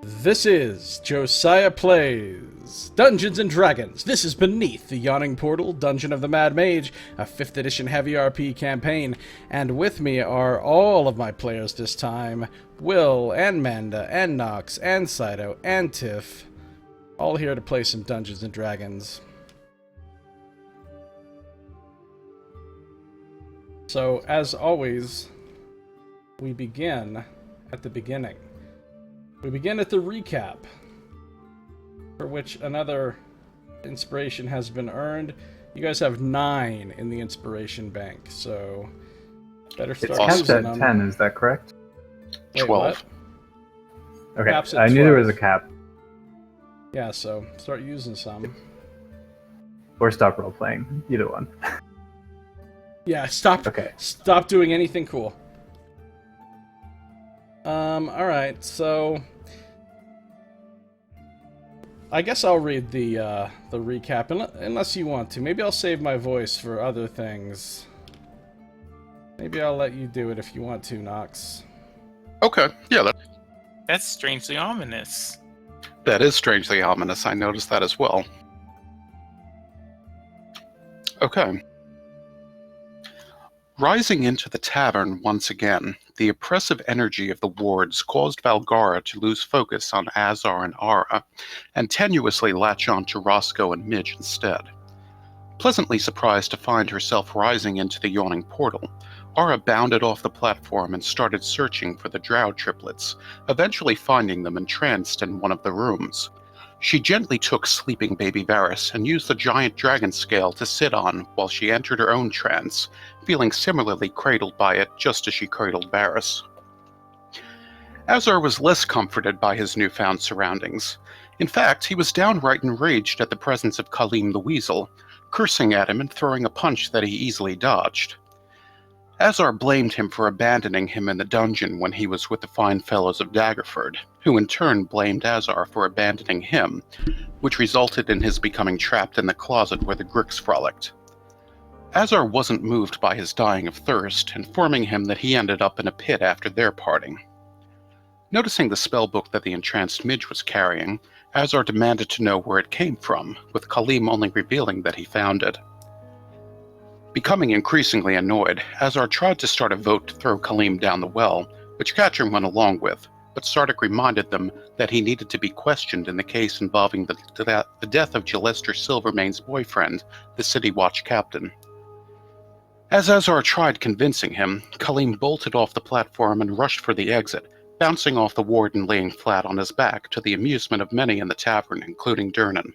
This is Josiah Plays Dungeons & Dragons. This is Beneath the Yawning Portal, Dungeon of the Mad Mage, a 5th edition heavy RP campaign. And with me are all of my players this time. Will, and Manda, and Nox, and Scito, and Tiff. All here to play some Dungeons & Dragons. So, as always, we begin at the beginning. We begin at the recap, for which another inspiration has been earned. You guys have 9 in the inspiration bank, so better start It's using capped them. at 10, is that correct? Wait, 12. what? Okay, Cap's at I knew there 12. was a cap. Yeah, so start using some. Or stop role-playing, either one. Yeah, stop doing anything cool. Alright, so I guess I'll read the recap, unless you want to. Maybe I'll save my voice for other things. Maybe I'll let you do it if you want to, Nox. Okay, yeah, That's strangely ominous. that is strangely ominous. I noticed that as well. Okay. Rising into the tavern once again, the oppressive energy of the wards caused Valgara to lose focus on Azar and Ara, and tenuously latch on to Roscoe and Midge instead. Pleasantly surprised to find herself rising into the Yawning Portal, Ara bounded off the platform and started searching for the Drow triplets, eventually finding them entranced in one of the rooms. She gently took sleeping baby Varys and used the giant dragon scale to sit on while she entered her own trance, feeling similarly cradled by it just as she cradled Varys. Azar was less comforted by his newfound surroundings. In fact, he was downright enraged at the presence of Khalim the Weasel, cursing at him and throwing a punch that he easily dodged. Azar blamed him for abandoning him in the dungeon when he was with the fine fellows of Daggerford, who in turn blamed Azar for abandoning him, which resulted in his becoming trapped in the closet where the Grix frolicked. Azar wasn't moved by his dying of thirst, informing him that he ended up in a pit after their parting. Noticing the spellbook that the entranced Midge was carrying, Azar demanded to know where it came from, with Khalim only revealing that he found it. Becoming increasingly annoyed, Azar tried to start a vote to throw Khalim down the well, which Catherine went along with, but Sardick reminded them that he needed to be questioned in the case involving the death of Gillester Silvermane's boyfriend, the City Watch captain. As Azar tried convincing him, Khalim bolted off the platform and rushed for the exit, bouncing off the ward and laying flat on his back to the amusement of many in the tavern, including Durnan.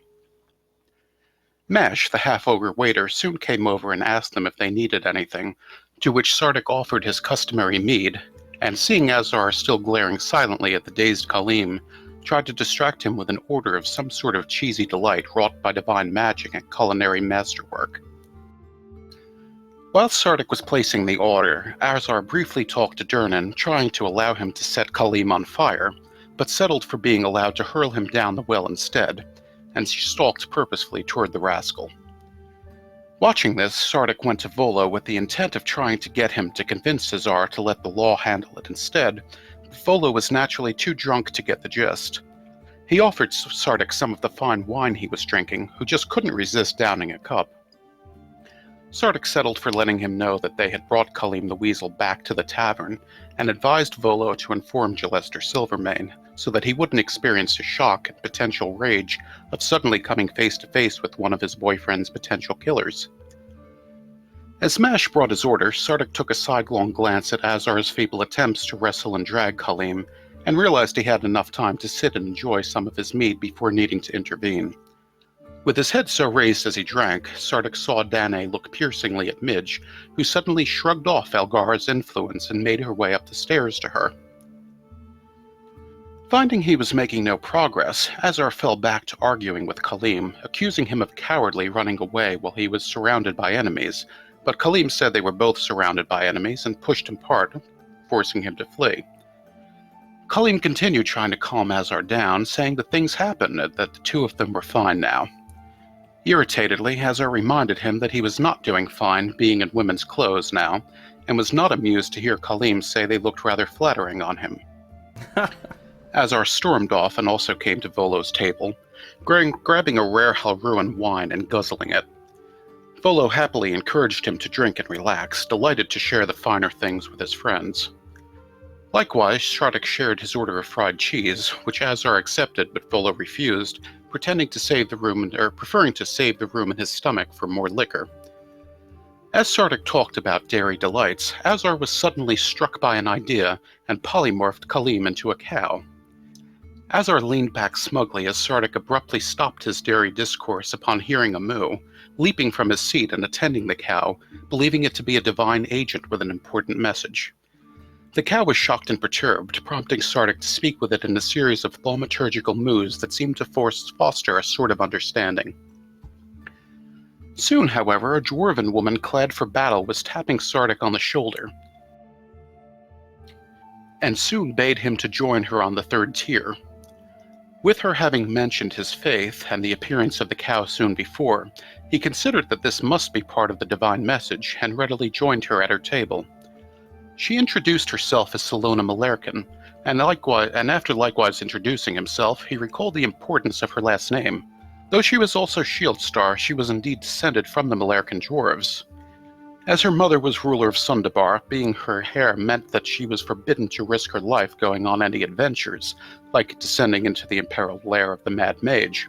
Mash, the half-ogre waiter, soon came over and asked them if they needed anything, to which Sardick offered his customary mead, and seeing Azar still glaring silently at the dazed Khalim, tried to distract him with an order of some sort of cheesy delight wrought by divine magic and culinary masterwork. While Sardick was placing the order, Azar briefly talked to Durnan, trying to allow him to set Khalim on fire, but settled for being allowed to hurl him down the well instead, and she stalked purposefully toward the rascal. Watching this, Sardick went to Volo with the intent of trying to get him to convince Azar to let the law handle it instead, but Volo was naturally too drunk to get the gist. He offered Sardick some of the fine wine he was drinking, who just couldn't resist downing a cup. Sardick settled for letting him know that they had brought Khalim the Weasel back to the tavern, and advised Volo to inform Gillester Silvermane, so that he wouldn't experience a shock and potential rage of suddenly coming face to face with one of his boyfriend's potential killers. As Mash brought his order, Sardick took a sidelong glance at Azar's feeble attempts to wrestle and drag Khalim, and realized he had enough time to sit and enjoy some of his mead before needing to intervene. With his head so raised as he drank, Sardick saw Danae look piercingly at Midge, who suddenly shrugged off Valgara's influence and made her way up the stairs to her. Finding he was making no progress, Azar fell back to arguing with Khalim, accusing him of cowardly running away while he was surrounded by enemies, but Khalim said they were both surrounded by enemies and pushed him apart, forcing him to flee. Khalim continued trying to calm Azar down, saying that things happened and that the two of them were fine now. Irritatedly, Azar reminded him that he was not doing fine being in women's clothes now, and was not amused to hear Khalim say they looked rather flattering on him. Azar stormed off and also came to Volo's table, grabbing a rare Halruan wine and guzzling it. Volo happily encouraged him to drink and relax, delighted to share the finer things with his friends. Likewise, Sardick shared his order of fried cheese, which Azar accepted but Volo refused, preferring to save the room in his stomach for more liquor. As Sardick talked about dairy delights, Azar was suddenly struck by an idea and polymorphed Kaleem into a cow. Azar leaned back smugly as Sardick abruptly stopped his dairy discourse upon hearing a moo, leaping from his seat and attending the cow, believing it to be a divine agent with an important message. The cow was shocked and perturbed, prompting Sardick to speak with it in a series of thaumaturgical moos that seemed to foster a sort of understanding. Soon, however, a dwarven woman clad for battle was tapping Sardick on the shoulder, and soon bade him to join her on the third tier. With her having mentioned his faith and the appearance of the cow soon before, he considered that this must be part of the divine message, and readily joined her at her table. She introduced herself as Salona Malerkin, and after likewise introducing himself, he recalled the importance of her last name. Though she was also Shieldstar, she was indeed descended from the Malerkin dwarves. As her mother was ruler of Sundabar, being her heir meant that she was forbidden to risk her life going on any adventures, like descending into the imperiled lair of the Mad Mage.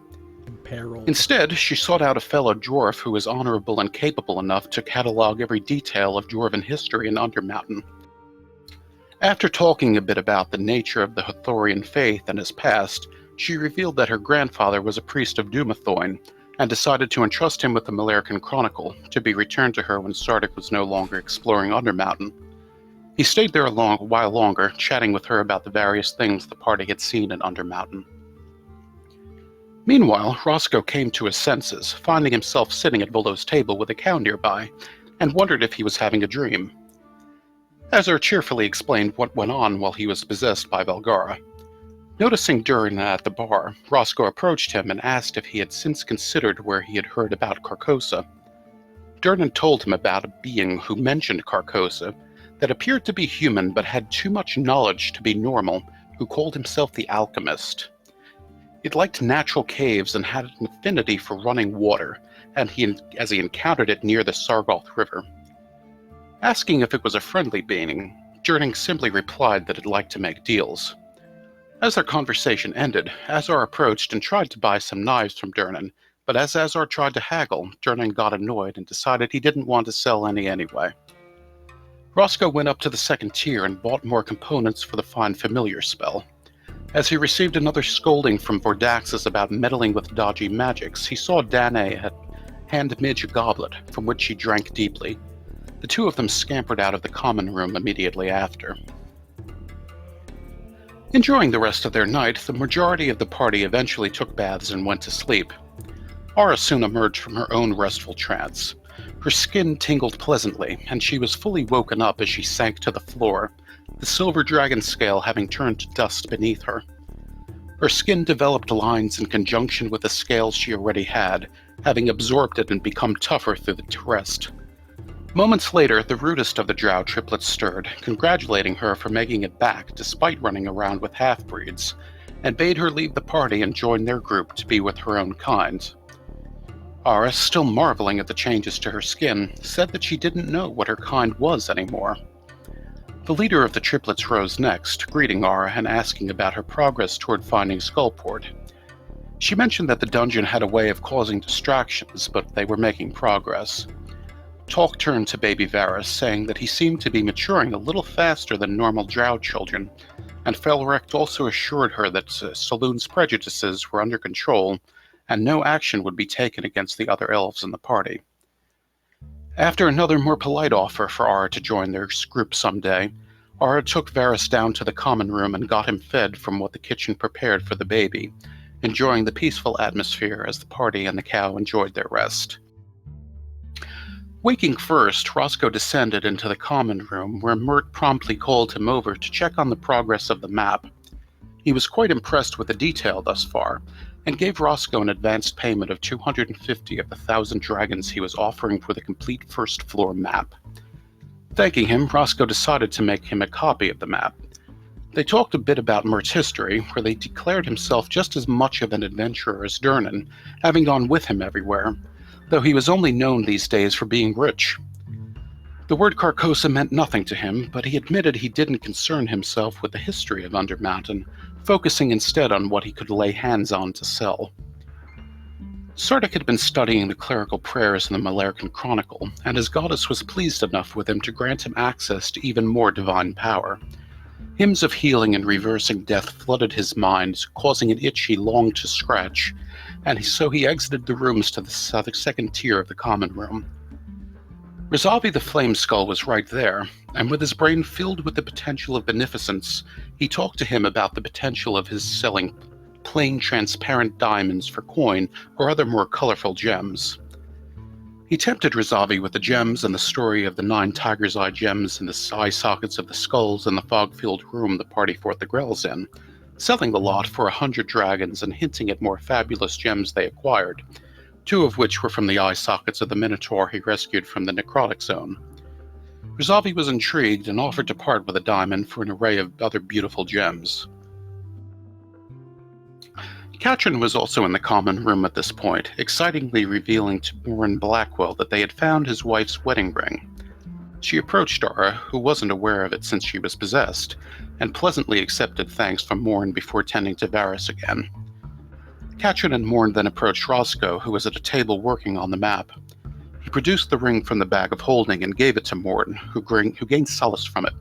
Instead, she sought out a fellow dwarf who was honorable and capable enough to catalog every detail of dwarven history in Undermountain. After talking a bit about the nature of the Hathorian faith and his past, she revealed that her grandfather was a priest of Dumathoin, and decided to entrust him with the Malerkin Chronicle, to be returned to her when Sardick was no longer exploring Undermountain. He stayed there a while longer, chatting with her about the various things the party had seen in Undermountain. Meanwhile, Roscoe came to his senses, finding himself sitting at Volo's table with a cow nearby, and wondered if he was having a dream. Azar cheerfully explained what went on while he was possessed by Valgara. Noticing Durin at the bar, Roscoe approached him and asked if he had since considered where he had heard about Carcosa. Durin told him about a being who mentioned Carcosa, that appeared to be human but had too much knowledge to be normal, who called himself the Alchemist. It liked natural caves and had an affinity for running water, as he encountered it near the Sargoth River. Asking if it was a friendly being, Durin simply replied that it liked to make deals. As their conversation ended, Azar approached and tried to buy some knives from Durin, but as Azar tried to haggle, Durin got annoyed and decided he didn't want to sell any anyway. Roscoe went up to the second tier and bought more components for the Find Familiar spell. As he received another scolding from Vordaxis about meddling with dodgy magics, he saw Danae hand Midge a goblet, from which she drank deeply. The two of them scampered out of the common room immediately after. Enjoying the rest of their night, the majority of the party eventually took baths and went to sleep. Aura soon emerged from her own restful trance. Her skin tingled pleasantly, and she was fully woken up as she sank to the floor, the silver dragon scale having turned to dust beneath her. Her skin developed lines in conjunction with the scales she already had, having absorbed it and become tougher through the rest. Moments later, the rudest of the drow triplets stirred, congratulating her for making it back despite running around with half-breeds, and bade her leave the party and join their group to be with her own kind. Aura, still marveling at the changes to her skin, said that she didn't know what her kind was anymore. The leader of the triplets rose next, greeting Aura and asking about her progress toward finding Skullport. She mentioned that the dungeon had a way of causing distractions, but they were making progress. Talk turned to baby Varys, saying that he seemed to be maturing a little faster than normal drow children, and Felrect also assured her that Saloon's prejudices were under control, and no action would be taken against the other elves in the party. After another more polite offer for Aura to join their group someday, Aura took Varys down to the common room and got him fed from what the kitchen prepared for the baby, enjoying the peaceful atmosphere as the party and the cow enjoyed their rest. Waking first, Roscoe descended into the common room, where Mert promptly called him over to check on the progress of the map. He was quite impressed with the detail thus far, and gave Roscoe an advanced payment of 250 of the 1,000 dragons he was offering for the complete first-floor map. Thanking him, Roscoe decided to make him a copy of the map. They talked a bit about Mirt's history, where they declared himself just as much of an adventurer as Durnan, having gone with him everywhere, though he was only known these days for being rich. The word Carcosa meant nothing to him, but he admitted he didn't concern himself with the history of Undermountain, focusing instead on what he could lay hands on to sell. Sardick had been studying the clerical prayers in the Malercan Chronicle, and his goddess was pleased enough with him to grant him access to even more divine power. Hymns of healing and reversing death flooded his mind, causing an itch he longed to scratch, and so he exited the rooms to the second tier of the common room. Rizavi the Flame Skull was right there, and with his brain filled with the potential of beneficence, he talked to him about the potential of his selling plain transparent diamonds for coin or other more colorful gems. He tempted Rizavi with the gems and the story of the 9 tiger's eye gems in the eye sockets of the skulls in the fog-filled room the party fought the Grells in, selling the lot for 100 dragons and hinting at more fabulous gems they acquired, 2 of which were from the eye sockets of the Minotaur he rescued from the necrotic zone. Rizavi was intrigued and offered to part with a diamond for an array of other beautiful gems. Katrin was also in the common room at this point, excitingly revealing to Morin Blackwell that they had found his wife's wedding ring. She approached Dara, who wasn't aware of it since she was possessed, and pleasantly accepted thanks from Morin before tending to Varys again. Katrin and Morin then approached Roscoe, who was at a table working on the map. He produced the ring from the bag of holding and gave it to Morin, who gained solace from it.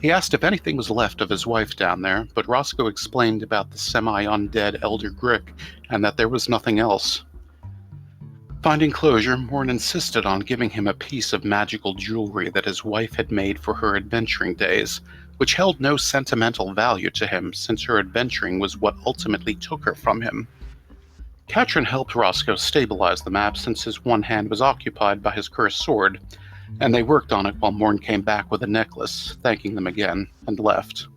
He asked if anything was left of his wife down there, but Roscoe explained about the semi-undead Elder Grick, and that there was nothing else. Finding closure, Morin insisted on giving him a piece of magical jewelry that his wife had made for her adventuring days, which held no sentimental value to him since her adventuring was what ultimately took her from him. Katrin helped Roscoe stabilize the map since his one hand was occupied by his cursed sword, and they worked on it while Morin came back with a necklace, thanking them again, and left.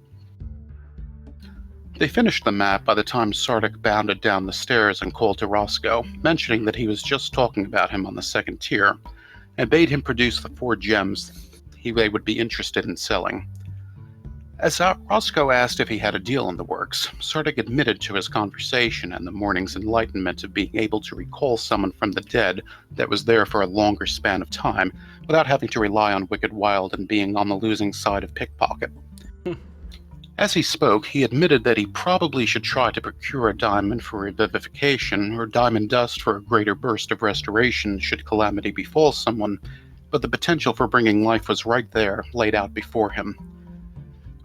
They finished the map by the time Sardick bounded down the stairs and called to Roscoe, mentioning that he was just talking about him on the second tier, and bade him produce the 4 gems they would be interested in selling. As Roscoe asked if he had a deal in the works, Sardick admitted to his conversation and the morning's enlightenment of being able to recall someone from the dead that was there for a longer span of time, without having to rely on Wicked Wild and being on the losing side of pickpocket. As he spoke, he admitted that he probably should try to procure a diamond for revivification, or diamond dust for a greater burst of restoration should calamity befall someone, but the potential for bringing life was right there, laid out before him.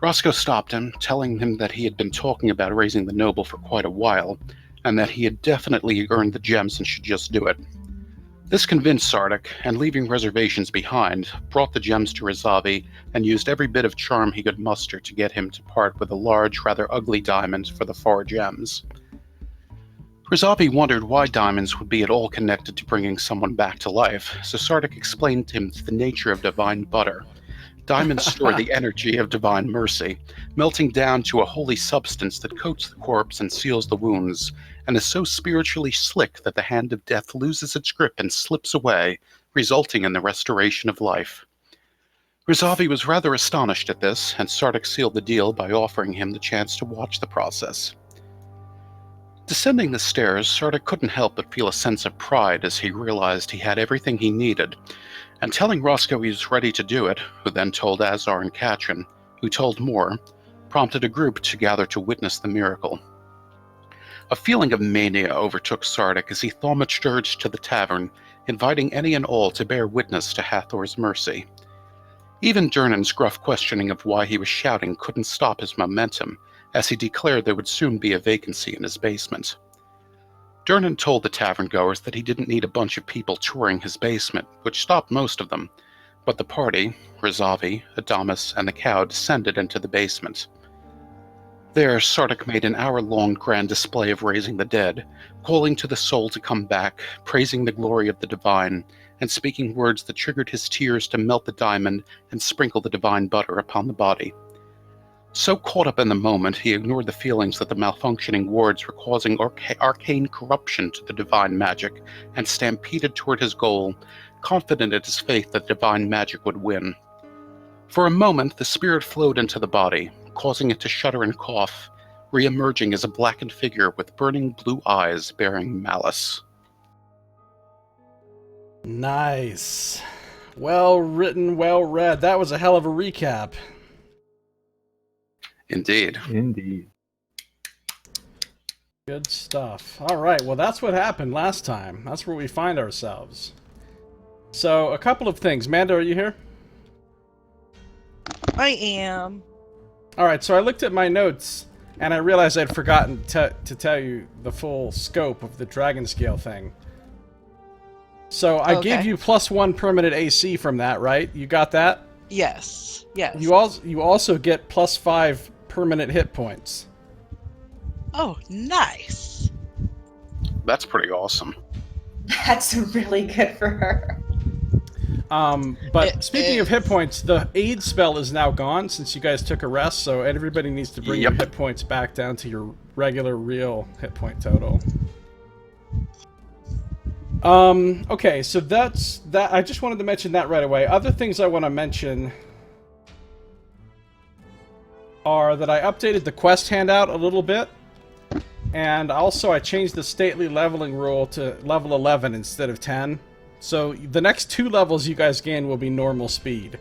Roscoe stopped him, telling him that he had been talking about raising the noble for quite a while, and that he had definitely earned the gems and should just do it. This convinced Sardick, and leaving reservations behind, brought the gems to Rizavi and used every bit of charm he could muster to get him to part with a large, rather ugly diamond for the 4 gems. Rizavi wondered why diamonds would be at all connected to bringing someone back to life, so Sardick explained to him the nature of divine butter. Diamonds store the energy of divine mercy, melting down to a holy substance that coats the corpse and seals the wounds, and is so spiritually slick that the hand of death loses its grip and slips away, resulting in the restoration of life. Rizavi was rather astonished at this, and Sardick sealed the deal by offering him the chance to watch the process. Descending the stairs, Sardick couldn't help but feel a sense of pride as he realized he had everything he needed, and telling Roscoe he was ready to do it, who then told Azar and Katrin, who told more, prompted a group to gather to witness the miracle. A feeling of mania overtook Sardick as he thaumaturged to the tavern, inviting any and all to bear witness to Hathor's mercy. Even Durnan's gruff questioning of why he was shouting couldn't stop his momentum, as he declared there would soon be a vacancy in his basement. Durnan told the tavern-goers that he didn't need a bunch of people touring his basement, which stopped most of them, but the party, Rizavi, Adamus, and the cow descended into the basement. There, Sardick made an hour-long grand display of raising the dead, calling to the soul to come back, praising the glory of the divine, and speaking words that triggered his tears to melt the diamond and sprinkle the divine butter upon the body. So caught up in the moment, he ignored the feelings that the malfunctioning wards were causing arcane corruption to the divine magic, and stampeded toward his goal, confident in his faith that divine magic would win. For a moment, the spirit flowed into the body, causing it to shudder and cough, re-emerging as a blackened figure with burning blue eyes bearing malice. Nice. Well written, well read. That was a hell of a recap. Indeed. Indeed. Good stuff. All right, well, that's what happened last time. That's where we find ourselves. So, a couple of things. Manda, are you here? I am. All right, so I looked at my notes, and I realized I'd forgotten to tell you the full scope of the dragon scale thing. So, I gave you +1 permanent AC from that, right? You got that? Yes. Yes. You also get +5 permanent hit points. Oh, nice. That's pretty awesome. That's really good for her. But speaking of hit points, the aid spell is now gone since you guys took a rest, so everybody needs to bring your hit points back down to your regular, real hit point total. Okay, so that's that. I just wanted to mention that right away. Other things I want to mention are that I updated the quest handout a little bit, and also I changed the stately leveling rule to level 11 instead of 10. So the next 2 levels you guys gain will be normal speed.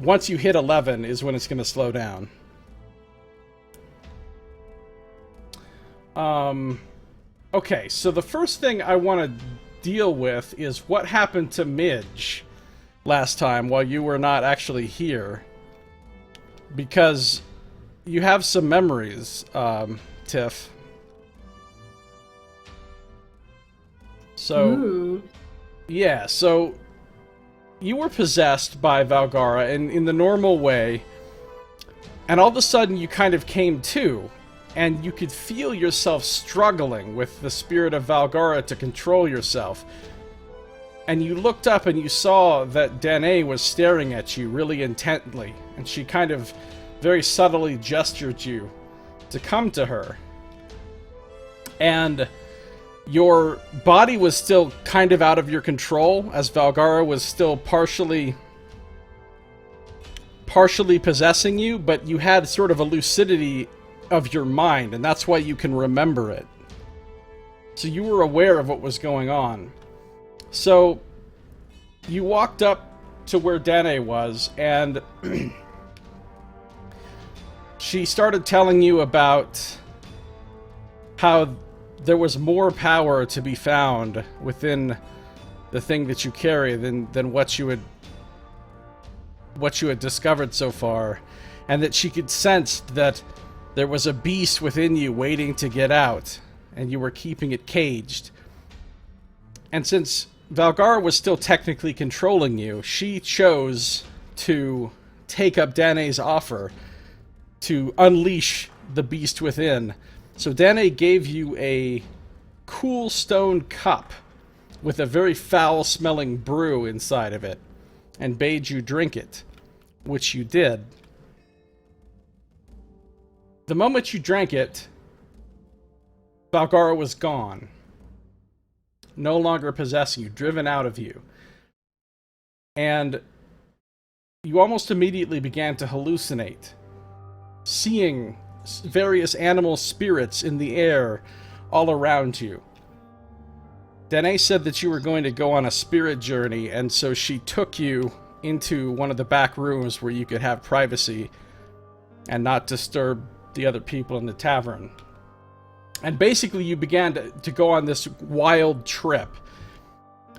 Once you hit 11 is when it's going to slow down. Okay, so the first thing I want to deal with is what happened to Midge last time while you were not actually here. Because you have some memories, Tiff. So, Ooh. yeah, so you were possessed by Valgara in the normal way, and all of a sudden you kind of came to, and you could feel yourself struggling with the spirit of Valgara to control yourself. And you looked up and you saw that Danae was staring at you really intently, and she kind of very subtly gestured you to come to her. And your body was still kind of out of your control, as Valgara was still partially possessing you, but you had sort of a lucidity of your mind, and that's why you can remember it. So you were aware of what was going on. So you walked up to where Danae was, and she started telling you about how there was more power to be found within the thing that you carry than what you had discovered so far, and that she could sense that there was a beast within you waiting to get out, and you were keeping it caged. And since Valgara was still technically controlling you, she chose to take up Danae's offer to unleash the beast within. So Danae gave you a cool stone cup with a very foul-smelling brew inside of it, and bade you drink it, which you did. The moment you drank it, Valgara was gone. No longer possessing you, driven out of you. And you almost immediately began to hallucinate, seeing various animal spirits in the air all around you. Danae said that you were going to go on a spirit journey, and so she took you into one of the back rooms where you could have privacy and not disturb the other people in the tavern. And basically you began to go on this wild trip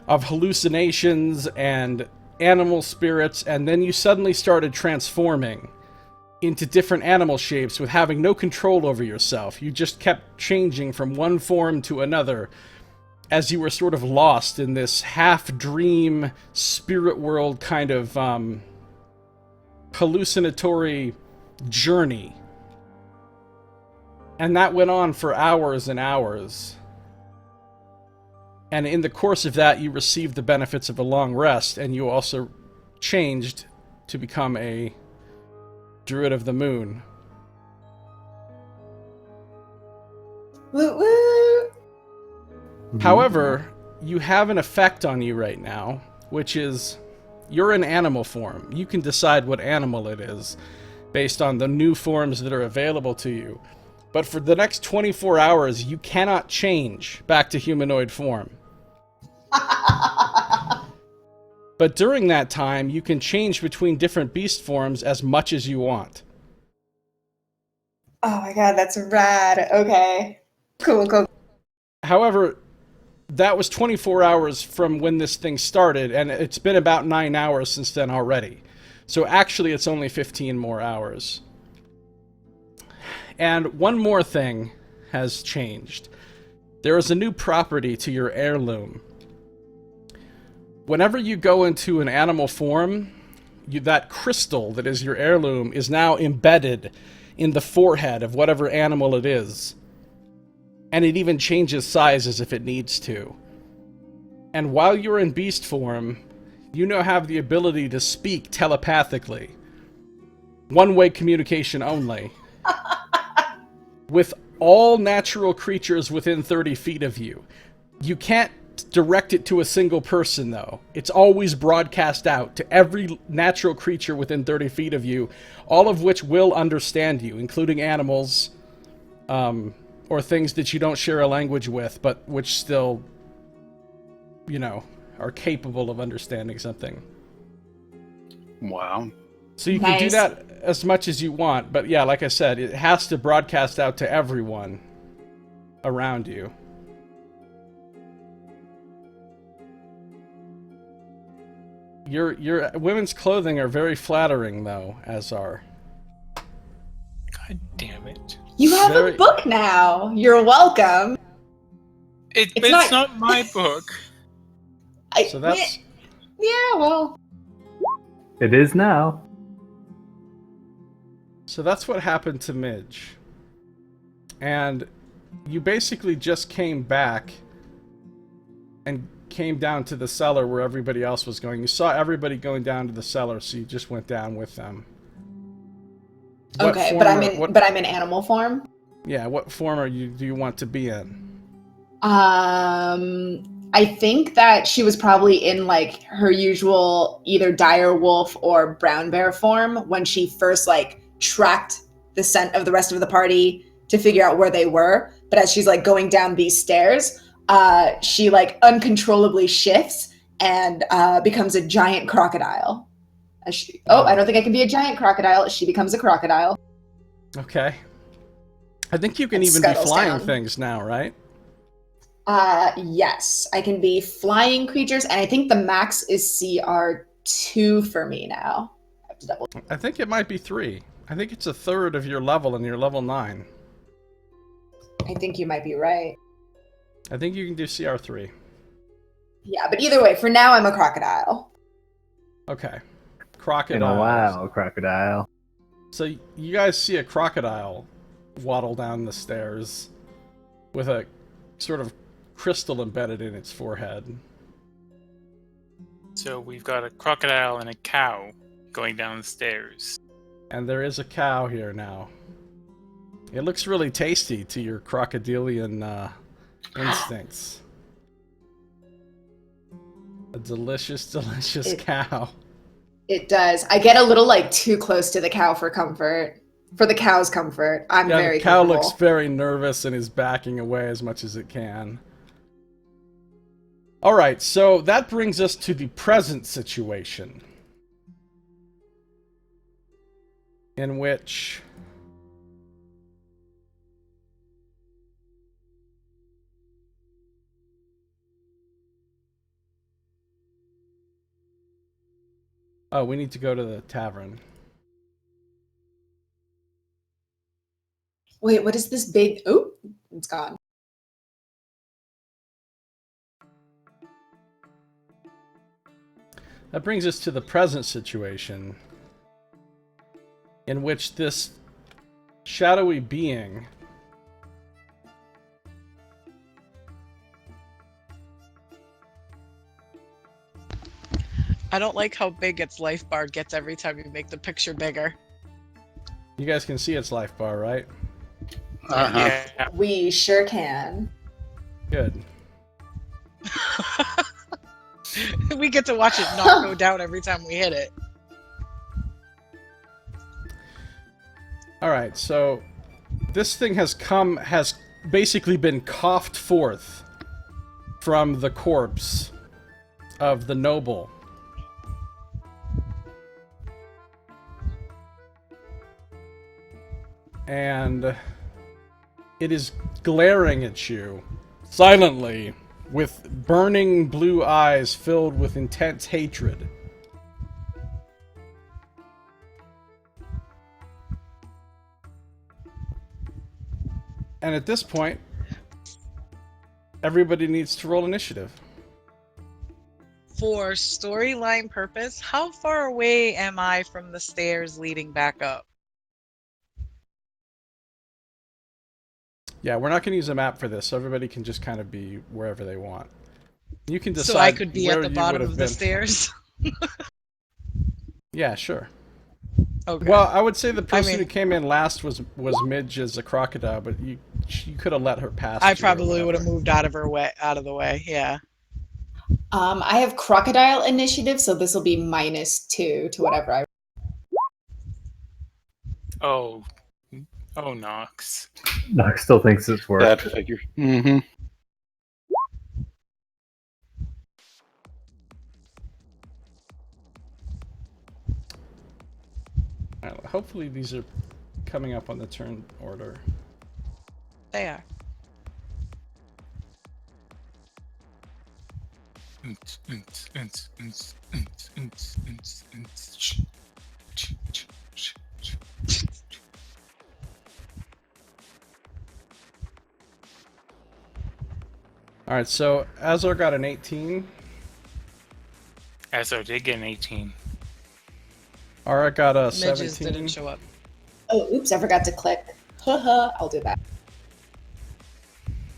of hallucinations and animal spirits, and then you suddenly started transforming into different animal shapes with having no control over yourself. You just kept changing from one form to another as you were sort of lost in this half-dream, spirit world kind of hallucinatory journey. And that went on for hours and hours. And in the course of that, you received the benefits of a long rest, and you also changed to become a Druid of the Moon. Woo woo! However, you have an effect on you right now, which is you're in animal form. You can decide what animal it is. based on the new forms that are available to you. But for the next 24 hours, you cannot change back to humanoid form. But during that time, you can change between different beast forms as much as you want. Oh my god, that's rad. Okay. Cool, cool. However, that was 24 hours from when this thing started, and it's been about 9 hours since then already. So actually, it's only 15 more hours. And one more thing has changed. There is a new property to your heirloom. Whenever you go into an animal form, that crystal that is your heirloom is now embedded in the forehead of whatever animal it is. And it even changes sizes if it needs to. And while you're in beast form, you now have the ability to speak telepathically. One-way communication only. With all natural creatures within 30 feet of you. You can't direct it to a single person, though. It's always broadcast out to every natural creature within 30 feet of you, all of which will understand you, including animals, or things that you don't share a language with, but which still, you know, are capable of understanding something. Wow. So you can do that as much as you want, but yeah, like I said, it has to broadcast out to everyone around you. Your women's clothing are very flattering, though, Azar. God damn it. You have a book now. You're welcome. It's not my book. So that's... Yeah, well. It is now. So that's what happened to Midge. And you basically just came back and came down to the cellar where everybody else was going. You saw everybody going down to the cellar, so you just went down with them. Okay, but I'm in animal form. Yeah, what form do you want to be in? I think that she was probably in like her usual either dire wolf or brown bear form when she first like tracked the scent of the rest of the party to figure out where they were. But as she's like going down these stairs, she like uncontrollably shifts and becomes a giant crocodile. I don't think I can be a giant crocodile. She becomes a crocodile. Okay. I think you can even be flying things now, right? Yes. I can be flying creatures, and I think the max is CR2 for me now. I have to double check. I think it might be 3. I think it's a third of your level, and you're level 9. I think you might be right. I think you can do CR3. Yeah, but either way, for now I'm a crocodile. Okay. Crocodile. In a while, crocodile. So you guys see a crocodile waddle down the stairs with a sort of crystal embedded in its forehead. So we've got a crocodile and a cow going down the stairs. And there is a cow here now. It looks really tasty to your crocodilian instincts. A delicious, delicious cow. It does. I get a little like too close to the cow for comfort. For the cow's comfort. I'm very the cow comfortable. looks very nervous and is backing away as much as it can. Alright, so that brings us to the present situation. In which... Oh, we need to go to the tavern. Wait, what is this big... Oh, it's gone. That brings us to the present situation, in which this shadowy being I don't like how big its life bar gets every time you make the picture bigger. You guys can see its life bar, right? Uh-huh. Yeah. We sure can. Good. We get to watch it not go down every time we hit it. Alright, so this thing has basically been coughed forth from the corpse of the noble. And it is glaring at you silently with burning blue eyes filled with intense hatred. And at this point, everybody needs to roll initiative. For storyline purpose, how far away am I from the stairs leading back up? Yeah, we're not going to use a map for this, so everybody can just kind of be wherever they want. You can decide So I could be where at the you bottom would of have the been. stairs? Yeah, sure. Okay. Well, I would say the person mean- who came in last was Midge as a crocodile, but you could have let her pass. I you or probably would have whatever. moved out of the way, yeah. I have crocodile initiative, so this will be -2 to whatever I. Oh, Nox. Nox still thinks it's worth That it. figure. Mm-hmm. Hopefully these are coming up on the turn order. They are. Alright, so Azar got an 18. Azar did get an 18. Ara got a Midges 17. didn't show up. Oh, oops! I forgot to click. Haha, I'll do that.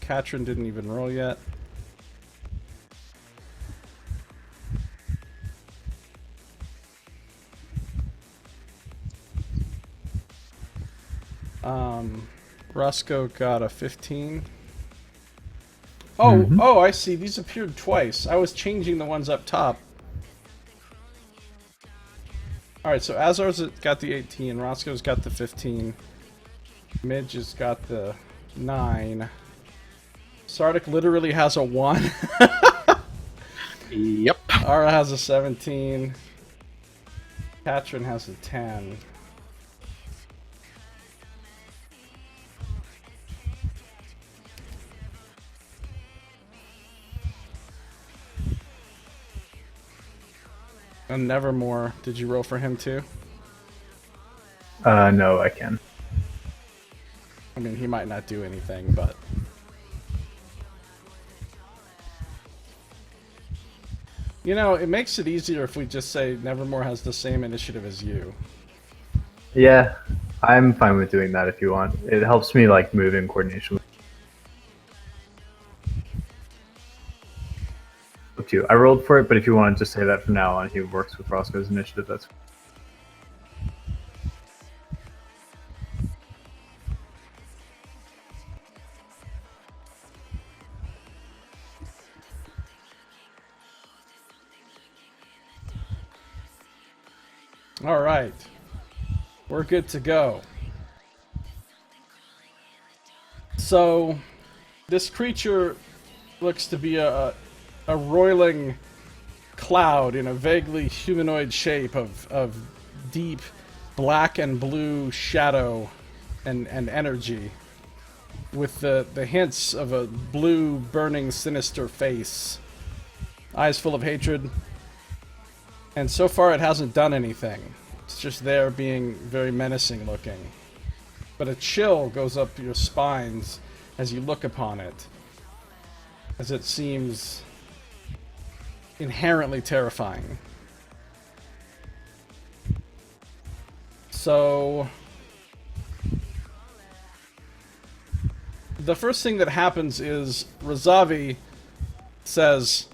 Katrin didn't even roll yet. Roscoe got a 15. Oh, oh, I see. These appeared twice. I was changing the ones up top. Alright, so Azar's got the 18, Roscoe's got the 15, Midge has got the 9. Sardick literally has a 1. Yep. Ara has a 17. Katrin has a 10. And Nevermore, did you roll for him too? No, I can. I mean, he might not do anything, but... You know, it makes it easier if we just say Nevermore has the same initiative as you. Yeah, I'm fine with doing that if you want. It helps me like move in coordination with you. I rolled for it, but if you want to just say that from now on, he works with Roscoe's initiative, that's Alright. We're good to go. So, this creature looks to be a roiling cloud in a vaguely humanoid shape of deep black and blue shadow and energy, with the hints of a blue, burning, sinister face, eyes full of hatred, and so far it hasn't done anything. It's just there being very menacing looking. But a chill goes up your spines as you look upon it, as it seems inherently terrifying. So, the first thing that happens is Razavi says,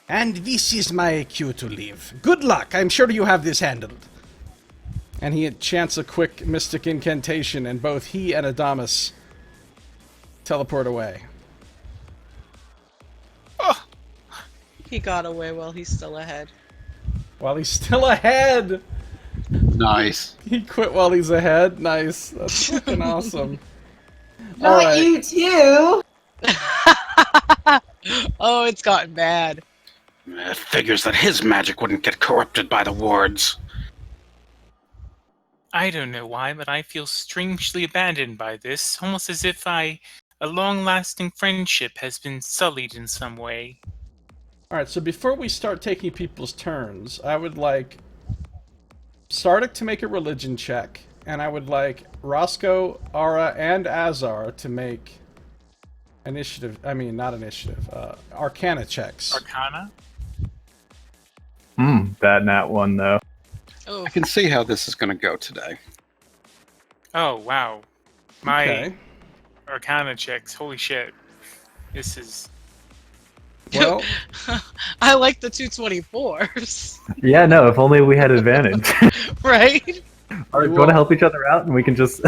"And this is my cue to leave. Good luck, I'm sure you have this handled." And he chants a quick mystic incantation, and both he and Adamus teleport away. He got away while he's still ahead. While he's still ahead! Nice. He quit while he's ahead. Nice. That's fucking awesome. Not Alright. you too. Oh, it's gotten bad. It figures that his magic wouldn't get corrupted by the wards. I don't know why, but I feel strangely abandoned by this, almost as if a long-lasting friendship has been sullied in some way. Alright, so before we start taking people's turns, I would like Sardick to make a religion check, and I would like Roscoe, Ara, and Azar to make Arcana checks. Arcana? That nat one though. Oh, I can see how this is going to go today. Oh, wow. My Okay. Arcana checks, holy shit. This is... Well, I like the 224s, Yeah, no. If only we had advantage. right? All right, we want to help each other out, and we can just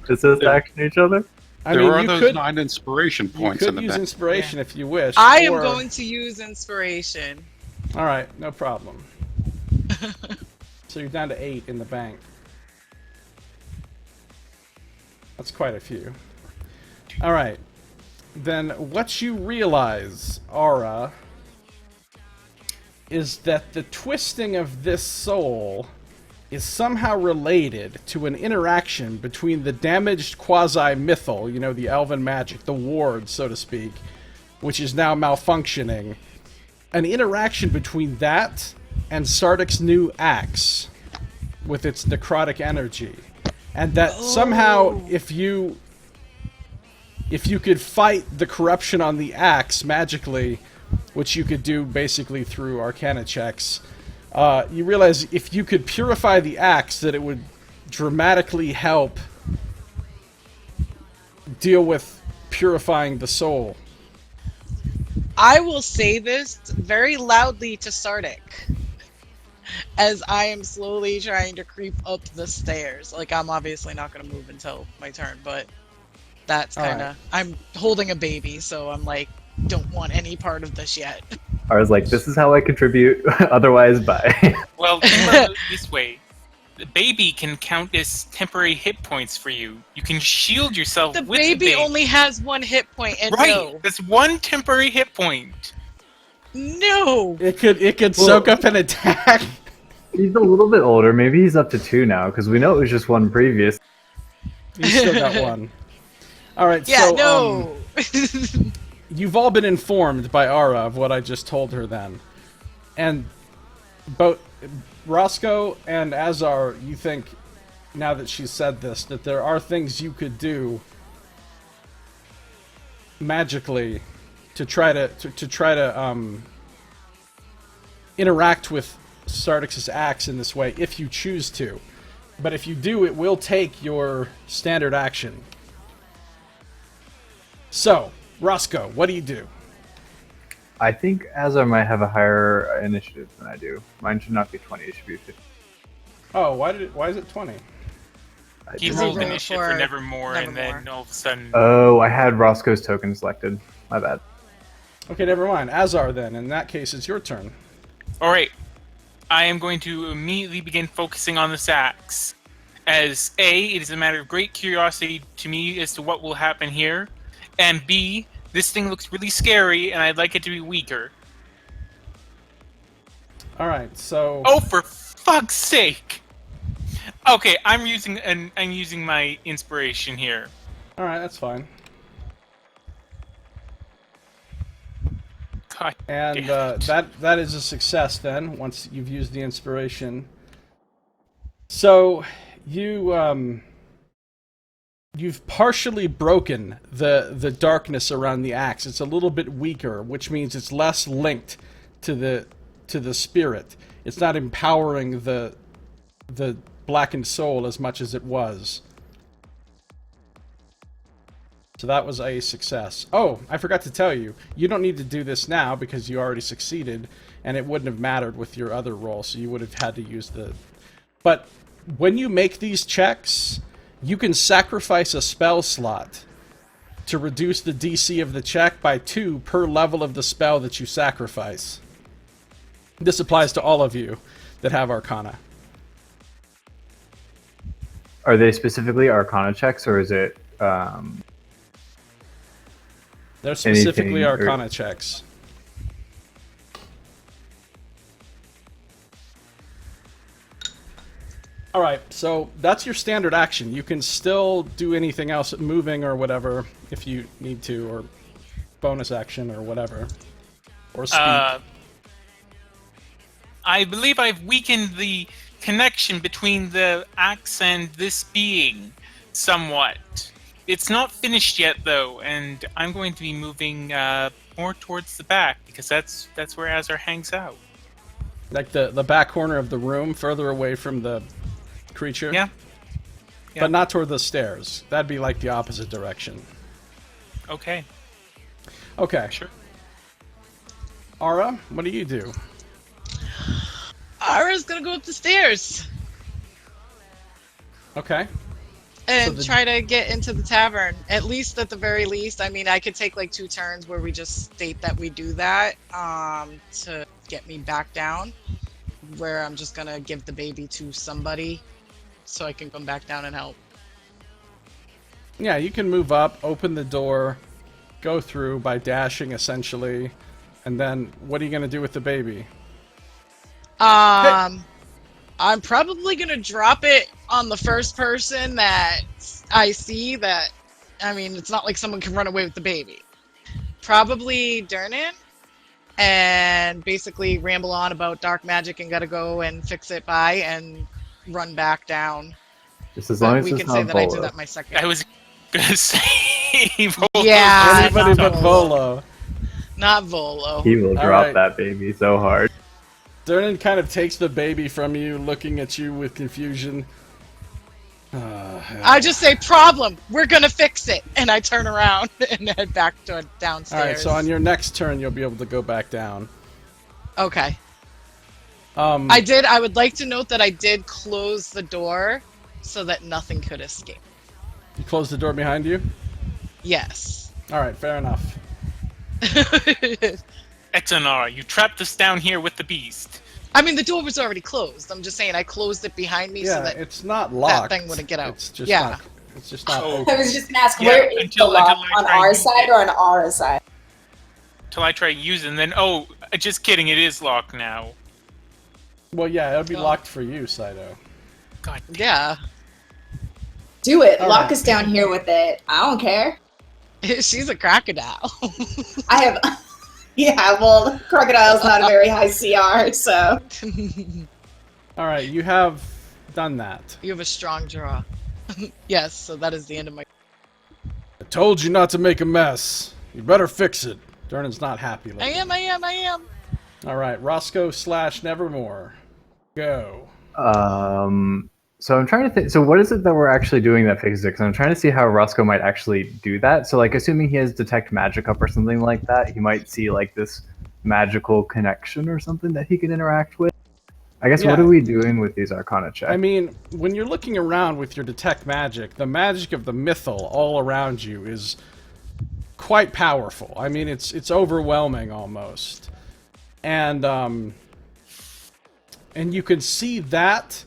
assist action each other. I There mean, are you those could, 9 inspiration you points in could the use bank. inspiration if you wish. I am or- going to use inspiration. Alright, no problem. So you're down to 8 in the bank. That's quite a few. Alright. Then what you realize, Aura, is that the twisting of this soul is somehow related to an interaction between the damaged quasi-mythal, you know, the elven magic, the ward, so to speak, which is now malfunctioning. An interaction between that and Sardick's new axe with its necrotic energy. And that somehow, if you could fight the corruption on the axe magically, which you could do basically through Arcana checks, you realize if you could purify the axe, that it would dramatically help deal with purifying the soul. I will say this very loudly to Sardick as I am slowly trying to creep up the stairs. Like, I'm obviously not going to move until my turn, but that's kind of... Alright. I'm holding a baby, so I'm like, don't want any part of this yet. I was like, this is how I contribute. Otherwise, bye. Well, think about it this way. The baby can count as temporary hit points for you. You can shield yourself The with baby the baby. only has 1 hit point, and Right! no. That's 1 temporary hit point. No! It could soak up an attack. He's a little bit older. Maybe he's up to 2 now, because we know it was just 1 previous. You still got 1. Alright, Yeah, so no! you've all been informed by Ara of what I just told her then. And both Roscoe and Azar, you think, now that she's said this, that there are things you could do magically to try to interact with Sardick's axe in this way, if you choose to. But if you do, it will take your standard action. So, Roscoe, what do you do? I think Azar might have a higher initiative than I do. Mine should not be 20. It should be 50. Oh, why is it 20? He didn't rolled know. initiative for Nevermore, and then all of a sudden... Oh, I had Roscoe's token selected. My bad. Okay, never mind. Azar, then. In that case, it's your turn. Alright. I am going to immediately begin focusing on this axe. As A, it is a matter of great curiosity to me as to what will happen here. And B, this thing looks really scary, and I'd like it to be weaker. Alright, so... Oh, for fuck's sake! Okay, I'm using my inspiration here. Alright, that's fine. God And damn it. that is a success, then, once you've used the inspiration. So, you've partially broken the darkness around the axe. It's a little bit weaker, which means it's less linked to the spirit. It's not empowering the blackened soul as much as it was. So that was a success. Oh, I forgot to tell you. You don't need to do this now because you already succeeded, and it wouldn't have mattered with your other roll, so you would have had to use the... But when you make these checks, you can sacrifice a spell slot to reduce the DC of the check by 2 per level of the spell that you sacrifice. This applies to all of you that have Arcana. Are they specifically Arcana checks, or is it They're specifically anything, Arcana checks. All right, so that's your standard action. You can still do anything else, moving or whatever, if you need to, or bonus action or whatever, or speak. I believe I've weakened the connection between the axe and this being somewhat. It's not finished yet, though, and I'm going to be moving more towards the back because that's where Azar hangs out. Like the back corner of the room, further away from the creature? Yeah. But not toward the stairs. That'd be like the opposite direction. Okay. Okay. Sure. Ara, what do you do? Ara's gonna go up the stairs Okay. and So try to get into the tavern. At least, at the very least. I mean, I could take like 2 turns where we just state that we do that to get me back down, where I'm just gonna give the baby to somebody so I can come back down and help. Yeah, you can move up, open the door, go through by dashing essentially, and then what are you going to do with the baby? I'm probably gonna drop it on the first person that I see. That, I mean, it's not like someone can run away with the baby. Probably Durnan, and basically ramble on about dark magic and gotta go and fix it by and run back down. just as long as we it's can say not that I did Volo? that my second. I was gonna say Volo. Yeah, Anybody not but Volo. Volo. Not Volo. He will All drop right. that baby so hard. Durnan kind of takes the baby from you, looking at you with confusion. I just say, problem, we're gonna fix it. And I turn around and head back to downstairs. Alright, so on your next turn, you'll be able to go back down. Okay. Um, I would like to note that I did close the door so that nothing could escape. You close the door behind you? Yes. Alright, fair enough. Exonara, you trapped us down here with the beast. I mean, the door was already closed. I'm just saying I closed it behind me so Yeah, that it's not locked. thing wouldn't get out. It's just Yeah. not, it's just not Oh. open. I was just gonna ask, Yeah, where is until the lock? I On try our and use side it. or on Ara's side? Till I try using, and then just kidding, it is locked now. Well, yeah, it'll be Oh. locked for you, Scito. God. Yeah. Do it. All Lock right. us down here with it. I don't care. She's a crocodile. I have. Yeah, well, crocodile's not a very high CR, so. Alright, you have done that. You have a strong draw. Yes, so that is the end of my... I told you not to make a mess. You better fix it. Durnan's not happy. I am. Alright, Roscoe / Nevermore. Go. So I'm trying to think. So what is it that we're actually doing that fixes it? Because I'm trying to see how Roscoe might actually do that. So like, assuming he has detect magic up or something like that, he might see like this magical connection or something that he can interact with. I guess Yeah. what are we doing with these Arcana checks? I mean, when you're looking around with your detect magic, the magic of the mythal all around you is quite powerful. I mean, it's overwhelming almost. And you can see that,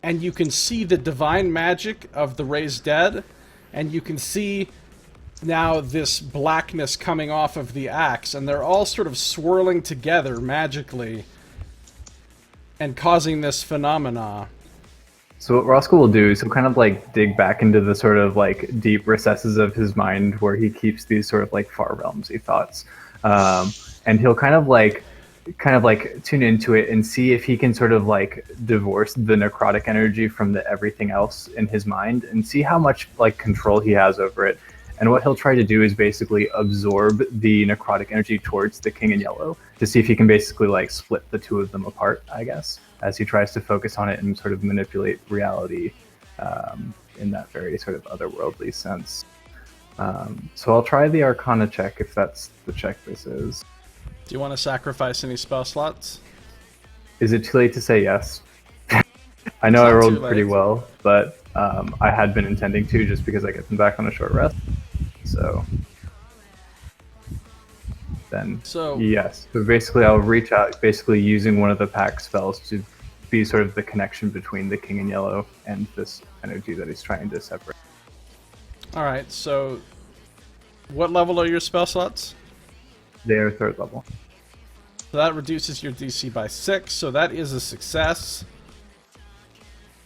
and you can see the divine magic of the raised dead, and you can see now this blackness coming off of the axe, and they're all sort of swirling together magically and causing this phenomena. So what Roscoe will do is he'll kind of like dig back into the sort of like deep recesses of his mind where he keeps these sort of like far realmsy thoughts, and he'll kind of like tune into it and see if he can sort of like divorce the necrotic energy from the everything else in his mind and see how much like control he has over it. And what he'll try to do is basically absorb the necrotic energy towards the King in Yellow to see if he can basically like split the two of them apart, I guess, as he tries to focus on it and sort of manipulate reality in that very sort of otherworldly sense. So I'll try the Arcana check if that's the check this is. Do you want to sacrifice any spell slots? Is it too late to say yes? I know It's I not rolled too pretty late. well, but I had been intending to just because I get them back on a short rest. So then, So- yes. So basically, I'll reach out, basically using one of the pack spells to be sort of the connection between the King in Yellow and this energy that he's trying to separate. Alright, so what level are your spell slots? They are 3rd level. So that reduces your DC by 6, so that is a success.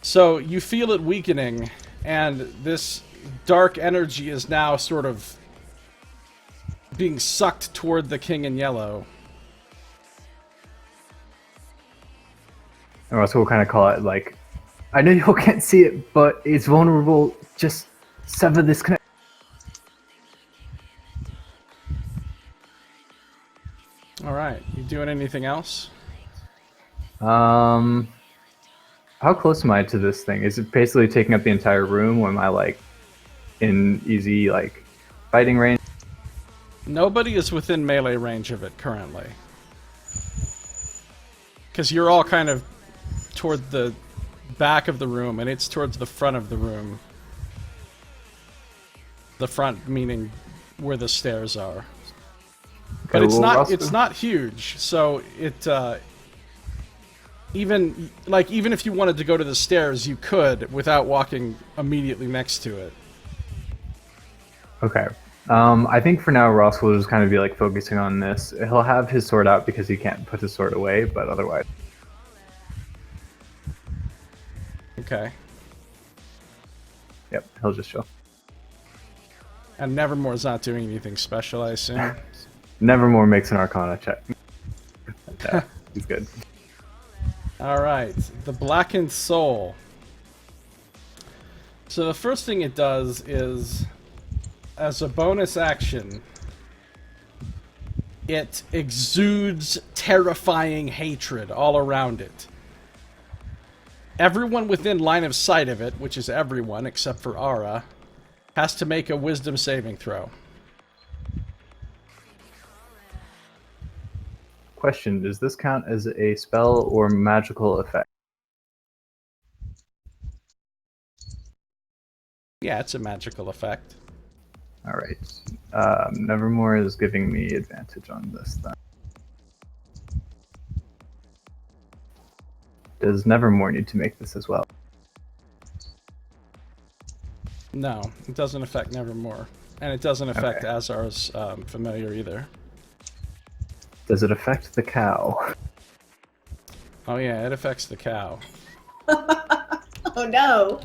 So you feel it weakening, and this dark energy is now sort of being sucked toward the King in Yellow. And Roscoe will kind of call it like, I know you all can't see it, but it's vulnerable. Just sever this connection. Alright, you doing anything else? How close am I to this thing? Is it basically taking up the entire room, or am I like in easy like fighting range? Nobody is within melee range of it currently. Because you're all kind of toward the back of the room, and it's towards the front of the room. The front meaning where the stairs are. But it's not huge, so it even if you wanted to go to the stairs, you could without walking immediately next to it. Okay. I think for now Ross will just kind of be like focusing on this. He'll have his sword out because he can't put his sword away, but otherwise. Okay. Yep, he'll just chill. And Nevermore's not doing anything special, I assume. Nevermore makes an Arcana check. Yeah, he's good. Alright, the Blackened Soul. So the first thing it does is, as a bonus action, it exudes terrifying hatred all around it. Everyone within line of sight of it, which is everyone except for Ara, has to make a wisdom saving throw. Question, does this count as a spell or magical effect? Yeah, it's a magical effect. Alright. Nevermore is giving me advantage on this then. Does Nevermore need to make this as well? No, it doesn't affect Nevermore. And it doesn't affect Okay. Azar's familiar either. Does it affect the cow? Oh yeah, it affects the cow. Oh no.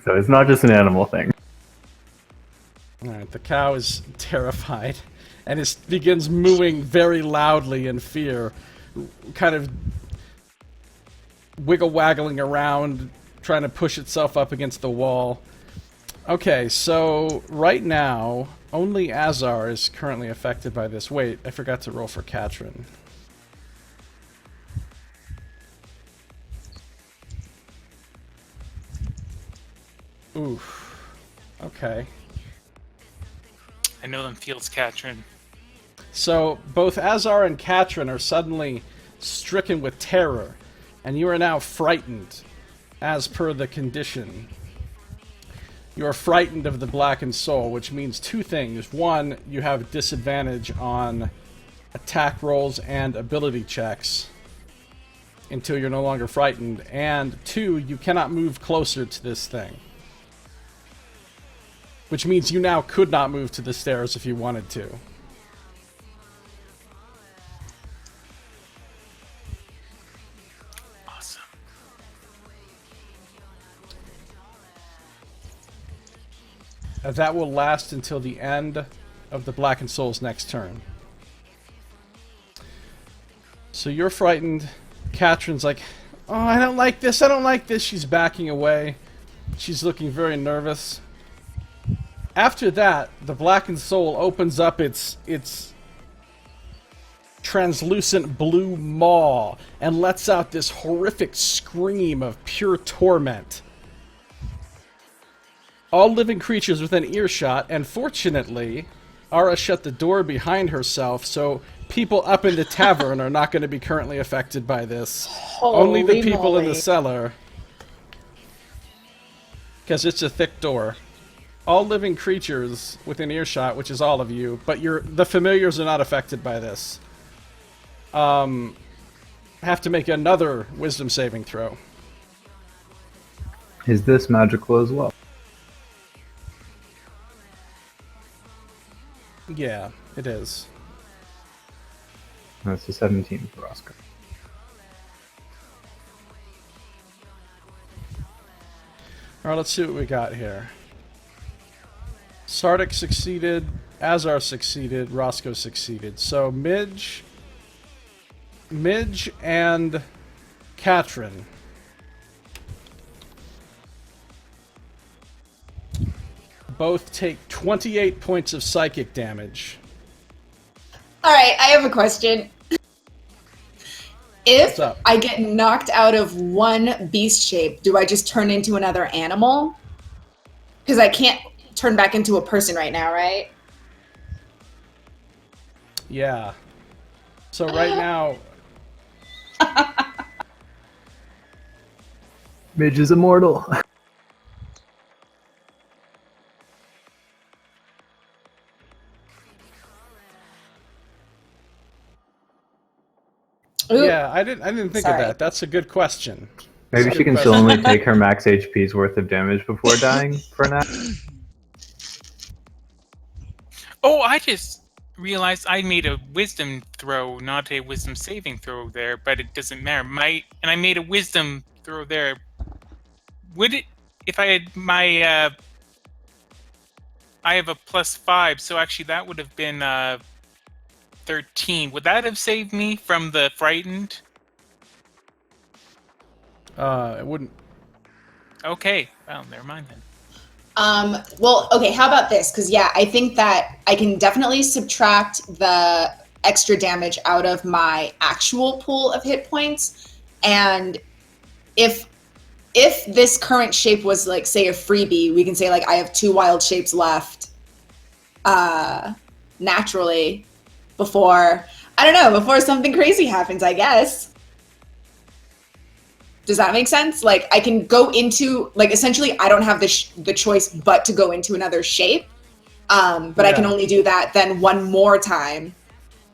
So it's not just an animal thing. Alright, the cow is terrified and begins mooing very loudly in fear, kind of wiggle-waggling around, trying to push itself up against the wall. Okay, so right now, only Azar is currently affected by this. Wait, I forgot to roll for Katrin. Oof. Okay. I know them feels, Katrin. So, both Azar and Katrin are suddenly stricken with terror, and you are now frightened, as per the condition. You are frightened of the Blackened Soul, which means two things. One, you have disadvantage on attack rolls and ability checks until you're no longer frightened. And two, you cannot move closer to this thing. Which means you now could not move to the stairs if you wanted to. Awesome. That will last until the end of the Blackened Soul's next turn. So you're frightened. Katrin's like, oh, I don't like this, I don't like this. She's backing away. She's looking very nervous. After that, the Blackened Soul opens up its translucent blue maw and lets out this horrific scream of pure torment. All living creatures within earshot, and fortunately, Ara shut the door behind herself, so people up in the tavern are not going to be currently affected by this. Only the people in the cellar. Because it's a thick door. All living creatures within earshot, which is all of you, but the familiars are not affected by this. have to make another wisdom saving throw. Is this magical as well? Yeah, it is. That's a 17 for Roscoe. Alright, let's see what we got here. Sardick succeeded, Azar succeeded, Roscoe succeeded. So Midge and Katrin both take 28 points of psychic damage. All right, I have a question. If What's up? I get knocked out of one beast shape, do I just turn into another animal? Because I can't turn back into a person right now, right? Yeah. So right now, Midge is immortal. Ooh, yeah, I didn't think Sorry. of that. That's a good question. Maybe That's a she good can still question. only take her max HP's worth of damage before dying for now. Oh, I just realized I made a wisdom throw, not a wisdom saving throw there, but it doesn't matter. And I made a wisdom throw there. Would it, if I had my, I have a +5, so actually that would have been 13. Would that have saved me from the frightened? It wouldn't. Okay, well, never mind then. Well, okay, how about this? Because, yeah, I think that I can definitely subtract the extra damage out of my actual pool of hit points. And if this current shape was, like, say, a freebie, we can say, like, I have 2 wild shapes left naturally before, I don't know, before something crazy happens, I guess. Does that make sense? Like, I can go into, like, essentially, I don't have the choice but to go into another shape. But I can only do that then one more time.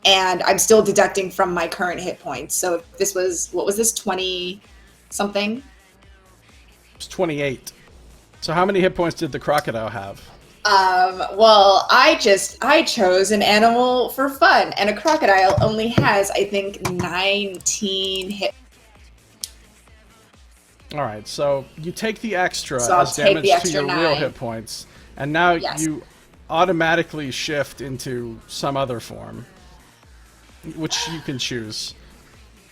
And I'm still deducting from my current hit points. So if this was, what was this, 20-something? It's 28. So how many hit points did the crocodile have? Well, I chose an animal for fun. And a crocodile only has, I think, 19 hit. All right, so you take the extra So I'll as take damage the to extra your real 9. hit points, and now Yes. you automatically shift into some other form, which you can choose.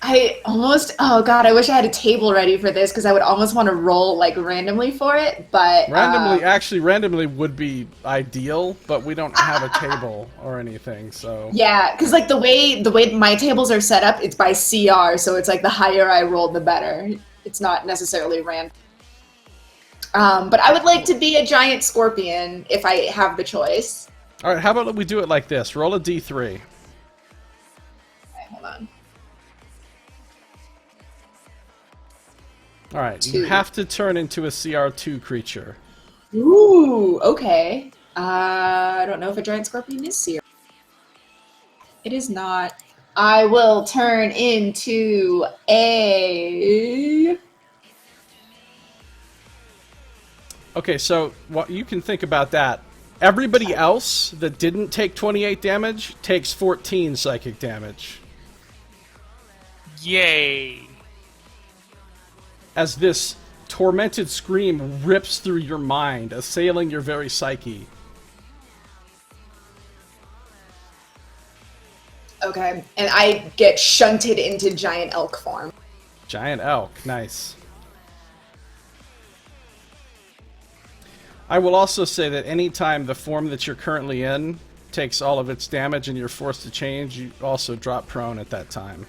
I almost, oh god, I wish I had a table ready for this because I would almost want to roll like randomly for it, but Randomly would be ideal, but we don't have a table or anything, so yeah, because like the way my tables are set up, it's by CR, so it's like the higher I roll, the better. It's not necessarily random. But I would like to be a giant scorpion if I have the choice. All right, how about we do it like this? Roll a d3. Okay, hold on. All right, 2. you have to turn into a CR2 creature. Ooh, okay. I don't know if a giant scorpion is CR. It is not. I will turn into a... Okay, so what you can think about that. Everybody else that didn't take 28 damage takes 14 psychic damage. Yay. As this tormented scream rips through your mind, assailing your very psyche. Okay, and I get shunted into giant elk form. Giant elk, nice. I will also say that anytime the form that you're currently in takes all of its damage and you're forced to change, you also drop prone at that time.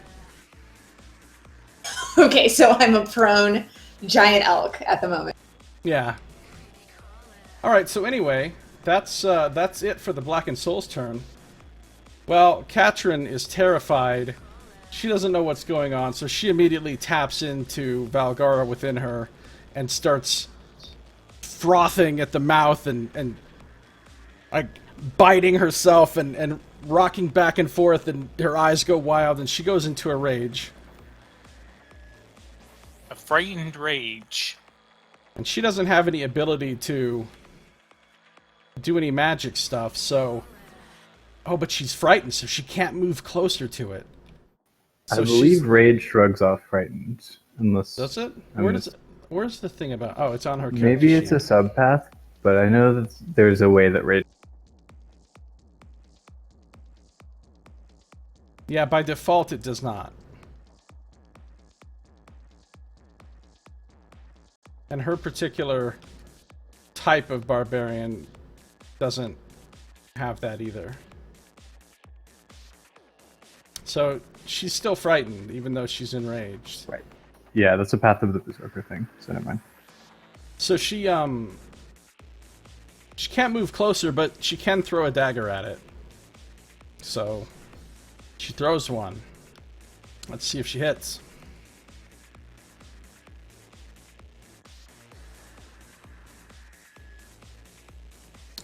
Okay, so I'm a prone giant elk at the moment. Yeah. Alright, so anyway, that's it for the Blackened Soul's turn. Well, Katrin is terrified. She doesn't know what's going on, so she immediately taps into Valgara within her and starts frothing at the mouth and like biting herself and rocking back and forth, and her eyes go wild and she goes into a rage. frightened rage. And she doesn't have any ability to do any magic stuff, so... Oh, but she's frightened, so she can't move closer to it. So I believe Rage shrugs off frightened. Unless... Does it? I mean, Where's the thing about... Oh, it's on her character maybe it's sheet. a subpath, but I know that there's a way that Rage... Yeah, by default it does not. And her particular type of barbarian doesn't have that either. So she's still frightened, even though she's enraged. Right. Yeah, that's a Path of the Berserker thing, so never mind. So she can't move closer, but she can throw a dagger at it. So she throws one. Let's see if she hits.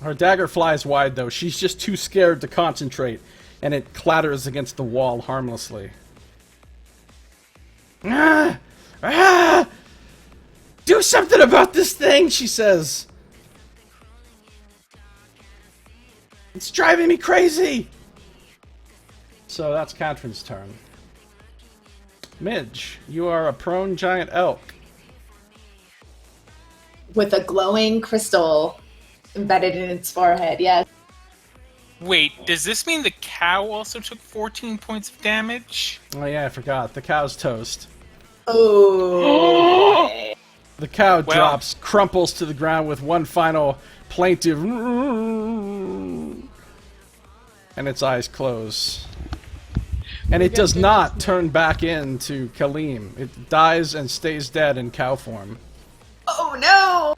Her dagger flies wide, though. She's just too scared to concentrate, and it clatters against the wall harmlessly. Ah! Ah! Do something about this thing, she says. It's driving me crazy. So that's Katrin's turn. Midge, you are a prone giant elk. With a glowing crystal embedded in its forehead, yes. Wait, does this mean the cow also took 14 points of damage? Oh yeah, I forgot. The cow's toast. Oh. The cow drops, crumples to the ground with one final plaintive... And its eyes close. And it does not turn back into Kaleem. It dies and stays dead in cow form. Oh no!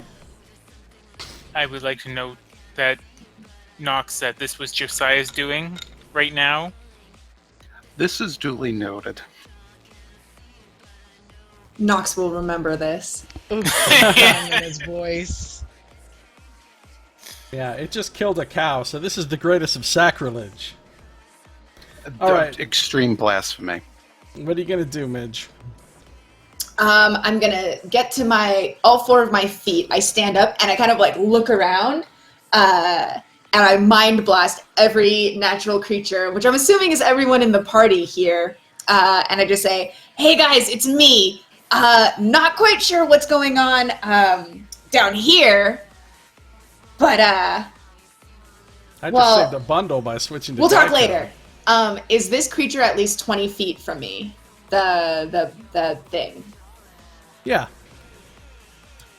I would like to note that Nox that this was Josiah's doing right now. This is duly noted. Nox will remember this. in his voice. Yeah, it just killed a cow, so this is the greatest of sacrilege. All right. Extreme blasphemy. What are you gonna do, Midge? I'm gonna get to all four of my feet. I stand up and I kind of like look around, and I mind blast every natural creature, which I'm assuming is everyone in the party here. And I just say, "Hey guys, it's me. Not quite sure what's going on down here, but I just saved a bundle by switching to we'll talk Geico. later. Is this creature at least 20 feet from me? The thing." Yeah.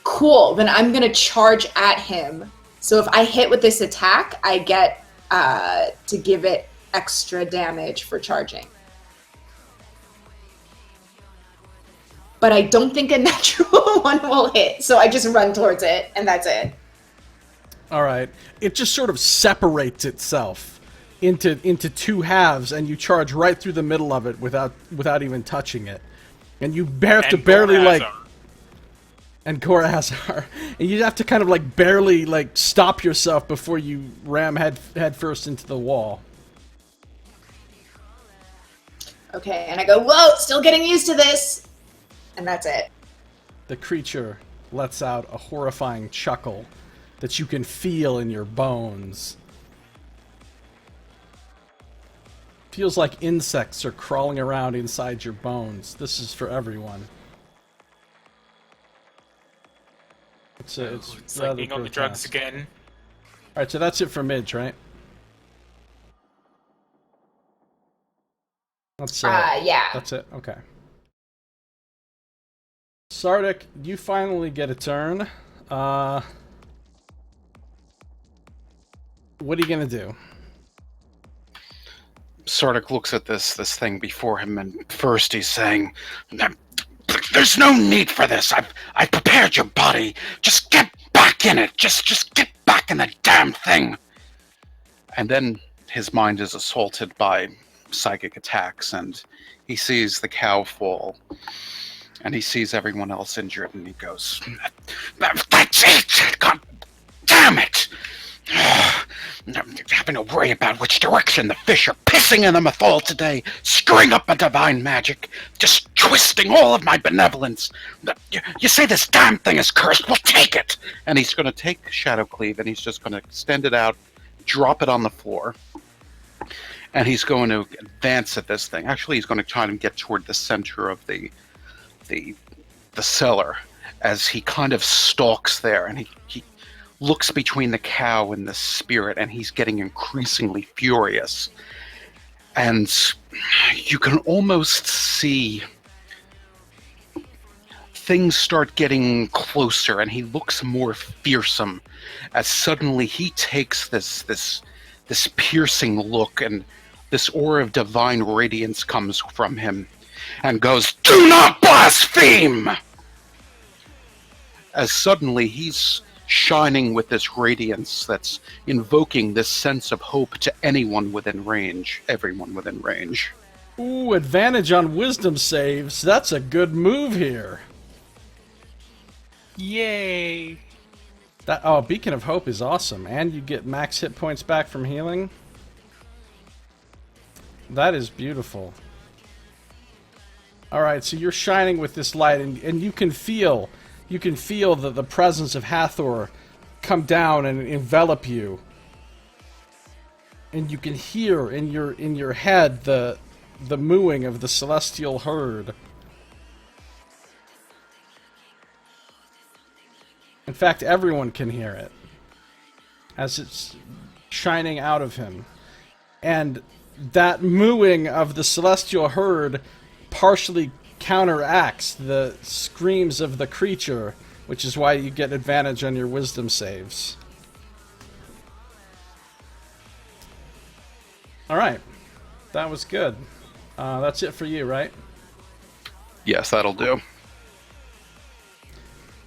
Cool. Then I'm gonna charge at him. So if I hit with this attack, I get to give it extra damage for charging. But I don't think a natural one will hit, so I just run towards it, and that's it. All right. It just sort of separates itself into two halves, and you charge right through the middle of it without even touching it. And you have to barely like... And Azar. And you have to kind of like barely like stop yourself before you ram head first into the wall. Okay, and I go, whoa, still getting used to this! And that's it. The creature lets out a horrifying chuckle that you can feel in your bones. Feels like insects are crawling around inside your bones. This is for everyone. It's like being on the drugs again. Alright, so that's it for Midge, right? Yeah. That's it, okay. Sardick, you finally get a turn. What are you gonna do? Sardick looks at this thing before him, and first he's saying, "There's no need for this. I've prepared your body. Just get back in it. Just get back in the damn thing." And then his mind is assaulted by psychic attacks, and he sees the cow fall, and he sees everyone else injured, and he goes, "That's it! God damn it! having to worry about which direction the fish are pissing in the Mathol today, screwing up my divine magic, just twisting all of my benevolence. You say this damn thing is cursed, well take it! And he's going to take Shadow Cleave and he's just going to extend it out, drop it on the floor, and he's going to advance at this thing. Actually, he's going to try and get toward the center of the cellar as he kind of stalks there, and he looks between the cow and the spirit, and he's getting increasingly furious. And you can almost see things start getting closer, and he looks more fearsome as suddenly he takes this piercing look, and this aura of divine radiance comes from him and goes, "Do not blaspheme!" As suddenly he's shining with this radiance that's invoking this sense of hope to anyone within range, everyone within range. Ooh, advantage on wisdom saves. That's a good move here. Yay! Beacon of Hope is awesome, and you get max hit points back from healing. That is beautiful. Alright, so you're shining with this light, and you can feel the presence of Hathor come down and envelop you. And you can hear in your head the mooing of the celestial herd. In fact, everyone can hear it as it's shining out of him. And that mooing of the celestial herd partially counteracts the screams of the creature, which is why you get advantage on your wisdom saves. Alright. That was good. That's it for you, right? Yes, that'll do.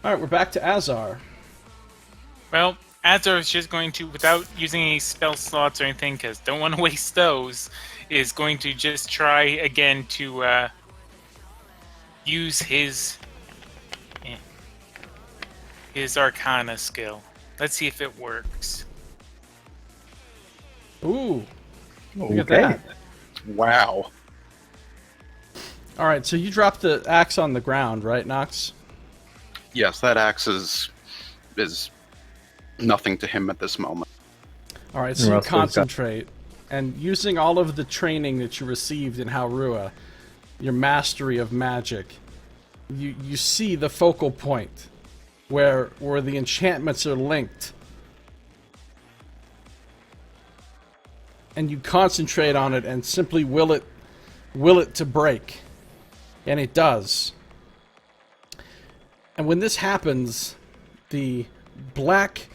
Alright, we're back to Azar. Well, Azar is just going to, without using any spell slots or anything, because don't want to waste those, is going to just try again to use his Arcana skill. Let's see if it works. Ooh. Look at Okay. that. Wow. Alright, so you dropped the axe on the ground, right, Nox? Yes, that axe is nothing to him at this moment. Alright, so you Roscoe's got- concentrate, and using all of the training that you received in Haurua, your mastery of magic, you see the focal point where the enchantments are linked. And you concentrate on it and simply will it to break. And it does. And when this happens, the black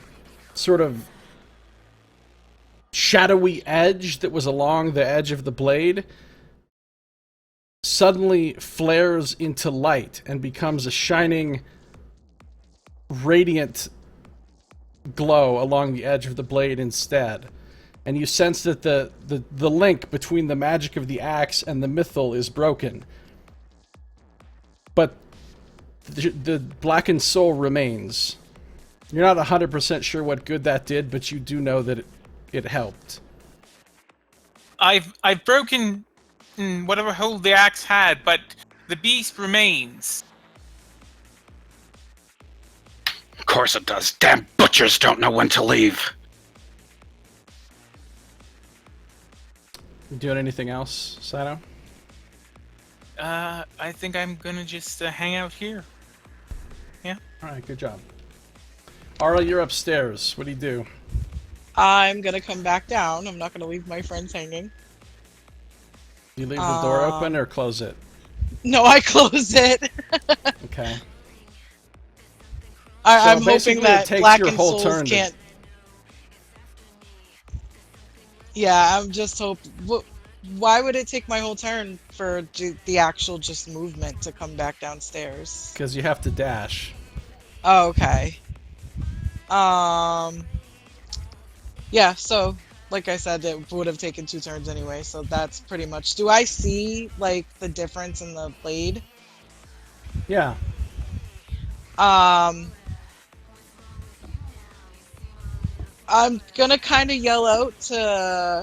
sort of shadowy edge that was along the edge of the blade suddenly flares into light and becomes a shining, radiant glow along the edge of the blade instead. And you sense that the link between the magic of the axe and the mythal is broken. But the blackened soul remains. You're not 100% sure what good that did, but you do know that it helped. I've broken whatever hold the axe had, but the beast remains. Of course it does. Damn butchers don't know when to leave. You doing anything else, Scito? I think I'm gonna just hang out here. Yeah. Alright, good job. Ara, you're upstairs. What do you do? I'm gonna come back down. I'm not gonna leave my friends hanging. Do you leave the door open or close it? No, I close it. Okay. I'm basically hoping it that takes blackened your whole souls turn to- can't. Yeah, I'm just hoping. Why would it take my whole turn for the actual just movement to come back downstairs? Because you have to dash. Oh, okay. Yeah, so like I said, it would have taken 2 turns anyway, so that's pretty much. Do I see like the difference in the blade? Yeah. I'm gonna kind of yell out to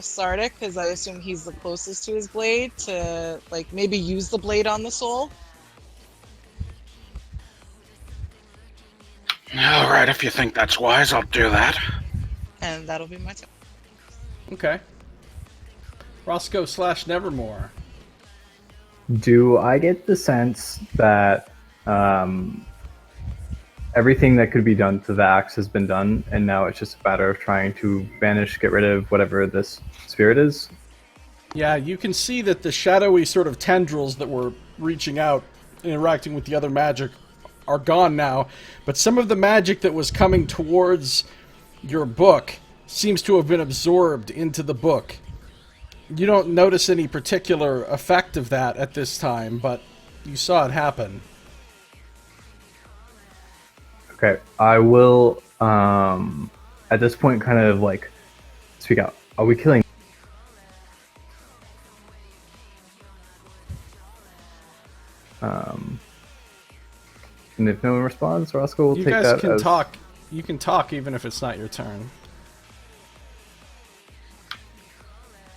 Sardick, because I assume he's the closest to his blade, to like maybe use the blade on the soul. All right, if you think that's wise, I'll do that. And that'll be my turn. Okay. Roscoe / Nevermore. Do I get the sense that everything that could be done to the axe has been done, and now it's just a matter of trying to banish, get rid of whatever this spirit is? Yeah, you can see that the shadowy sort of tendrils that were reaching out, interacting with the other magic, are gone now. But some of the magic that was coming towards your book seems to have been absorbed into the book. You don't notice any particular effect of that at this time, but you saw it happen. Okay, I will, at this point, kind of like speak out. Are we killing? And if no one responds, Roscoe will You take guys that can as... talk. You can talk even if it's not your turn.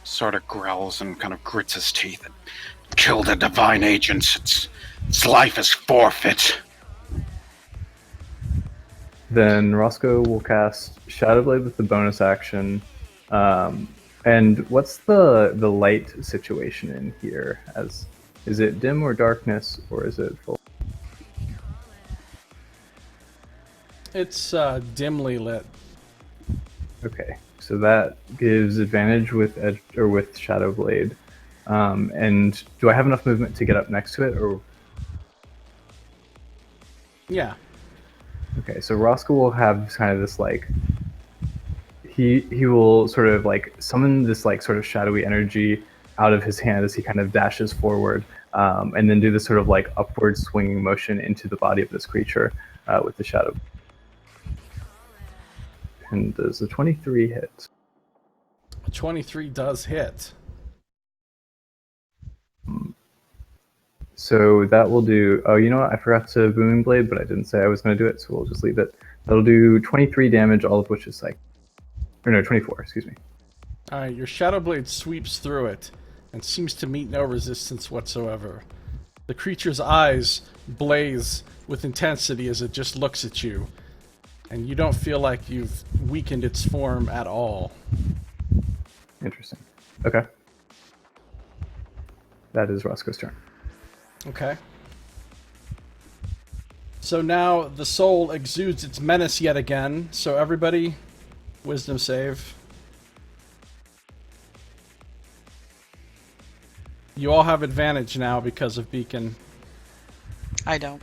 Sort of growls and kind of grits his teeth. Kill the divine agents. Its life is forfeit. Then Roscoe will cast Shadow Blade with the bonus action. And what's the light situation in here? Is it dim or darkness, or is it full? It's dimly lit. Okay, so that gives advantage with edge or with Shadow Blade. And do I have enough movement to get up next to it, or? Yeah. Okay, so Roscoe will have kind of this like he will sort of like summon this like sort of shadowy energy out of his hand as he kind of dashes forward, and then do this sort of like upward swinging motion into the body of this creature with the shadow. And does a 23 hit? 23 does hit. So that will do. Oh, you know what? I forgot to Booming Blade, but I didn't say I was going to do it, so we'll just leave it. That'll do 23 damage, all of which is like, or no, 24. Excuse me. All right, your Shadow Blade sweeps through it and seems to meet no resistance whatsoever. The creature's eyes blaze with intensity as it just looks at you, and you don't feel like you've weakened its form at all. Interesting. Okay. That is Roscoe's turn. Okay. So now the soul exudes its menace yet again. So everybody, wisdom save. You all have advantage now because of Beacon. I don't.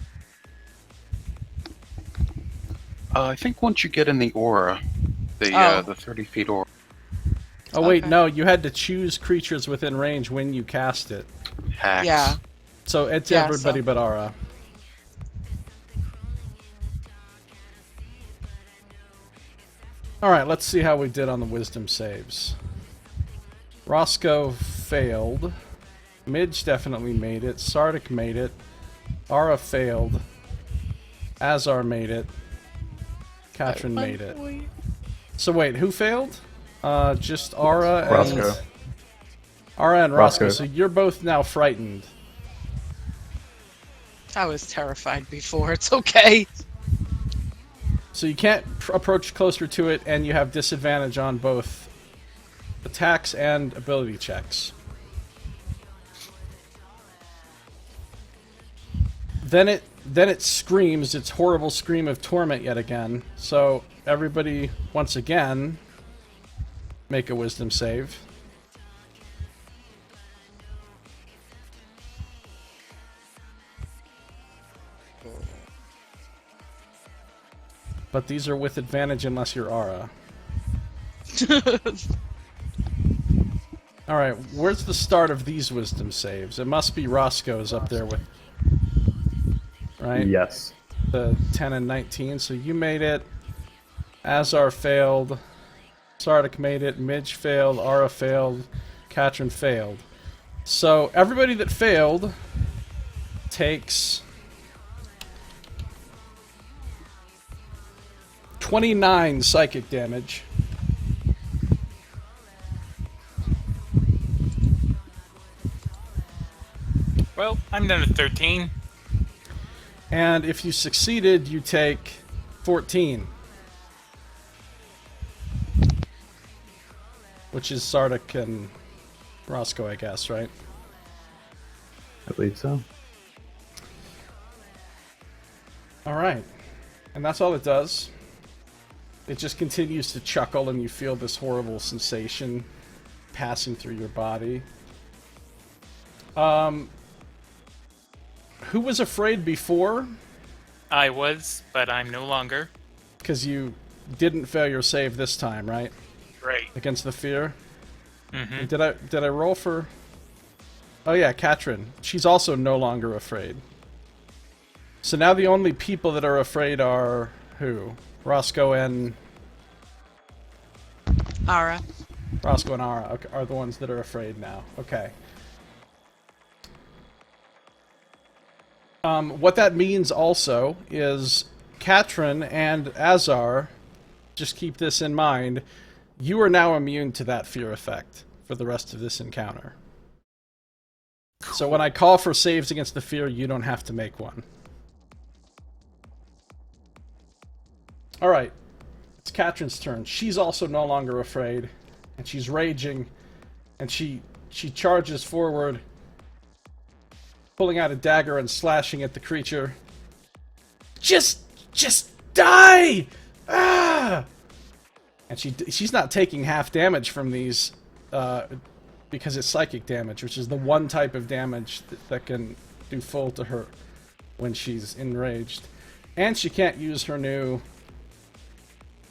I think once you get in the aura, the 30 feet aura. Oh wait, Okay. no, you had to choose creatures within range when you cast it. Hacks. Yeah. So it's Yeah, everybody so- but Aura. Alright, let's see how we did on the wisdom saves. Roscoe failed. Midge definitely made it. Sardick made it. Aura failed. Azar made it. Katrin made it. So wait, who failed? Just Aura and... Roscoe. Aura and Roscoe. Roscoe. So you're both now frightened. I was terrified before. It's okay. So you can't approach closer to it, and you have disadvantage on both attacks and ability checks. Then it screams its horrible scream of torment yet again. So everybody, once again, make a wisdom save. But these are with advantage unless you're Aura. Alright, where's the start of these wisdom saves? It must be Roscoe's up there with... Right? Yes. The 10 and 19. So you made it. Azar failed. Sardick made it. Midge failed. Aura failed. Katrin failed. So everybody that failed takes 29 psychic damage. Well, I'm done with 13. And if you succeeded, you take 14. Which is Sardick and Roscoe, I guess, right? I believe so. Alright. And that's all it does. It just continues to chuckle and you feel this horrible sensation passing through your body. Who was afraid before? I was, but I'm no longer. Because you didn't fail your save this time, right? Right. Against the fear? Mm-hmm. Did I roll for... Oh yeah, Katrin. She's also no longer afraid. So now the only people that are afraid are... who? Roscoe and... Ara. Roscoe and Ara are the ones that are afraid now. Okay. What that means also is Katrin and Azar, just keep this in mind, you are now immune to that fear effect for the rest of this encounter. Cool. So when I call for saves against the fear, you don't have to make one. Alright. It's Katrin's turn. She's also no longer afraid. And she's raging. And she charges forward, pulling out a dagger and slashing at the creature. Just die! Ah! And she's not taking half damage from these, because it's psychic damage, which is the one type of damage that can do full to her when she's enraged. And she can't use her new...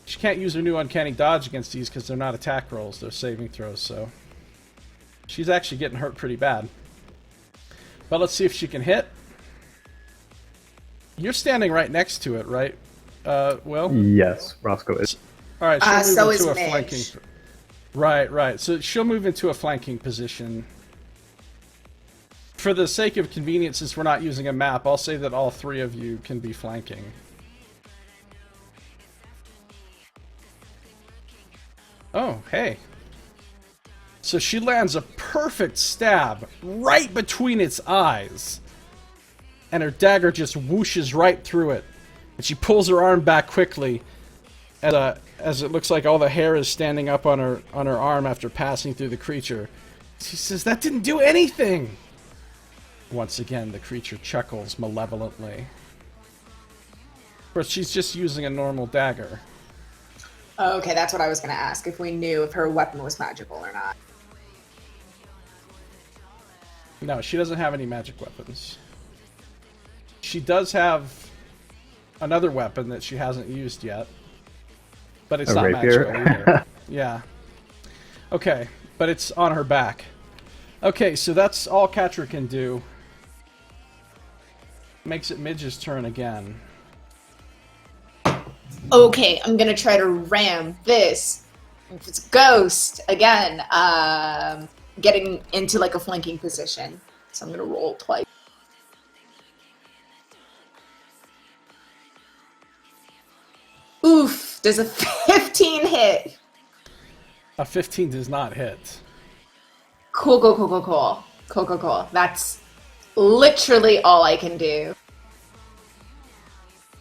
She can't use her new uncanny dodge against these because they're not attack rolls, they're saving throws, so... She's actually getting hurt pretty bad. But let's see if she can hit. You're standing right next to it, right, Will? Yes, Roscoe is. Alright, she'll so move is into a Midge. flanking... Right. So she'll move into a flanking position. For the sake of convenience, since we're not using a map, I'll say that all three of you can be flanking. Oh, hey. So she lands a perfect stab right between its eyes. And her dagger just whooshes right through it. And she pulls her arm back quickly as it looks like all the hair is standing up on her arm after passing through the creature. She says, "That didn't do anything!" Once again, the creature chuckles malevolently. Of course, she's just using a normal dagger. Okay, that's what I was going to ask, if we knew if her weapon was magical or not. No, she doesn't have any magic weapons. She does have another weapon that she hasn't used yet. But it's not rapier? magical either. Yeah. Okay, but it's on her back. Okay, so that's all Katra can do. Makes it Midge's turn again. Okay, I'm gonna try to ram this. If it's ghost again, getting into like a flanking position. So I'm gonna roll twice. Oof! There's a 15 hit. A 15 does not hit. Cool. That's literally all I can do.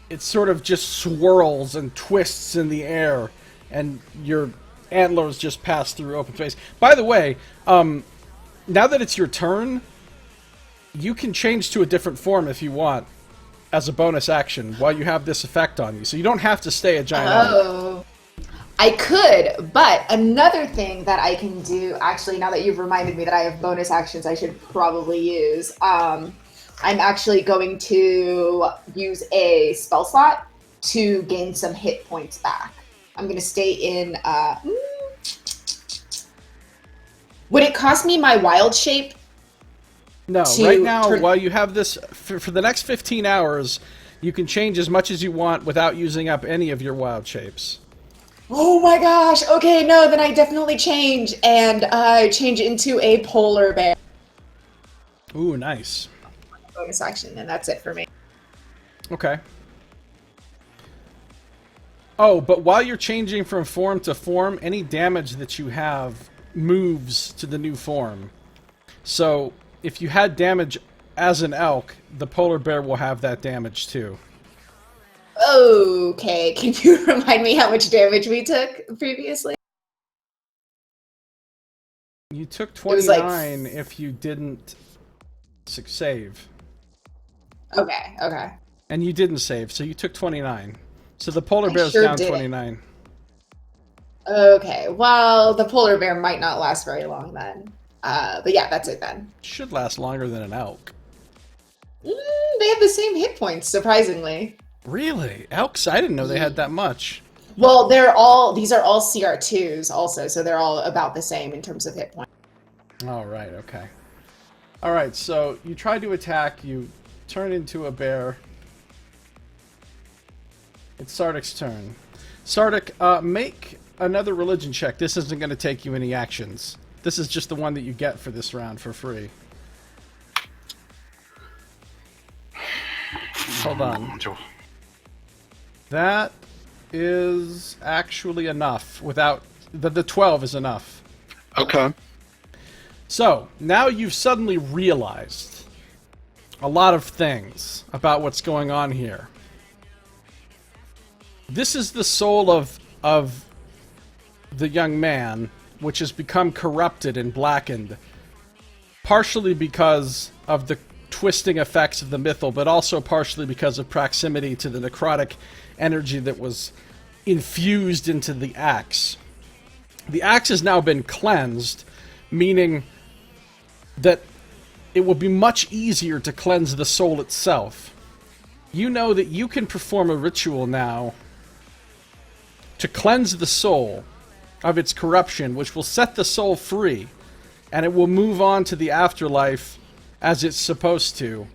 It sort of just swirls and twists in the air, and your antlers just pass through open space. By the way, now that it's your turn, you can change to a different form if you want, as a bonus action, while you have this effect on you. So you don't have to stay a giant animal. Oh. I could, but another thing that I can do, actually, now that you've reminded me that I have bonus actions I should probably use, I'm actually going to use a spell slot to gain some hit points back. I'm going to stay in... Would it cost me my wild shape? No, right now, while you have this, for the next 15 hours, you can change as much as you want without using up any of your wild shapes. Oh my gosh, okay, no, then I definitely change, and I change into a polar bear. Ooh, nice. Bonus action, and that's it for me. Okay. Oh, but while you're changing from form to form, any damage that you have moves to the new form. So, if you had damage as an elk, the polar bear will have that damage too. Okay, can you remind me how much damage we took previously? You took was like 29 if you didn't save. Okay, okay. And you didn't save, so you took 29. So the polar bear's sure down didn't. 29. Okay, well, the polar bear might not last very long then. But yeah, that's it then. Should last longer than an elk. They have the same hit points, surprisingly. Really? Elks? I didn't know they had that much. Well, these are all CR2s also, so they're all about the same in terms of hit points. All right, okay. All right, so you try to attack, you turn into a bear. It's Sardick's turn. Sardick, make another religion check. This isn't going to take you any actions. This is just the one that you get for this round for free. Hold on. That is actually enough. Without the 12 is enough. Okay. So now you've suddenly realized a lot of things about what's going on here. This is the soul of the young man, which has become corrupted and blackened, partially because of the twisting effects of the mythal, but also partially because of proximity to the necrotic energy that was infused into the axe. The axe has now been cleansed, meaning that it will be much easier to cleanse the soul itself. You know that you can perform a ritual now to cleanse the soul of its corruption, which will set the soul free, and it will move on to the afterlife as it's supposed to.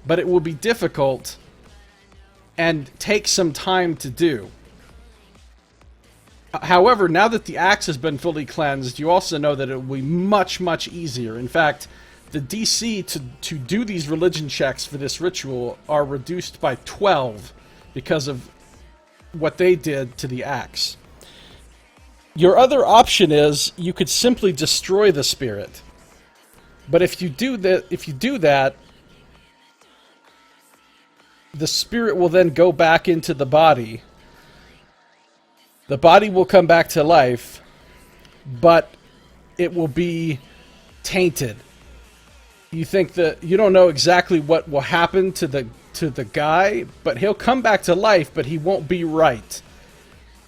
But it will be difficult and take some time to do. However, now that the axe has been fully cleansed, you also know that it will be much, much easier. In fact, the DC to do these religion checks for this ritual are reduced by 12 because of what they did to the axe. Your other option is you could simply destroy the spirit. But if you do that, the spirit will then go back into the body. The body will come back to life, but it will be tainted. You think that you don't know exactly what will happen to the guy, but he'll come back to life, but he won't be right.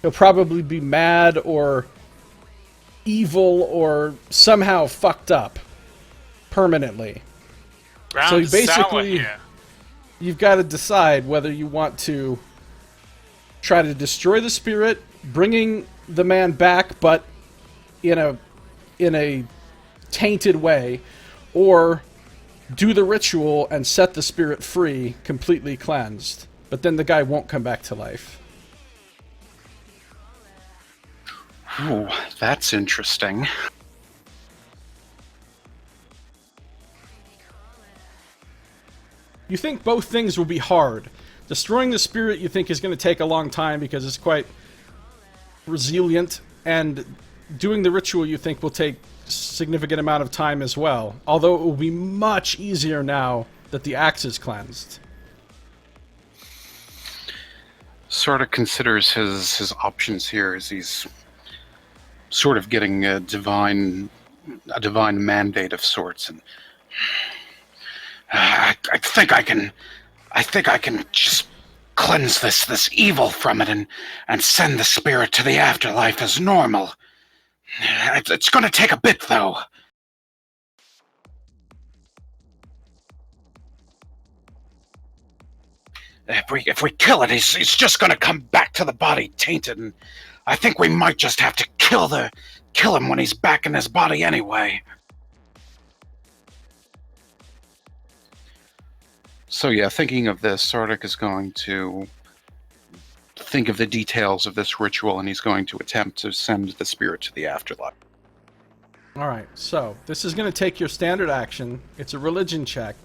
He'll probably be mad or evil or somehow fucked up permanently. So you basically, you've got to decide whether you want to try to destroy the spirit, bringing the man back, but in a tainted way, or do the ritual and set the spirit free, completely cleansed. But then the guy won't come back to life. Oh, that's interesting. You think both things will be hard. Destroying the spirit you think is going to take a long time because it's quite resilient, and doing the ritual you think will take a significant amount of time as well. Although it will be much easier now that the axe is cleansed. Sort of considers his options here as he's sort of getting a divine mandate of sorts, and I think I can just cleanse this evil from it and send the spirit to the afterlife as normal. It's going to take a bit, though. If we kill it, he's just going to come back to the body tainted, and I think we might just have to kill him when he's back in his body anyway. So yeah, thinking of this, Sardick is going to think of the details of this ritual, and he's going to attempt to send the spirit to the afterlife. Alright, so this is going to take your standard action. It's a religion check.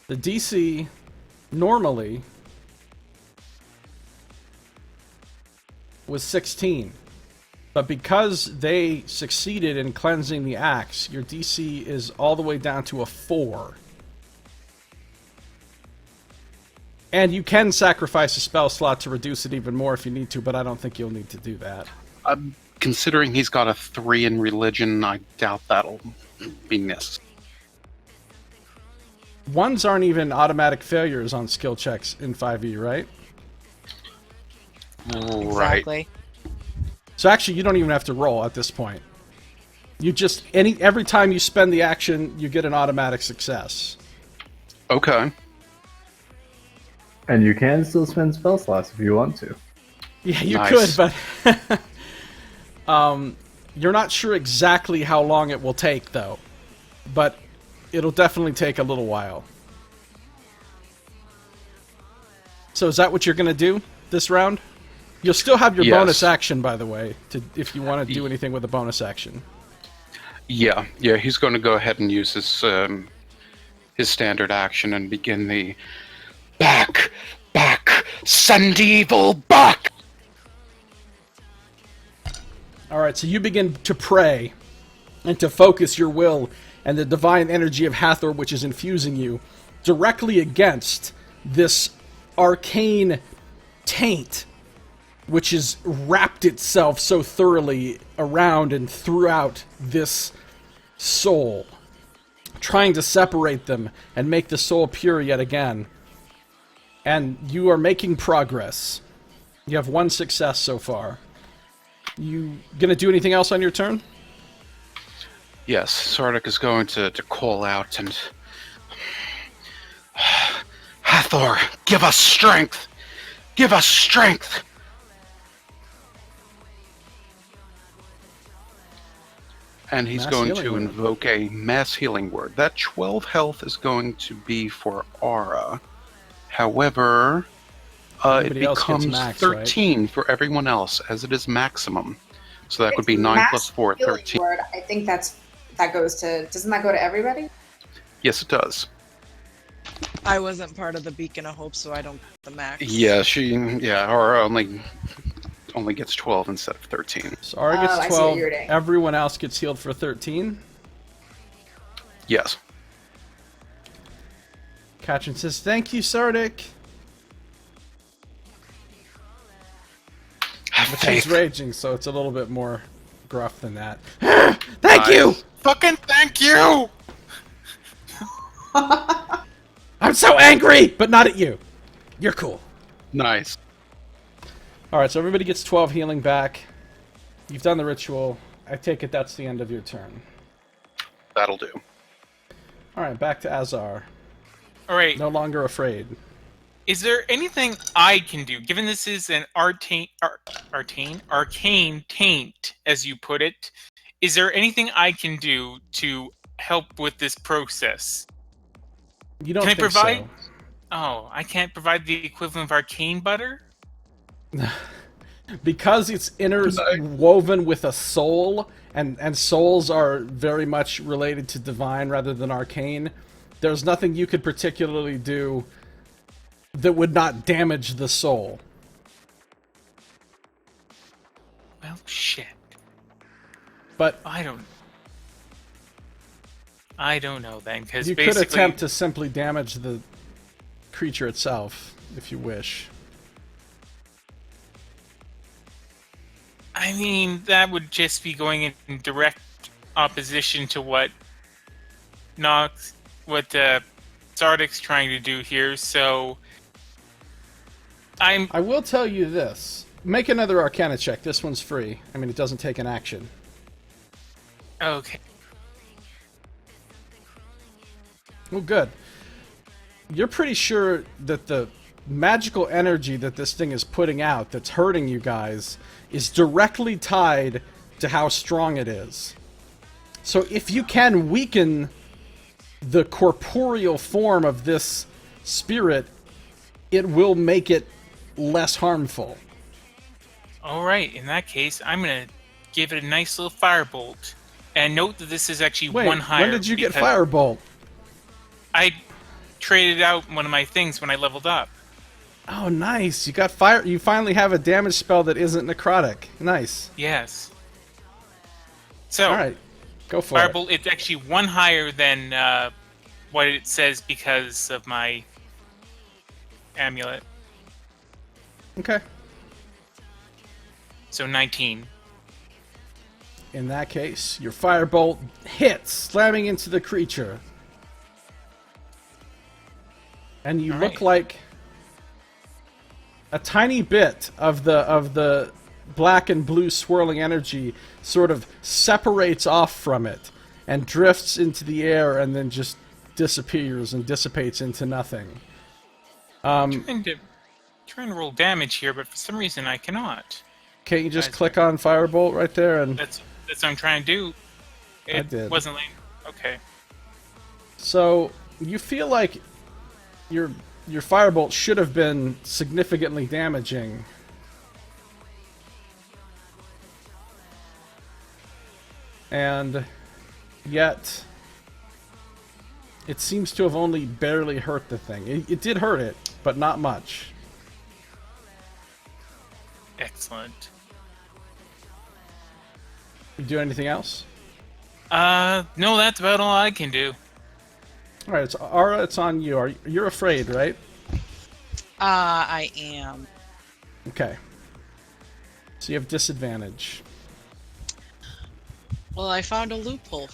The DC normally was 16. But because they succeeded in cleansing the axe, your DC is all the way down to a 4. And you can sacrifice a spell slot to reduce it even more if you need to, but I don't think you'll need to do that. Considering he's got a 3 in religion, I doubt that'll be necessary. Ones aren't even automatic failures on skill checks in 5e, right? Right. Exactly. So actually, you don't even have to roll at this point. You just every time you spend the action, you get an automatic success. Okay. And you can still spend spell slots if you want to. Yeah, you Nice. could, but you're not sure exactly how long it will take, though. But it'll definitely take a little while. So is that what you're going to do this round? You'll still have your Yes. bonus action, by the way, if you want to do anything with a bonus action. Yeah, he's going to go ahead and use his standard action and begin the back, send evil back! Alright, so you begin to pray and to focus your will and the divine energy of Hathor, which is infusing you, directly against this arcane taint, which has wrapped itself so thoroughly around and throughout this soul, trying to separate them and make the soul pure yet again. And you are making progress. You have 1 success so far. You gonna do anything else on your turn? Yes, Sardick is going to call out and... Hathor, give us strength! Give us strength! And he's Mass going healing to word. invoke a mass healing word. That 12 health is going to be for Aura. However, it Everybody else gets becomes max, right? 13 for everyone else, as it is maximum. So that would be It's 9 mass plus 4, healing 13. word. I think that goes to. Doesn't that go to everybody? Yes, it does. I wasn't part of the Beacon of Hope, so I don't get the max. Yeah, Aura only gets 12 instead of 13. So Ara I gets see what 12, you're doing. everyone else gets healed for 13. Yes. Katrin says, thank you, Sardick. Have But faith. she's raging, so it's a little bit more gruff than that. Thank you! Fucking thank you! I'm so angry! But not at you. You're cool. Nice. Alright, so everybody gets 12 healing back. You've done the ritual. I take it that's the end of your turn. That'll do. Alright, back to Azar. Alright, No longer afraid. is there anything I can do, given this is an arcane taint, as you put it, is there anything I can do to help with this process? You don't Can I think provide? Oh, I can't provide the equivalent of arcane butter? so. Because it's interwoven with a soul, and souls are very much related to divine rather than arcane, there's nothing you could particularly do that would not damage the soul. Well, shit. But I don't know then, because you basically... could attempt to simply damage the creature itself, if you wish. I mean, that would just be going in direct opposition to what Sardick's trying to do here, so... I will tell you this. Make another Arcana check. This one's free. I mean, it doesn't take an action. Okay. Well, good. You're pretty sure that the magical energy that this thing is putting out that's hurting you guys is directly tied to how strong it is. So if you can weaken the corporeal form of this spirit, it will make it less harmful. Alright, in that case, I'm gonna give it a nice little firebolt. And note that this is actually Wait, one higher. when did you get because Firebolt? I traded out one of my things when I leveled up. Oh, nice. You got fire. You finally have a damage spell that isn't necrotic. Nice. Yes. So, All right, go for it. firebolt, it's actually one higher than what it says because of my amulet. Okay. So 19. In that case, your firebolt hits, slamming into the creature. And you look like a tiny bit of the black and blue swirling energy sort of separates off from it and drifts into the air and then just disappears and dissipates into nothing. Trying to roll damage here, but for some reason I cannot. Can't you just click on firebolt right there? And That's what I'm trying to do. I did. Wasn't like okay. So you feel like your firebolt should have been significantly damaging. And yet it seems to have only barely hurt the thing. It did hurt it, but not much. Excellent. You do anything else? No, that's about all I can do. All right, it's Ara. It's on you. You're afraid, right? I am. Okay. So you have disadvantage. Well, I found a loophole.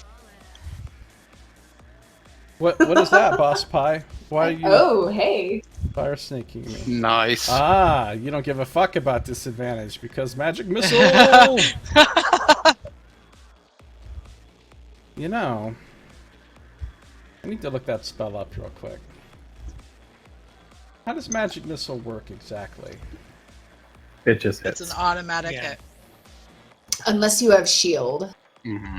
What is that, Boss Pie? Why are you Oh, hey. fire snaking me? Nice. Ah, you don't give a fuck about disadvantage because magic missile. You know, I need to look that spell up real quick. How does magic missile work exactly? It just hits. It's an automatic Yeah. hit. Unless you have shield. Hmm.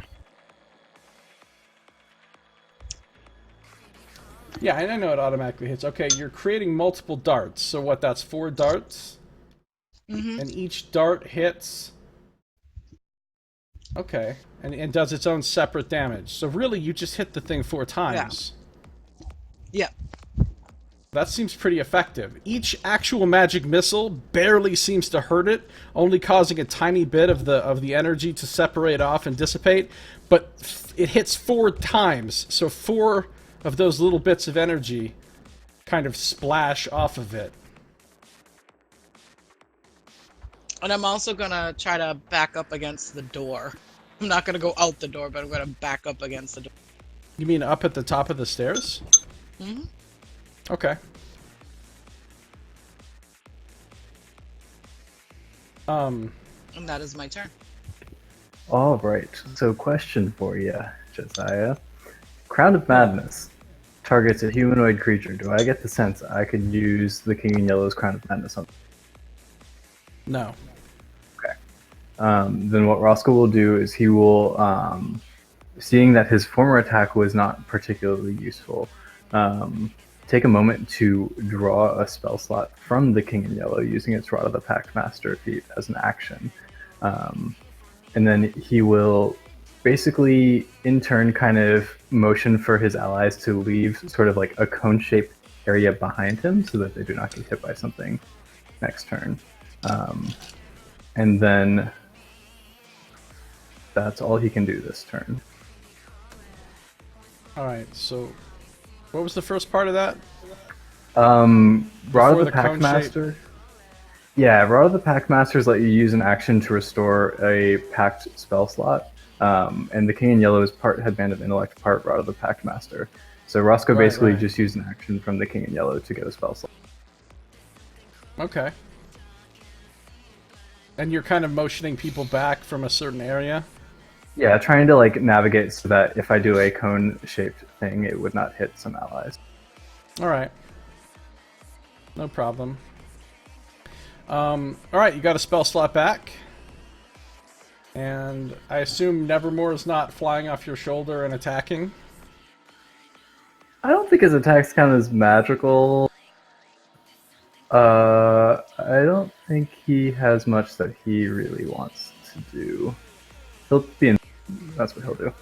Yeah, I know it automatically hits. Okay, you're creating multiple darts. So what? That's 4 darts, Mm-hmm. and each dart hits. Okay, and does its own separate damage. So really, you just hit the thing 4 times. Yeah. That seems pretty effective. Each actual magic missile barely seems to hurt it, only causing a tiny bit of the energy to separate off and dissipate. But it hits 4 times, so 4 of those little bits of energy kind of splash off of it. And I'm also gonna try to back up against the door. I'm not gonna go out the door, but I'm gonna back up against the door. You mean up at the top of the stairs? Mm-hmm. Okay. And that is my turn. All right. So, question for you, Josiah. Crown of Madness targets a humanoid creature. Do I get the sense I could use the King in Yellow's Crown of Madness on? No. Okay. Then what Roscoe will do is he will, seeing that his former attack was not particularly useful, take a moment to draw a spell slot from the King in Yellow using its Rod of the Packmaster feat as an action. And then he will basically, in turn, kind of motion for his allies to leave sort of like a cone-shaped area behind him so that they do not get hit by something next turn. And then that's all he can do this turn. Alright, so what was the first part of that? Rod Before of the the cone Packmaster. Yeah, Rod of the Packmasters let you use an action to restore a packed spell slot. And the King in Yellow is part Headband of Intellect, part Rod of the Packmaster. So Roscoe basically right. just used an action from the King in Yellow to get a spell slot. Okay. And you're kind of motioning people back from a certain area? Yeah, trying to like navigate so that if I do a cone-shaped thing, it would not hit some allies. Alright. No problem. Alright, you got a spell slot back. And I assume Nevermore is not flying off your shoulder and attacking? I don't think his attacks count as magical. I don't think he has much that he really wants to do. He'll be in. That's what he'll do.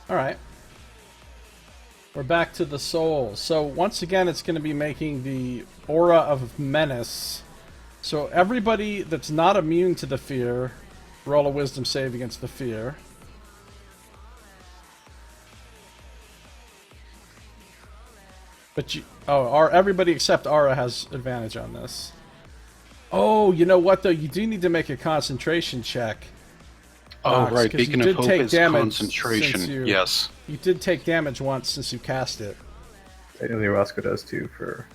Alright. We're back to the soul. So once again, it's going to be making the aura of menace. So everybody that's not immune to the fear, roll a wisdom save against the fear. But everybody except Ara has advantage on this. Oh, you know what though? You do need to make a concentration check. Oh, Nox, right. 'cause you Beacon did of Hope take is damage concentration. since you- Yes. You did take damage once since you cast it. Technically, Roscoe does too for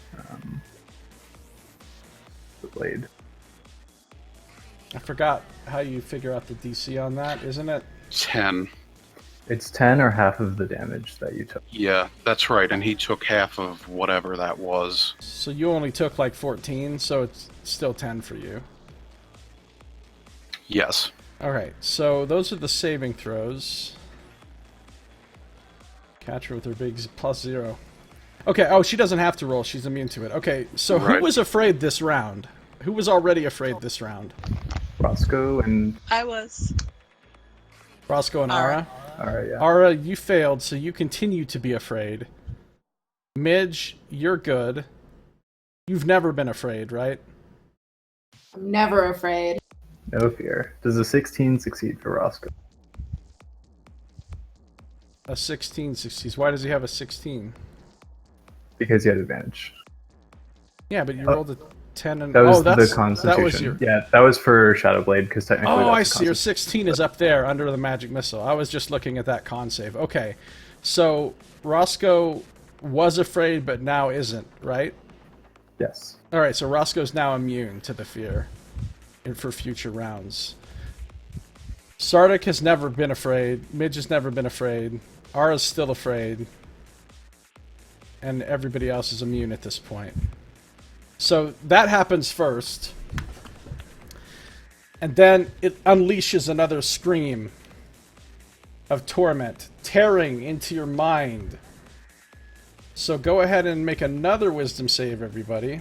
the blade. I forgot how you figure out the DC on that, isn't it? 10. It's 10 or half of the damage that you took. Yeah, that's right. And he took half of whatever that was. So you only took like 14, so it's still 10 for you. Yes. Alright, so those are the saving throws. Catch her with her big +0. Okay, oh, she doesn't have to roll. She's immune to it. Okay, so who Right. was afraid this round? Who was already afraid this round? Roscoe and I was. Roscoe and Ara? Ara, yeah. Ara, you failed, so you continue to be afraid. Midge, you're good. You've never been afraid, right? I'm never afraid. No fear. Does a 16 succeed for Roscoe? A 16 succeeds. Why does he have a 16? Because he had advantage. Yeah, but you rolled a 10 and... That was that's, the Constitution. That was your... Yeah, that was for Shadowblade, because technically Oh, I that's a see. Your Constitution. 16 is up there under the magic missile. I was just looking at that con save. Okay. So, Roscoe was afraid, but now isn't, right? Yes. Alright, so Roscoe's now immune to the fear for future rounds. Sardick has never been afraid. Midge has never been afraid. Ara's still afraid. And everybody else is immune at this point. So that happens first. And then it unleashes another scream of torment, tearing into your mind. So go ahead and make another wisdom save, everybody.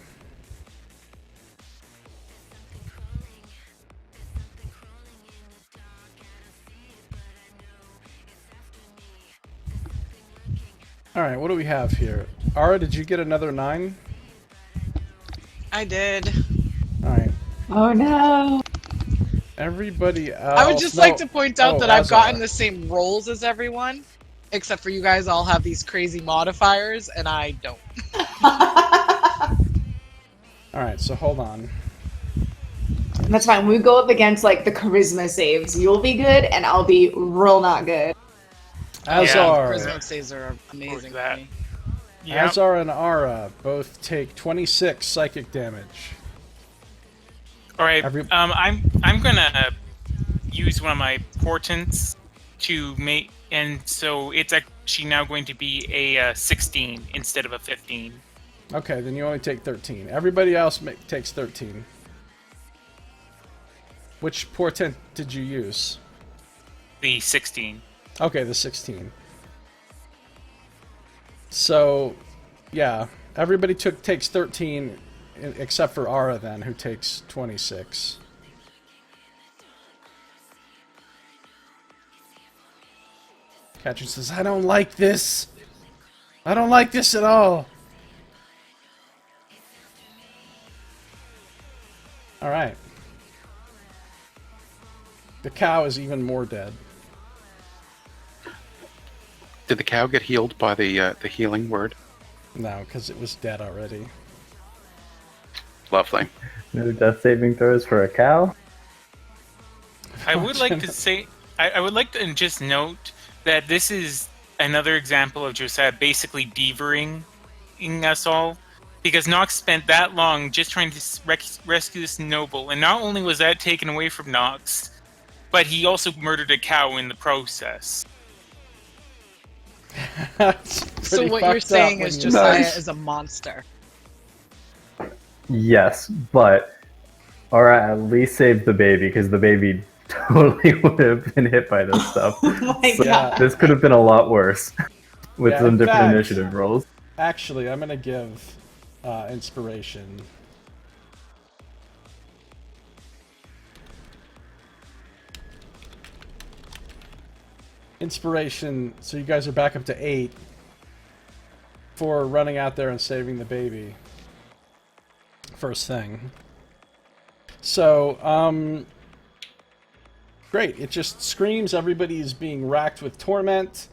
Alright, what do we have here? Ara, did you get another 9? I did. Alright. Oh no. Everybody else... I would just like to point out that I've Azar. gotten the same rolls as everyone, except for you guys all have these crazy modifiers, and I don't. Alright, so hold on. That's fine. We go up against like the charisma saves. You'll be good, and I'll be real not good. Azar. Charisma saves are amazing for that. me. Yeah. Azar and Ara both take 26 psychic damage. All right. Every- I'm gonna use one of my portents to make, and so it's actually now going to be a 16 instead of a 15. Okay, then you only take 13. Everybody else takes 13. Which portent did you use? The 16. Okay, the 16. So, yeah, everybody takes 13, except for Ara then, who takes 26. Catcher says, I don't like this. I don't like this at all. Alright. The cow is even more dead. Did the cow get healed by the healing word? No, because it was dead already. Lovely. No death saving throws for a cow? I would like to say, I would like to just note that this is another example of Josiah basically devering us all, because Nox spent that long just trying to rescue this noble, and not only was that taken away from Nox, but he also murdered a cow in the process. So what you're saying is Josiah is a monster. Yes, but Ara at least saved the baby, because the baby totally would have been hit by this stuff. Oh my So god. this could have been a lot worse with Yeah, some in different fact- initiative rolls. Actually, I'm going to give inspiration. Inspiration, so you guys are back up to 8 for running out there and saving the baby. First thing. So, great. It just screams everybody is being racked with torment.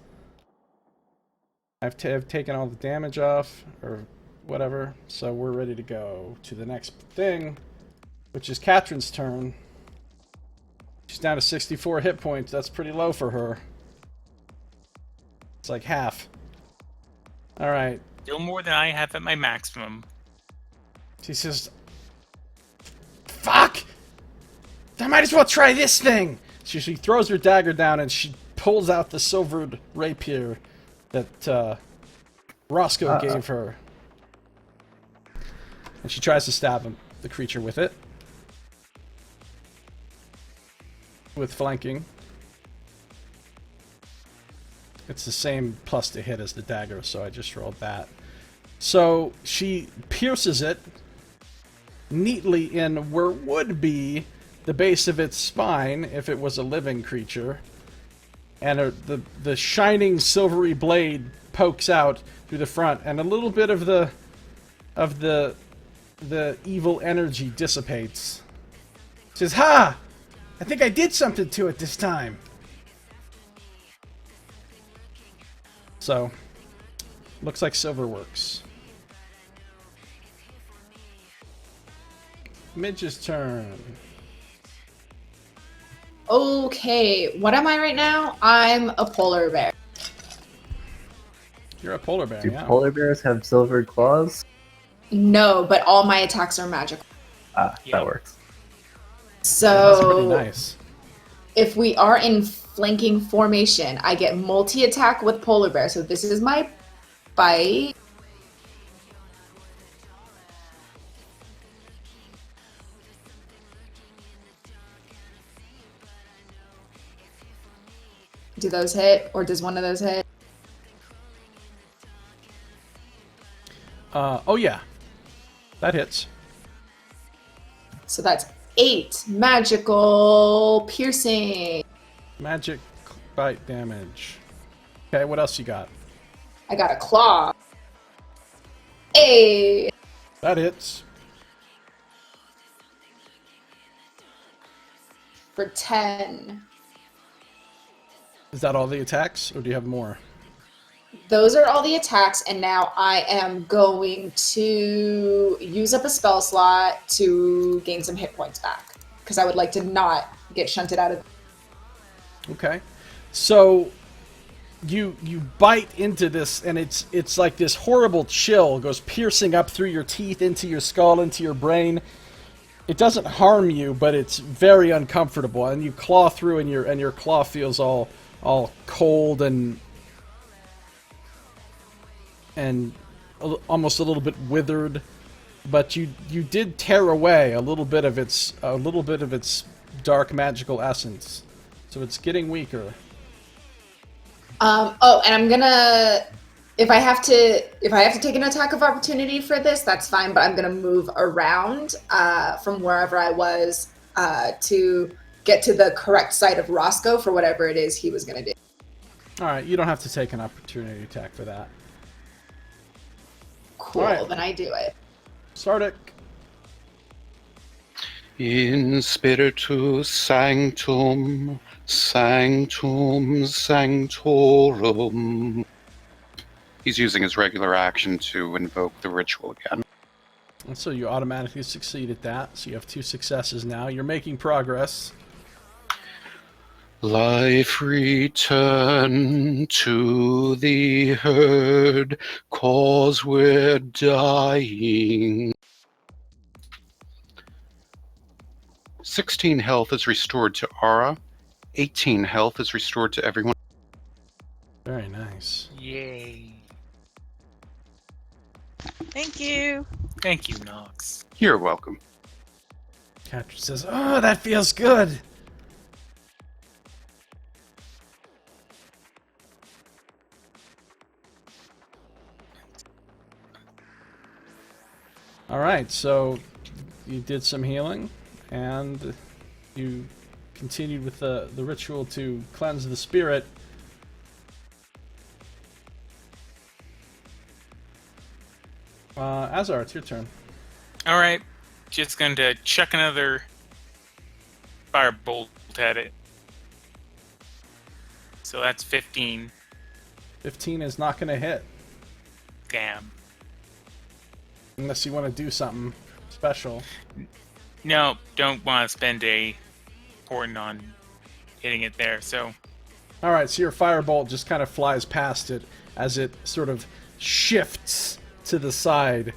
I've taken all the damage off, or whatever, so we're ready to go to the next thing, which is Katryn's turn. She's down to 64 hit points. That's pretty low for her. It's like half. Alright. Still more than I have at my maximum. She says, "Fuck! I might as well try this thing!" She throws her dagger down and she pulls out the silvered rapier that Roscoe gave her. And she tries to stab the creature with it. With flanking. It's the same plus to hit as the dagger, so I just rolled that. So she pierces it neatly in where would be the base of its spine if it was a living creature. And the shining silvery blade pokes out through the front, and a little bit of the evil energy dissipates. Says, "Ha! I think I did something to it this time." So, looks like silver works. Midge's turn. Okay, what am I right now? I'm a polar bear. You're a polar bear, Do yeah. polar bears have silver claws? No, but all my attacks are magical. Ah, Yeah. that works. That's pretty So nice. if we are in flanking formation, I get multi-attack with polar bear. So this is my bite. Do those hit, or does one of those hit? Oh yeah. That hits. So that's 8 magical piercing. Magic bite damage. Okay, what else you got? I got a claw. Hey, That hits. for 10. Is that all the attacks, or do you have more? Those are all the attacks, and now I am going to use up a spell slot to gain some hit points back, because I would like to not get shunted out of. Okay. So you bite into this, and it's like this horrible chill goes piercing up through your teeth, into your skull, into your brain. It doesn't harm you, but it's very uncomfortable, and you claw through, and your claw feels all cold and almost a little bit withered. But you did tear away a little bit of its dark magical essence, so it's getting weaker. Oh, and I'm gonna, if I have to take an attack of opportunity for this, that's fine. But I'm gonna move around from wherever I was to get to the correct side of Roscoe for whatever it is he was gonna do. All right, you don't have to take an opportunity attack for that. Cool, All right. then I do it. Sardick. In spiritu sanctum, sanctum sanctorum. He's using his regular action to invoke the ritual again. And so you automatically succeed at that. So you have 2 successes now. You're making progress. Life return to the herd, 'cause we're dying. 16 health is restored to Aura. 18 health is restored to everyone. Very nice. Yay. Thank you. Thank you, Nox. You're welcome. Catcher says, "Oh, that feels good." All right, so you did some healing, and you continued with the ritual to cleanse the spirit. Azar, it's your turn. Alright, just going to chuck another firebolt at it. So that's 15. 15 is not going to hit. Damn. Unless you want to do something special. No, don't want to spend a point on hitting it there, so... Alright, so your firebolt just kind of flies past it as it sort of shifts to the side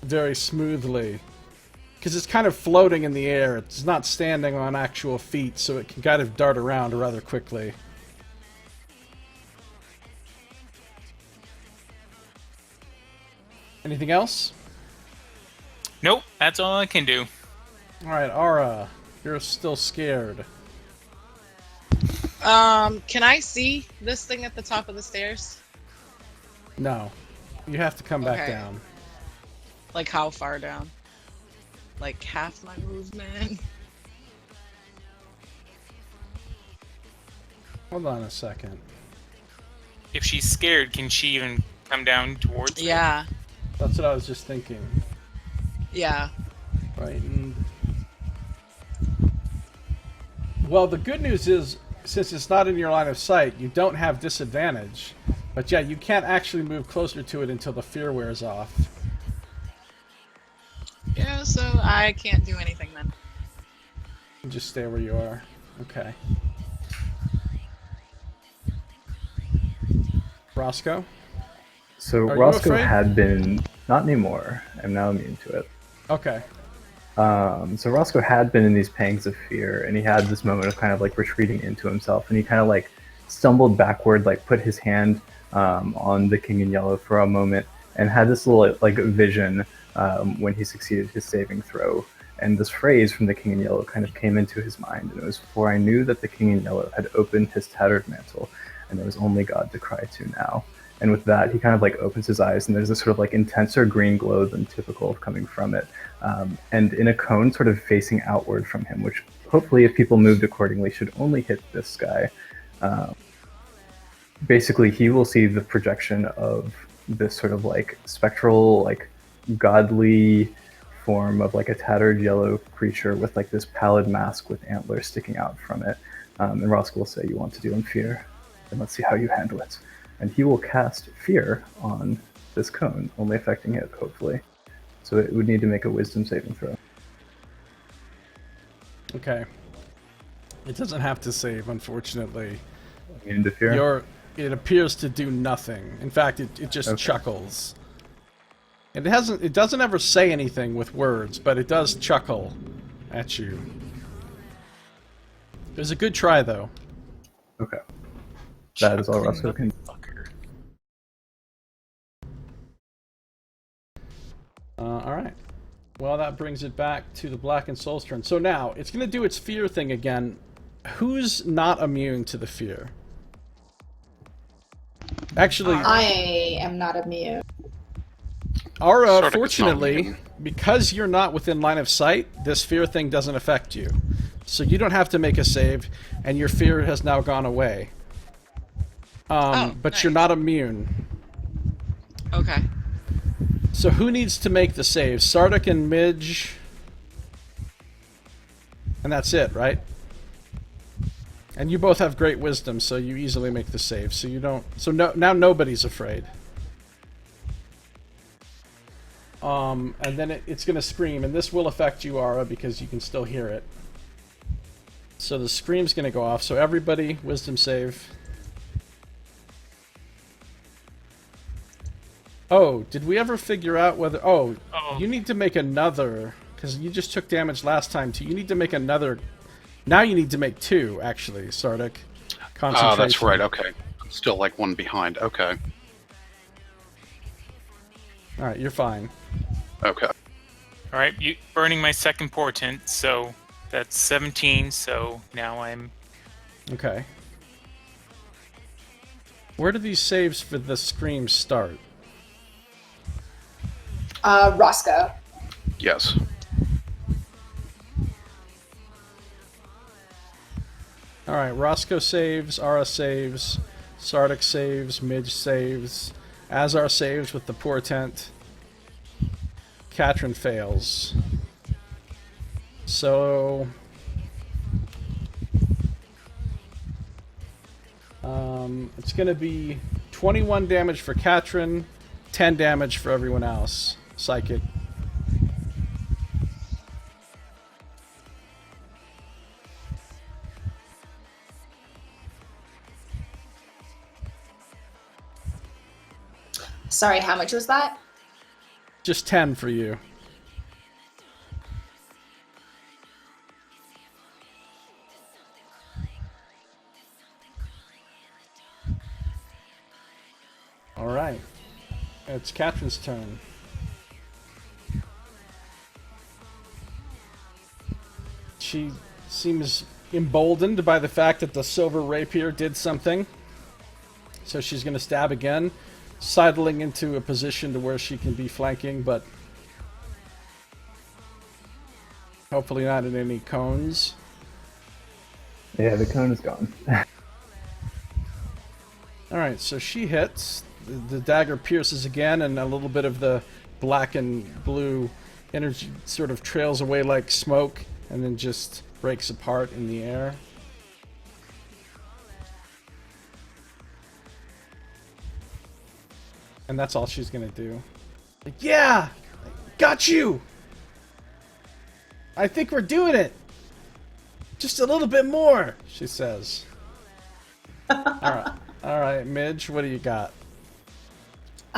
very smoothly. Because it's kind of floating in the air. It's not standing on actual feet, so it can kind of dart around rather quickly. Anything else? Nope, that's all I can do. Alright, Ara, you're still scared. Can I see this thing at the top of the stairs? No. You have to come back Okay. down. Like how far down? Like half my movement? Hold on a second. If she's scared, can she even come down towards me? Yeah. That's what I was just thinking. Yeah. Right. Well, the good news is, since it's not in your line of sight, you don't have disadvantage. But yeah, you can't actually move closer to it until the fear wears off. Yeah, so I can't do anything then. You just stay where you are. Okay. Roscoe? So Are you Roscoe afraid? had been, not anymore. I'm now immune to it. Okay. So Roscoe had been in these pangs of fear, and he had this moment of kind of like retreating into himself, and he kind of like stumbled backward, like put his hand on the King in Yellow for a moment, and had this little like vision when he succeeded his saving throw. And this phrase from the King in Yellow kind of came into his mind, and it was, "For I knew that the King in Yellow had opened his tattered mantle, and there was only God to cry to now." And with that, he kind of like opens his eyes, and there's this sort of like intenser green glow than typical coming from it. And in a cone sort of facing outward from him, which hopefully if people moved accordingly should only hit this guy. Basically, he will see the projection of this sort of like spectral, like godly form of like a tattered yellow creature with like this pallid mask with antlers sticking out from it. And Roscoe will say, "You want to do him fear? Then let's see how you handle it." And he will cast fear on this cone, only affecting it, hopefully. So it would need to make a wisdom saving throw. Okay. It doesn't have to save, unfortunately. Immune to fear? It appears to do nothing. In fact, it just Okay. chuckles. It doesn't ever say anything with words, but it does chuckle at you. It was a good try, though. Okay. That is all Roscoe can. Fucker. Alright. Well, that brings it back to the Black and Soul's turn. So now, it's going to do its fear thing again. Who's not immune to the fear? Actually, I am not immune. Ara, Sardick is not fortunately, immune. because you're not within line of sight, this fear thing doesn't affect you. So you don't have to make a save, and your fear has now gone away. But you're nice. not immune. Okay. So who needs to make the save? Sardick and Midge. And that's it, right? And you both have great wisdom, so you easily make the save. So you don't. So now nobody's afraid. And then it's going to scream, and this will affect you, Ara, because you can still hear it. So the scream's going to go off. So everybody, wisdom save. Oh, did we ever figure out whether... Oh, Oh. you need to make another... Because you just took damage last time, too. You need to make another... Now you need to make two, actually, Sardick. Concentration. Oh, that's right. Okay. I'm still like one behind. Okay. Alright, you're fine. Okay. Alright, you burning my second portent, so that's 17, so now I'm... Okay. Where do these saves for the scream start? Roscoe. Yes. Alright, Roscoe saves, Ara saves, Sardick saves, Midge saves, Azar saves with the portent, Katrin fails. So... it's gonna be 21 damage for Katrin, 10 damage for everyone else. Psychic. Sorry, how much was that? Just 10 for you. Alright. It's Katrin's turn. She seems emboldened by the fact that the silver rapier did something. So she's going to stab again, sidling into a position to where she can be flanking, but hopefully not in any cones. Yeah, the cone is gone. Alright, so she hits. The dagger pierces again, and a little bit of the black and blue energy sort of trails away like smoke, and then just breaks apart in the air. And that's all she's gonna do. Like, yeah! Got you! I think we're doing it! Just a little bit more, she says. Alright, Midge, what do you got?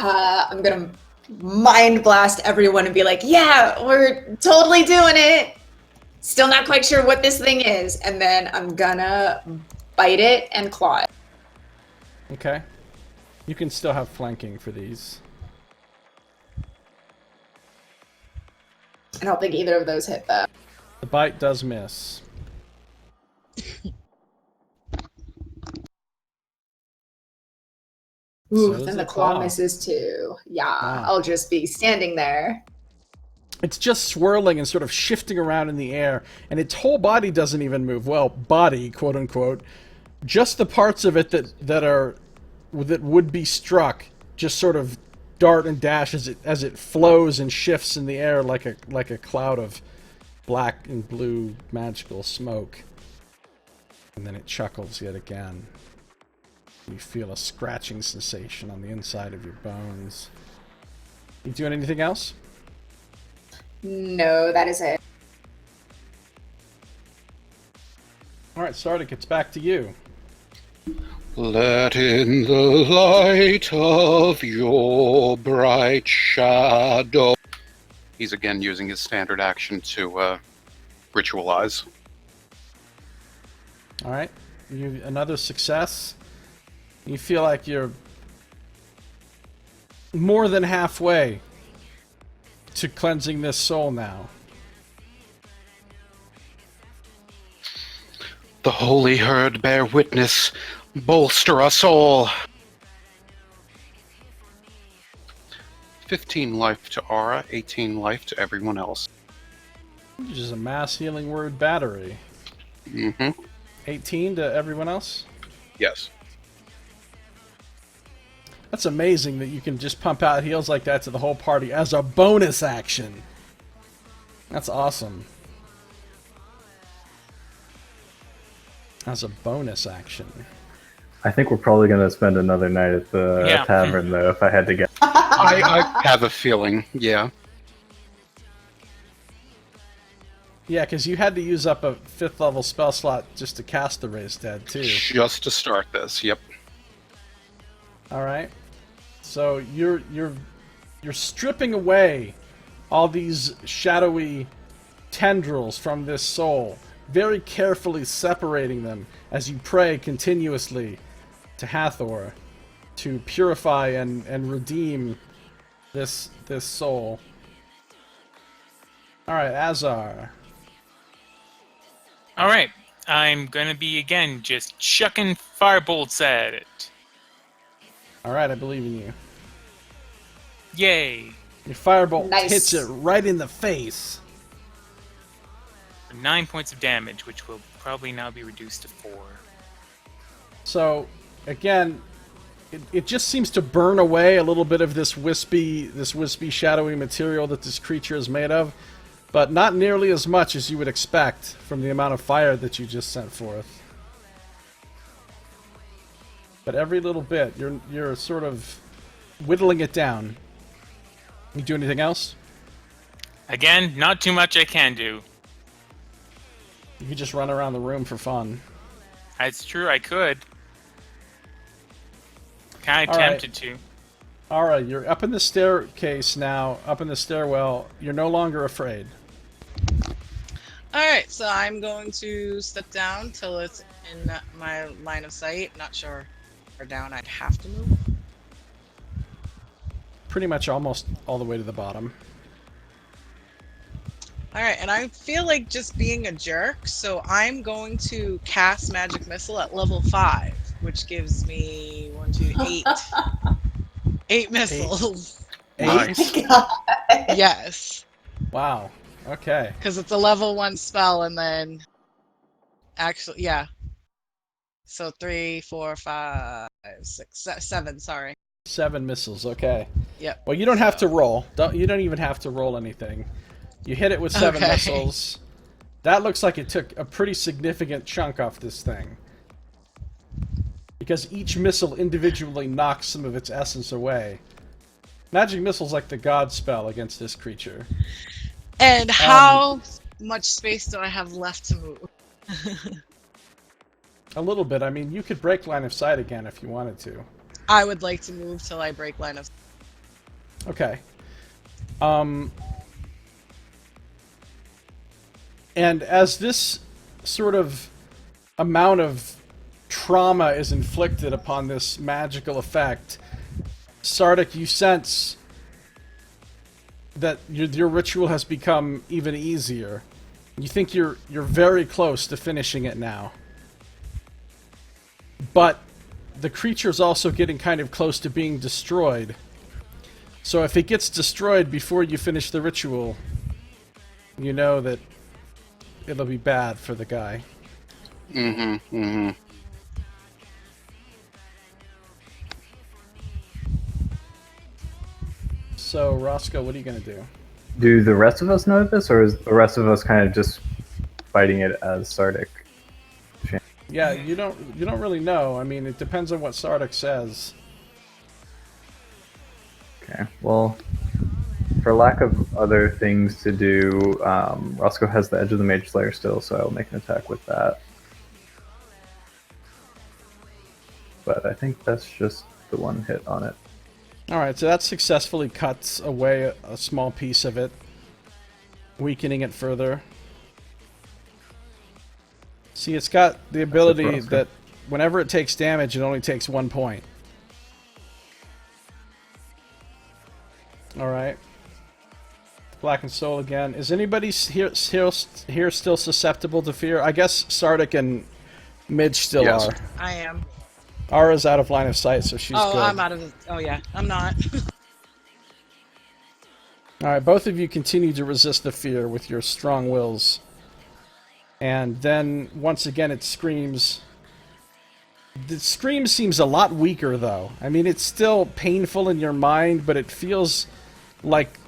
I'm gonna mind blast everyone and be like, yeah, we're totally doing it. Still not quite sure what this thing is. And then I'm gonna bite it and claw it. Okay. You can still have flanking for these. I don't think either of those hit though. The bite does miss. Ooh, So then does the claw misses too. Yeah, Wow. I'll just be standing there. It's just swirling and sort of shifting around in the air, and its whole body doesn't even move. Well, body, quote unquote. Just the parts of it that would be struck just sort of dart and dash as it flows and shifts in the air like a cloud of black and blue magical smoke. And then it chuckles yet again. You feel a scratching sensation on the inside of your bones. You doing anything else? No, that is it. Alright, Sardick, it's back to you. Let in the light of your bright shadow. He's again using his standard action to ritualize. Alright, another success. You feel like you're more than halfway to cleansing this soul now. The holy herd bear witness. Bolster us all. 15 life to Aura, 18 life to everyone else. Which is a mass healing word battery. Mm-hmm. 18 to everyone else? Yes. That's amazing that you can just pump out heals like that to the whole party as a bonus action. That's awesome. As a bonus action. I think we're probably going to spend another night at the tavern, though, if I had to guess. I have a feeling, yeah. Yeah, because you had to use up a 5th level spell slot just to cast the Raised Dead, too. Just to start this, yep. Alright. So you're stripping away all these shadowy tendrils from this soul, very carefully separating them as you pray continuously to Hathor to purify and redeem this soul. Alright, Azar. Alright, I'm gonna be again just chucking firebolts at it. Alright, I believe in you. Yay! Your firebolt Nice. hits it right in the face. 9 points of damage, which will probably now be reduced to 4. So, again, it just seems to burn away a little bit of this wispy, shadowy material that this creature is made of, but not nearly as much as you would expect from the amount of fire that you just sent forth. but every little bit, you're sort of whittling it down. You do anything else? Again, not too much I can do. You could just run around the room for fun. That's true, I could. Kind of All right. tempted to. Ara, you're up in the staircase now, up in the stairwell. You're no longer afraid. Alright, so I'm going to step down till it's in my line of sight. Not sure or down I'd have to move. Pretty much almost all the way to the bottom. Alright, and I feel like just being a jerk, so I'm going to cast Magic Missile at level 5, which gives me 1, 2, 8. 8 missiles. Nice. God. Yes. Wow. Okay. Because it's a level 1 spell, and then... Actually, yeah. So 3, 4, 5, 6, 7, sorry. 7 missiles, okay. Yep. Well, you don't have to roll. You don't even have to roll anything. You hit it with 7 Okay. missiles. That looks like it took a pretty significant chunk off this thing. Because each missile individually knocks some of its essence away. Magic Missile's like the god spell against this creature. And how much space do I have left to move? A little bit. I mean, you could break line of sight again if you wanted to. I would like to move till I break line of... Okay. And as this sort of amount of trauma is inflicted upon this magical effect, Sardick, you sense that your ritual has become even easier. You think you're very close to finishing it now. But the creature's also getting kind of close to being destroyed. So if it gets destroyed before you finish the ritual, you know that it'll be bad for the guy. Mm-hmm. Mm-hmm. So, Roscoe, what are you going to do? Do the rest of us know this, or is the rest of us kind of just fighting it as Sardick? Yeah, you don't really know. I mean, it depends on what Sardick says. Okay, well, for lack of other things to do, Roscoe has the Edge of the Mage Slayer still, so I'll make an attack with that. But I think that's just the one hit on it. Alright, so that successfully cuts away a small piece of it, weakening it further. See, it's got the ability that whenever it takes damage, it only takes 1 point. Alright. Blackened Soul again. Is anybody here still susceptible to fear? I guess Sardick and Midge still Yes. are. I am. Ara's out of line of sight, so she's Oh, good. I'm out of the... Oh, yeah. I'm not. Alright, both of you continue to resist the fear with your strong wills. And then, once again, it screams. The scream seems a lot weaker, though. I mean, it's still painful in your mind, but it feels like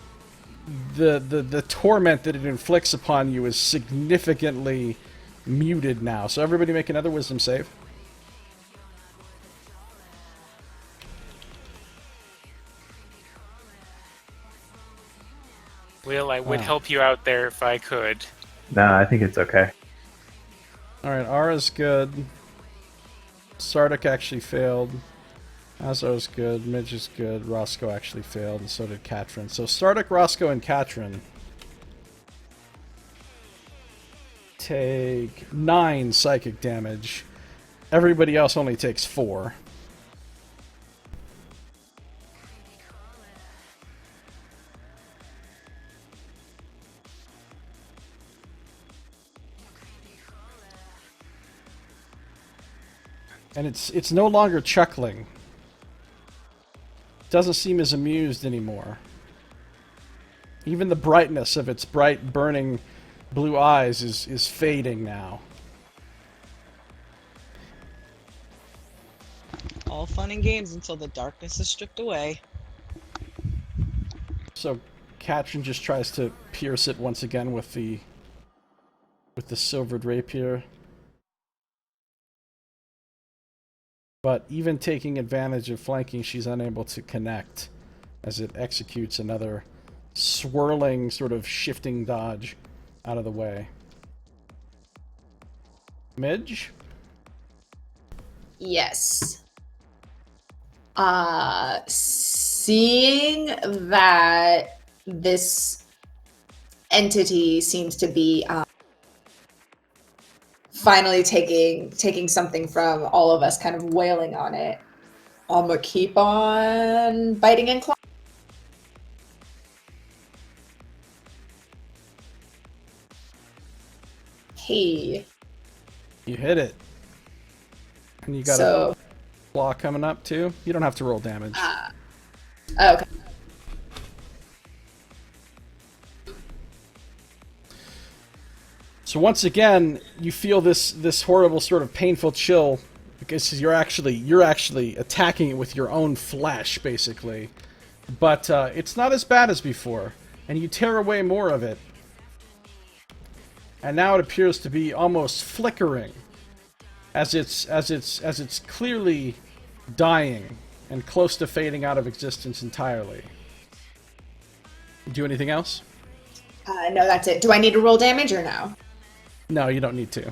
the torment that it inflicts upon you is significantly muted now. So everybody make another wisdom save. Will, I would Oh. help you out there if I could. Nah, I think it's okay. Alright, Ara's good. Sardick actually failed. Azar's good. Midge is good. Roscoe actually failed, and so did Katrin. So Sardick, Roscoe, and Katrin take 9 psychic damage. Everybody else only takes 4. And it's no longer chuckling. Doesn't seem as amused anymore. Even the brightness of its bright, burning blue eyes is fading now. All fun and games until the darkness is stripped away. So Katrin just tries to pierce it once again with the silvered rapier. But even taking advantage of flanking, she's unable to connect as it executes another swirling, sort of shifting dodge out of the way. Midge? Yes. Seeing that this entity seems to be finally taking something from all of us, kind of wailing on it, I'm gonna keep on biting and clawing. Hey. You hit it. And you got a claw coming up too. You don't have to roll damage. Okay. So once again, you feel this horrible sort of painful chill because you're actually attacking it with your own flesh, basically. But it's not as bad as before, and you tear away more of it. And now it appears to be almost flickering, as it's clearly dying and close to fading out of existence entirely. Do anything else? No, that's it. Do I need to roll damage or no? No, you don't need to.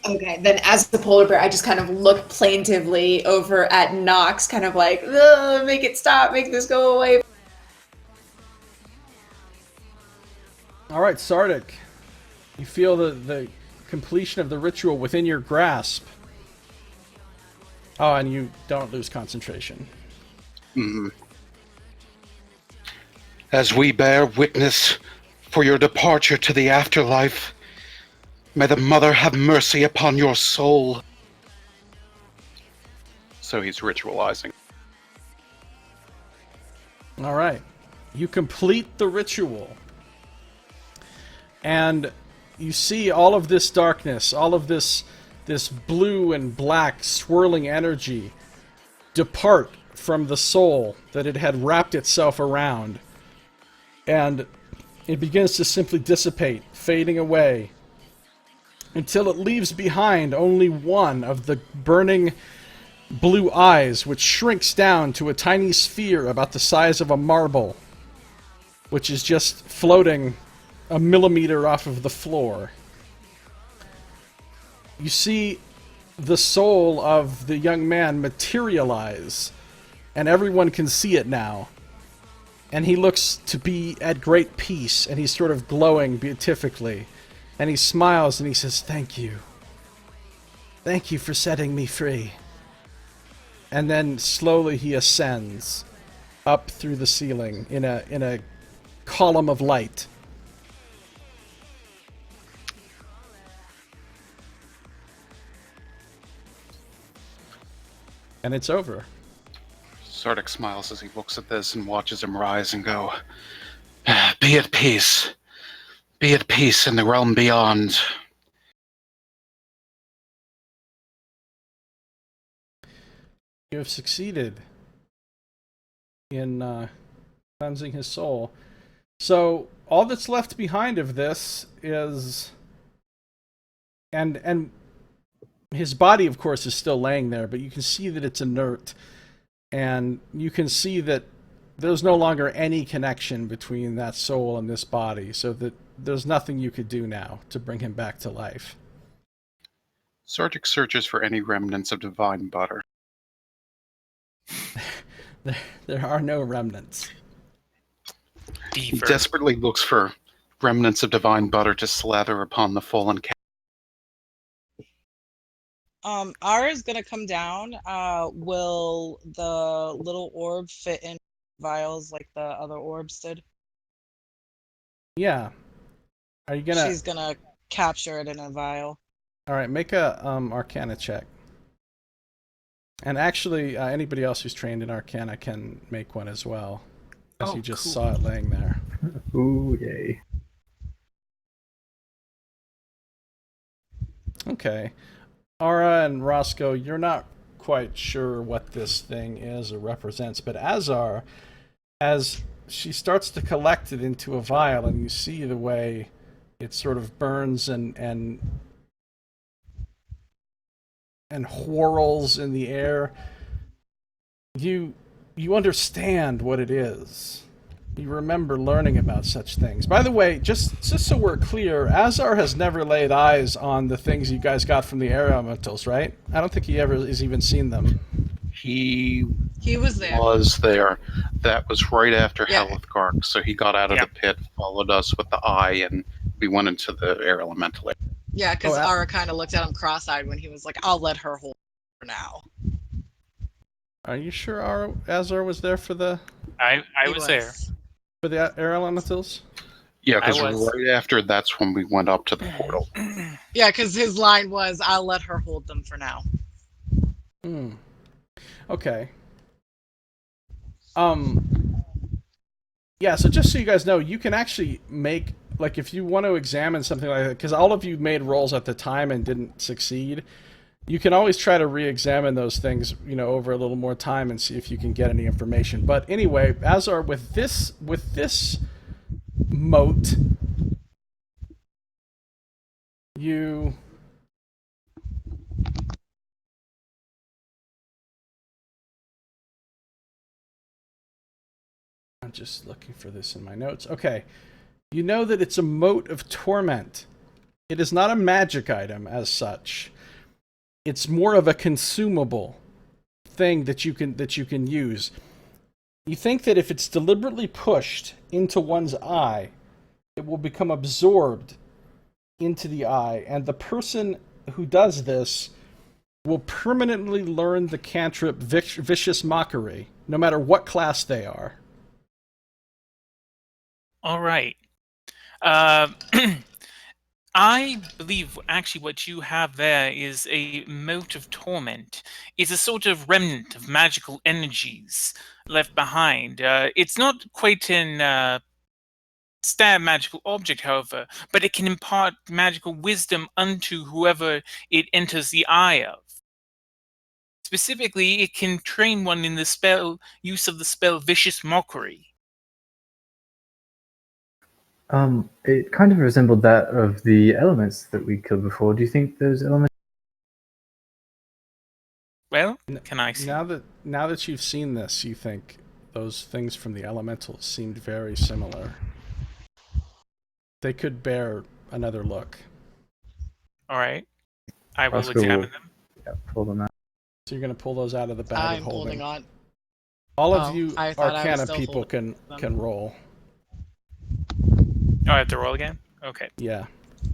Okay, then as the polar bear, I just kind of look plaintively over at Nox, kind of like, ugh, make it stop, make this go away. All right, Sardick. You feel the completion of the ritual within your grasp. Oh, and you don't lose concentration. Mm-hmm. As we bear witness for your departure to the afterlife, may the Mother have mercy upon your soul. So he's ritualizing. All right. You complete the ritual. And you see all of this darkness, all of this blue and black swirling energy depart from the soul that it had wrapped itself around. And it begins to simply dissipate, fading away, until it leaves behind only one of the burning blue eyes, which shrinks down to a tiny sphere about the size of a marble, which is just floating a millimeter off of the floor. You see the soul of the young man materialize, and everyone can see it now. And he looks to be at great peace, and he's sort of glowing beatifically. And he smiles and he says, "Thank you. Thank you for setting me free." And then slowly he ascends up through the ceiling in a column of light. And it's over. Sardick smiles as he looks at this and watches him rise and go, "Be at peace. Be at peace in the realm beyond." You have succeeded in cleansing his soul. So all that's left behind of this is, and his body, of course, is still laying there, but you can see that it's inert, and you can see that there's no longer any connection between that soul and this body, so that there's nothing you could do now to bring him back to life. Sardick searches for any remnants of divine butter. There are no remnants. He Beaver. desperately looks for remnants of divine butter to slather upon the fallen cat. Ara's gonna come down. Will the little orb fit in vials like the other orbs did? Yeah. Are you gonna... She's gonna capture it in a vial. Alright, make a Arcana check. And actually, anybody else who's trained in Arcana can make one as well. As you just saw it laying there. Ooh, yay. Okay. Ara and Roscoe, you're not quite sure what this thing is or represents, but Azar, as she starts to collect it into a vial, and you see the way it sort of burns and and whorls in the air. You understand what it is. You remember learning about such things. By the way, just so we're clear, Azar has never laid eyes on the things you guys got from the air elementals, right? I don't think he ever has even seen them. He was there. was there. That was right after Yeah. Helithgark, so he got out of Yeah. the pit, followed us with the eye, and we went into the air elemental. Yeah, because Oh, Ara kind of looked at him cross-eyed when he was like, "I'll let her hold for now." Are you sure Azar was there for the I He was there. air elementals? Yeah, I because was. right after that's when we went up to the portal. Yeah, because his line was, "I'll let her hold them for now." Hmm. Okay. Yeah, so just so you guys know, you can actually make, like, if you want to examine something like that, because all of you made rolls at the time and didn't succeed, you can always try to re-examine those things, over a little more time and see if you can get any information. But anyway, Azar, with this moat, you... I'm just looking for this in my notes. Okay. You know that it's a moat of torment. It is not a magic item as such. It's more of a consumable thing that you can use. You think that if it's deliberately pushed into one's eye, it will become absorbed into the eye, and the person who does this will permanently learn the cantrip Vicious Mockery, no matter what class they are. All right. I believe actually what you have there is a mote of torment. It's a sort of remnant of magical energies left behind. It's not quite an stab magical object, however, but it can impart magical wisdom unto whoever it enters the eye of. Specifically, it can train one in the use of the spell Vicious Mockery. It kind of resembled that of the elements that we killed before. Do you think those elements? Well, can I see? Now that you've seen this, you think those things from the elementals seemed very similar. They could bear another look. All right. I will Roscoe examine them. Yeah, pull them out. So you're going to pull those out of the bag I'm of holding. holding on. All of Oh, you I thought I was Arcana still people holding can them. roll. Oh, I have to roll again? Okay. Yeah.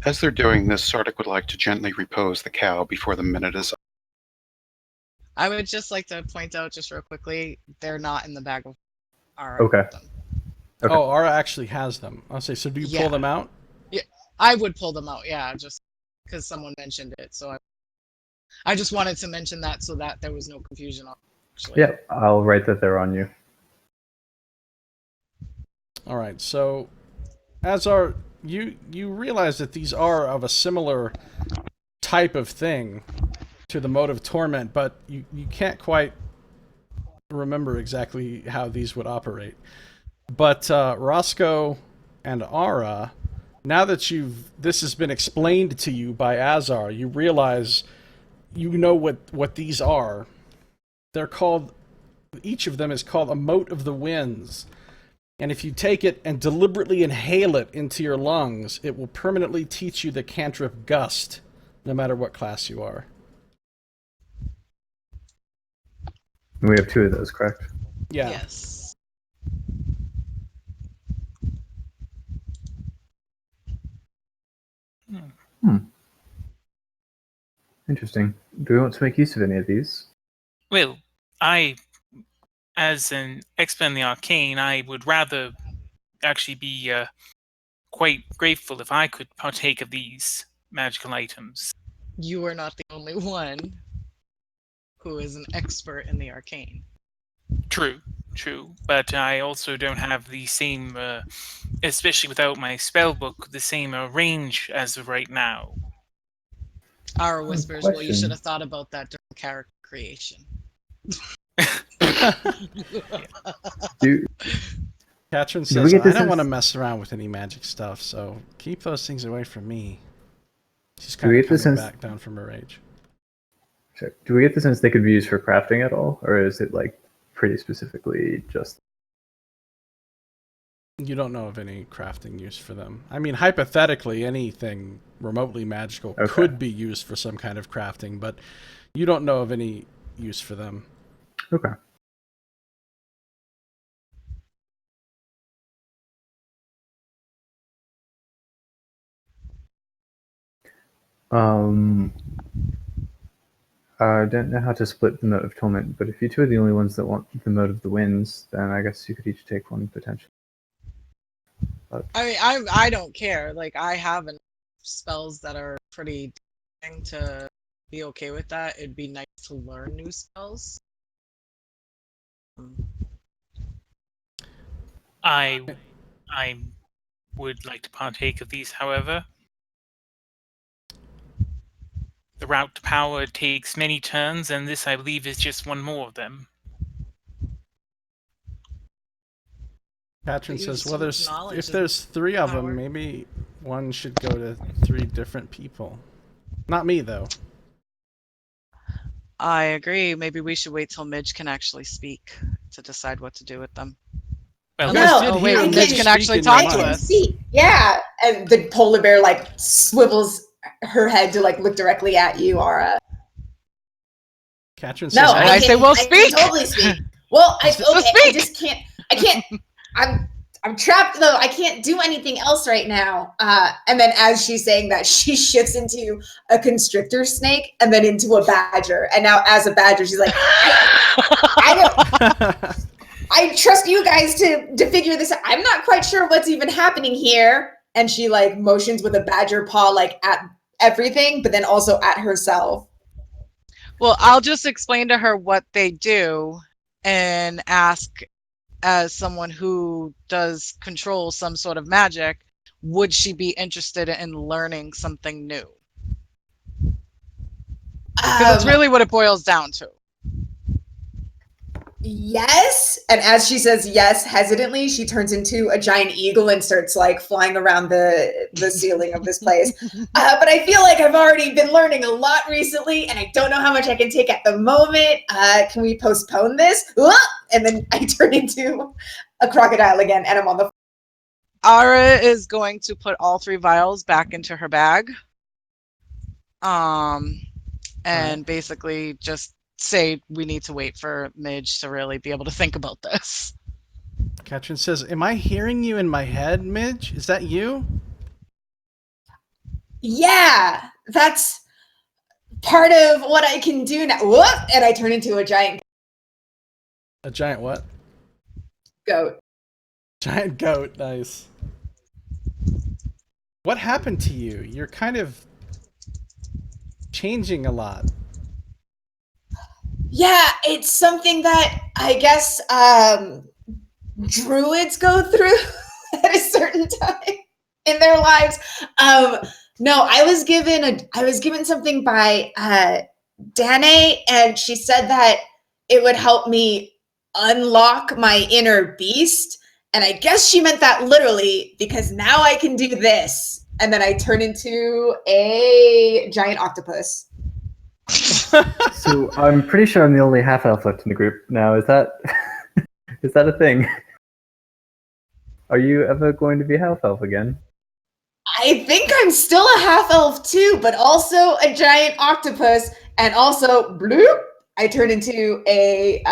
As they're doing this, Sardick would like to gently repose the cow before the minute is up. I would just like to point out, just real quickly, they're not in the bag of Ara. Okay. Okay. Oh, Ara actually has them. I'll say, so do you Yeah. pull them out? I would pull them out, yeah, just because someone mentioned it. So I just wanted to mention that so that there was no confusion on actually. Yeah, I'll write that they're on you. All right. So, Azar, you realize that these are of a similar type of thing to the Mote of Torment, but you can't quite remember exactly how these would operate. But Roscoe and Ara, now that this has been explained to you by Azar, you realize you know what these are. They're called, each of them is called a Mote of the Winds. And if you take it and deliberately inhale it into your lungs, it will permanently teach you the cantrip Gust, no matter what class you are. We have 2 of those, correct? Yeah. Yes. Interesting. Do we want to make use of any of these? Well, as an expert in the arcane, I would rather actually be quite grateful if I could partake of these magical items. You are not the only one who is an expert in the arcane. True. But I also don't have the same, especially without my spellbook, the same range as of right now. Ara whispers, well, you question. should have thought about that during character creation. Katrin we says, get I this don't in- want to mess around with any magic stuff, so keep those things away from me. She's Do we kind get of this coming in- back down from her rage. So, do we get the sense they could be used for crafting at all, or is it like pretty specifically just? You don't know of any crafting use for them. I mean, hypothetically, anything remotely magical could be used for some kind of crafting, but you don't know of any use for them. Okay. I don't know how to split the Mote of Torment, but if you two are the only ones that want the Mote of the Winds, then I guess you could each take one potentially. But... I mean, I don't care. Like, I have enough spells that are pretty dang to be okay with that. It'd be nice to learn new spells. I would like to partake of these, however. The route to power takes many turns, and this, I believe, is just one more of them. Katrin says, well, knowledge if is there's 3 of power. them, maybe one should go to 3 different people. Not me, though. I agree. Maybe we should wait till Midge can actually speak to decide what to do with them. Well, No, wait, I Midge can- can actually speak in talk your to mind. us. See, yeah, and the polar bear like swivels her head to like look directly at you, Aura. Katrin No, says, I say, well, I can speak. totally speak. Well, I So okay. I speak. just can't. I can't. I'm trapped though. I can't do anything else right now. And then as she's saying that, she shifts into a constrictor snake and then into a badger. And now as a badger, she's like, I trust you guys to figure this out. I'm not quite sure what's even happening here. And she like motions with a badger paw like at everything, but then also at herself. Well, I'll just explain to her what they do and ask, as someone who does control some sort of magic, would she be interested in learning something new? Because that's really what it boils down to. Yes. And as she says yes hesitantly, she turns into a giant eagle and starts like flying around the ceiling of this place. But I feel like I've already been learning a lot recently and I don't know how much I can take at the moment. Can we postpone this? And then I turn into a crocodile again and I'm on the Ara is going to put all 3 vials back into her bag. And basically just say we need to wait for Midge to really be able to think about this. Katrin says, am I hearing you in my head, Midge? Is that you? Yeah, that's part of what I can do now. And I turn into a giant A giant what? goat. Giant goat, nice. What happened to you? You're kind of changing a lot. Yeah, it's something that I guess druids go through at a certain time in their lives. No, I was given something by Danae, and she said that it would help me unlock my inner beast. And I guess she meant that literally, because now I can do this. And then I turn into a giant octopus. So I'm pretty sure I'm the only half elf left in the group now. Is that is that a thing? Are you ever going to be half elf again? I think I'm still a half elf too, but also a giant octopus, and also bloop, I turn into a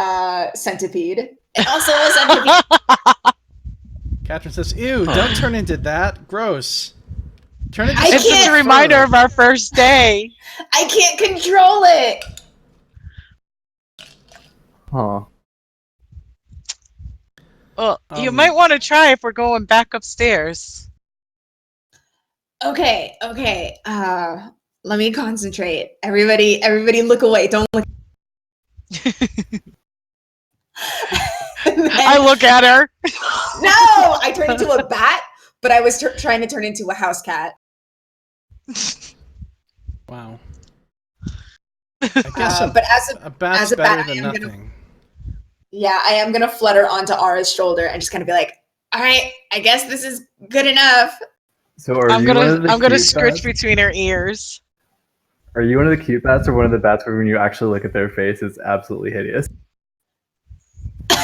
centipede, and also a centipede. Katrin says, ew, don't turn into that. Gross. Turn into It's It's just a reminder of our first day. I can't control it. Huh. Well, you might want to try if we're going back upstairs. Okay. Let me concentrate. Everybody look away. Don't look. I look at her. No, I turned into a bat, but I was trying to turn into a house cat. Wow. I guess but a bat's as a better bat, than I am nothing. I am gonna flutter onto Ara's shoulder and just kind of be like, "All right, I guess this is good enough." So are I'm you one of the gonna cute scritch bats? between her ears. Are you one of the cute bats or one of the bats where when you actually look at their face, it's absolutely hideous?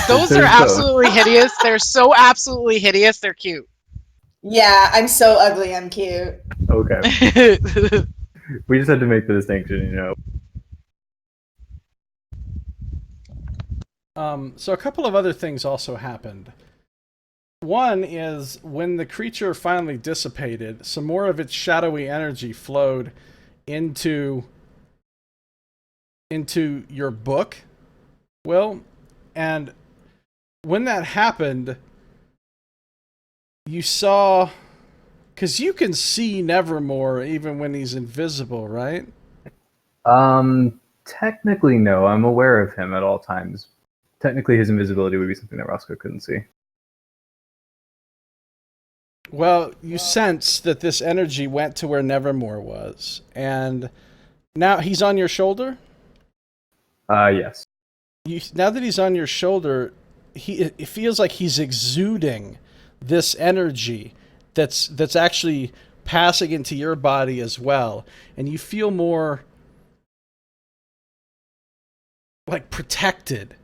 Those are There's both. absolutely hideous. They're so absolutely hideous. They're cute. Yeah, I'm so ugly. I'm cute. Okay. We just had to make the distinction, you know. So a couple of other things also happened. One is when the creature finally dissipated, some more of its shadowy energy flowed into your book, Will, and when that happened, you saw, because you can see Nevermore even when he's invisible, right? Technically, no. I'm aware of him at all times. Technically, his invisibility would be something that Roscoe couldn't see. Well, you sense that this energy went to where Nevermore was, and now he's on your shoulder? Yes. Now that he's on your shoulder, it feels like he's exuding this energy that's actually passing into your body as well, and you feel more like protected.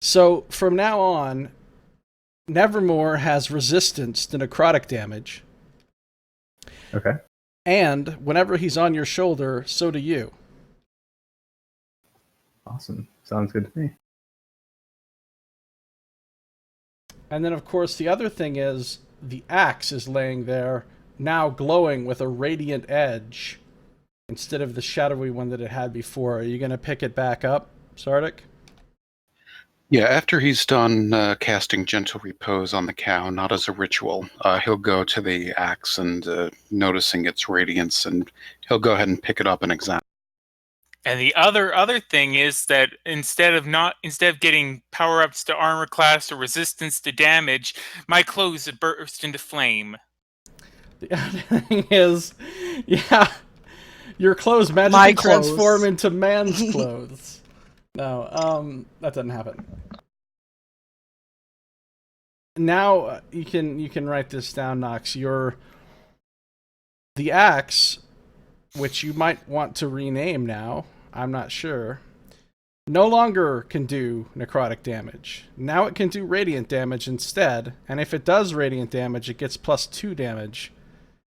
So from now on, Nevermore has resistance to necrotic damage. Okay. And whenever he's on your shoulder, so do you. Awesome. Sounds good to me. And then, of course, the other thing is the axe is laying there, now glowing with a radiant edge instead of the shadowy one that it had before. Are you going to pick it back up, Sardick? Yeah, after he's done casting Gentle Repose on the cow, not as a ritual, he'll go to the axe and noticing its radiance, and he'll go ahead and pick it up and examine. And the other thing is that instead of getting power ups to armor class or resistance to damage, my clothes have burst into flame. The other thing is, yeah, your clothes magically transform into man's clothes. No, that doesn't happen. Now you can write this down, Nox. The axe, which you might want to rename now, I'm not sure, no longer can do necrotic damage. Now it can do radiant damage instead, and if it does radiant damage, it gets +2 damage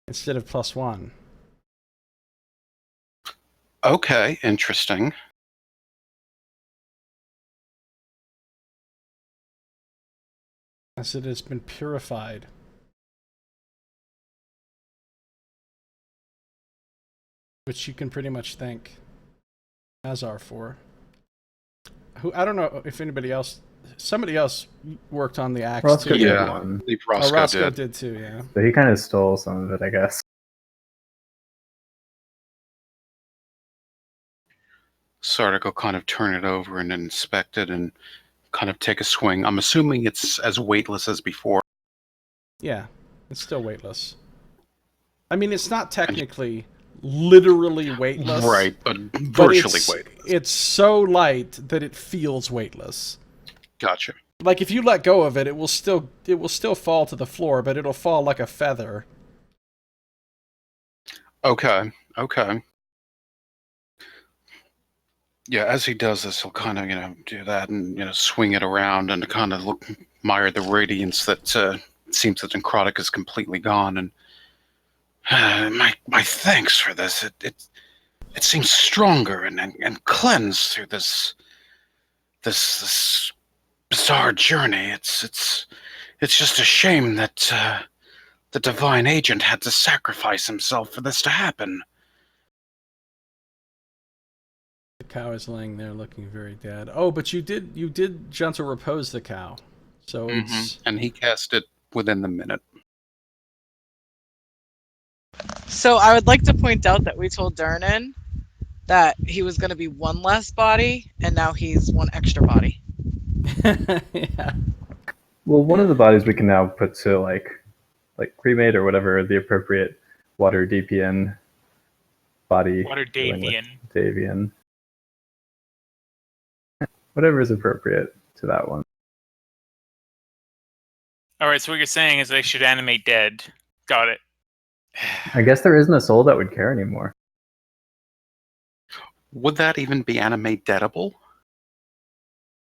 instead of +1. Okay, interesting. As it has been purified. Which you can pretty much thank Azar for. Who, I don't know if somebody else worked on the axe Roscoe too. did Yeah, one. I believe Roscoe did. did too, yeah. So he kind of stole some of it, I guess. Sardick will kind of turn it over and inspect it and kind of take a swing. I'm assuming it's as weightless as before. Yeah, it's still weightless. I mean, it's not technically literally weightless. Right, but virtually weightless. It's so light that it feels weightless. Gotcha. Like if you let go of it, it will still fall to the floor, but it'll fall like a feather. Okay. Yeah, as he does this, he'll kind of, do that and, swing it around and kind of admire the radiance that seems that necrotic is completely gone. And my thanks for this. It seems stronger and cleansed through this bizarre journey. It's just a shame that the divine agent had to sacrifice himself for this to happen. The cow is laying there looking very dead. Oh, but you did gentle repose the cow. So it's... And he cast it within the minute. So I would like to point out that we told Durnan that he was going to be one less body, and now he's one extra body. Yeah. Well, one of the bodies we can now put to like cremate or whatever the appropriate Waterdeepian body. Waterdeepian. Whatever is appropriate to that one. Alright, so what you're saying is they should animate dead. Got it. I guess there isn't a soul that would care anymore. Would that even be animate-deadable?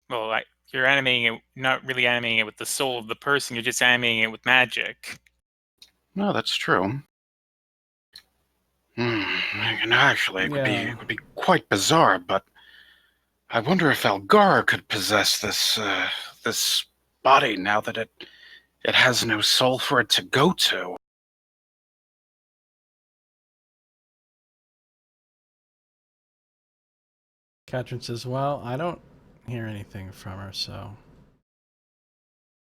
Well, you're animating it, not really animating it with the soul of the person. You're just animating it with magic. No, that's true. Actually, it would be quite bizarre, but I wonder if Algar could possess this body now that it has no soul for it to go to. Katrin says, well, I don't hear anything from her, so...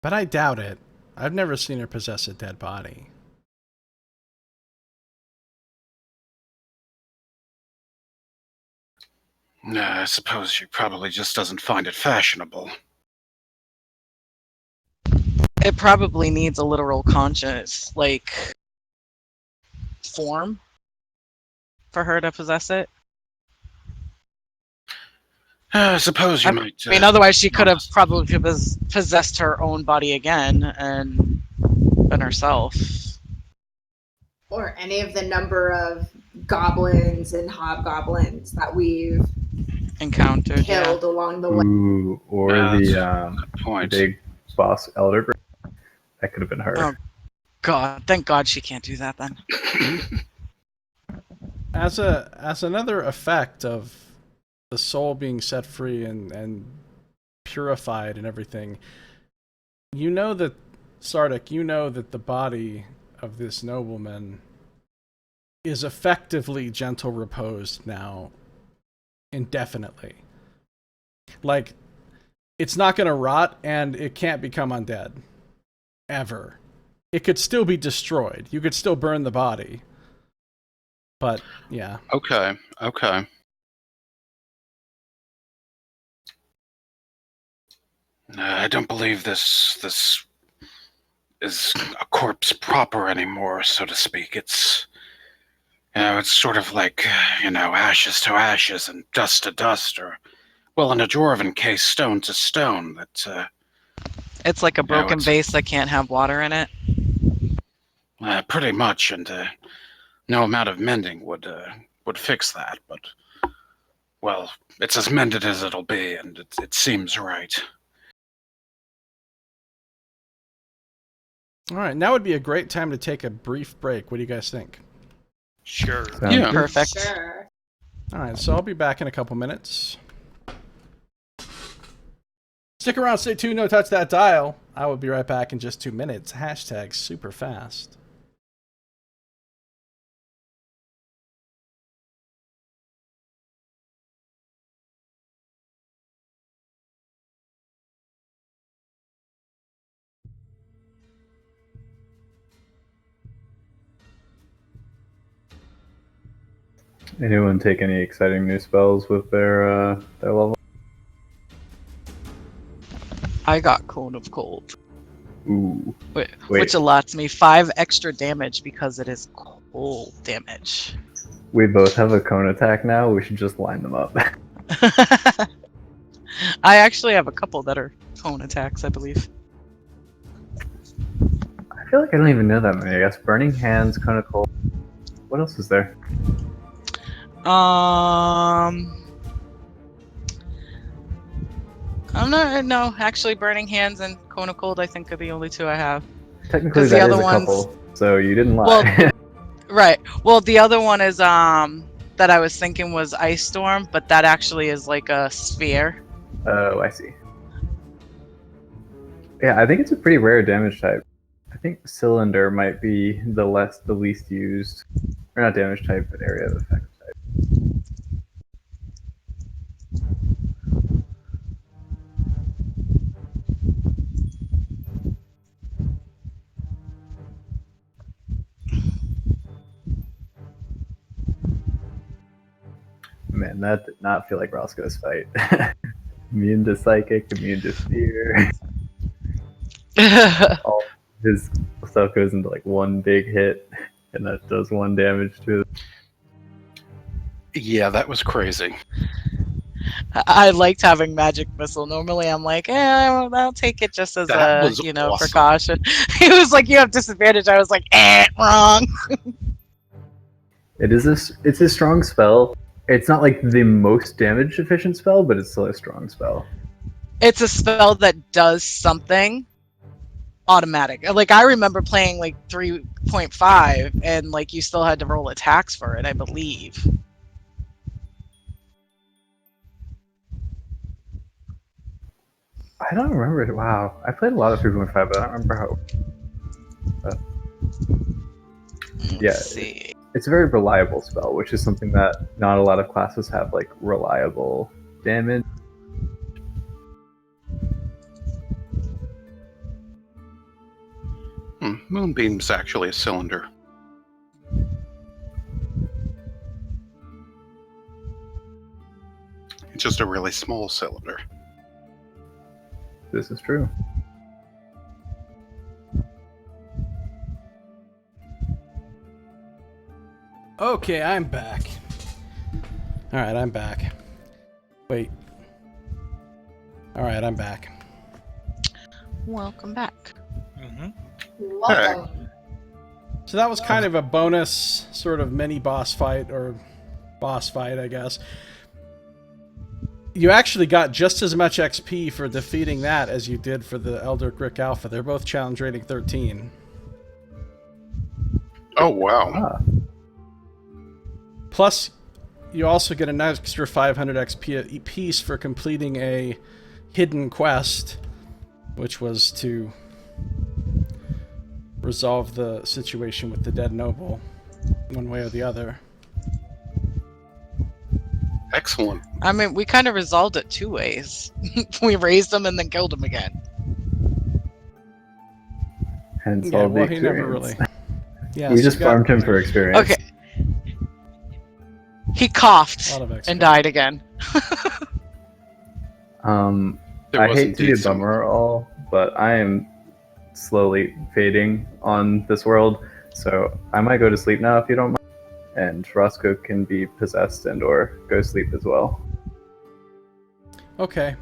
But I doubt it. I've never seen her possess a dead body. I suppose she probably just doesn't find it fashionable. It probably needs a literal conscious, like, form for her to possess it. I suppose you might... I mean, otherwise she could have probably possessed her own body again and been herself. Or any of the number of goblins and hobgoblins that we've Encountered, killed along the way. Ooh, or the point. big boss elder. That could have been her. Oh, God. Thank God she can't do that then. As another effect of the soul being set free and purified and everything, you know that, Sardick, you know that the body of this nobleman is effectively gentle reposed now indefinitely. Like, it's not going to rot and it can't become undead. Ever. It could still be destroyed. You could still burn the body. But, yeah. Okay. I don't believe this is a corpse proper anymore, so to speak. It's sort of like, ashes to ashes and dust to dust, or, well, in a dwarven case, stone to stone. It's like a broken vase that can't have water in it. Pretty much, and no amount of mending would fix that. But, well, it's as mended as it'll be, and it seems right. All right, now would be a great time to take a brief break. What do you guys think? Sure. Yeah. Perfect. Sure. All right, so I'll be back in a couple minutes. Stick around, stay tuned, no touch that dial. I will be right back in just 2 minutes. Hashtag super fast. Anyone take any exciting new spells with their level? I got Cone of Cold. Ooh. Which allots me 5 extra damage because it is cold damage. We both have a cone attack now. We should just line them up. I actually have a couple that are cone attacks, I believe. I feel like I don't even know that many. I guess Burning Hands, Cone of Cold. What else is there? No, actually Burning Hands and Cone of Cold I think are the only 2 I have. Technically the that other is a ones- couple, so you didn't lie. Well, right. Well, the other one is that I was thinking was Ice Storm, but that actually is like a sphere. Oh, I see. Yeah, I think it's a pretty rare damage type. I think Cylinder might be the least used. Or not damage type, but area of effect type. Man, that did not feel like Roscoe's fight. Immune to Psychic, immune to Sphere. All his stuff goes into like one big hit, and that does 1 damage to it. Yeah, that was crazy. I liked having Magic Missile. Normally I'm like, I'll take it just as That a, was awesome. precaution. He was like, you have disadvantage. I was like, wrong. It's a strong spell, It's not like the most damage efficient spell, but it's still a strong spell. It's a spell that does something automatic. Like, I remember playing like 3.5 and like you still had to roll attacks for it, I believe. I don't remember it. Wow, I played a lot of 3.5, but I don't remember how. Yeah, Let's see. it's a very reliable spell, which is something that not a lot of classes have, like reliable damage. Moonbeam's actually a cylinder. It's just a really small cylinder. This is true. Okay, I'm back. Alright, I'm back. Wait. Alright, I'm back. Welcome back. Welcome. So that was kind of a bonus sort of mini boss fight, or boss fight, I guess. You actually got just as much XP for defeating that as you did for the Elder Grick Alpha. They're both challenge rating 13. Oh, wow. Ah, Plus, you also get an extra 500 XP a piece for completing a hidden quest, which was to resolve the situation with the dead noble, one way or the other. Excellent. I mean, we kind of resolved it 2 ways. We raised him and then killed him again. hence Yeah, all the well, he experience. never really. Yeah, We so just you got farmed him for experience. Okay. He coughed a lot of XP. and died again. There I was hate to be indeed a some- bummer all, but I am slowly fading on this world, so I might go to sleep now if you don't mind. And Roscoe can be possessed and or go sleep as well. Okay.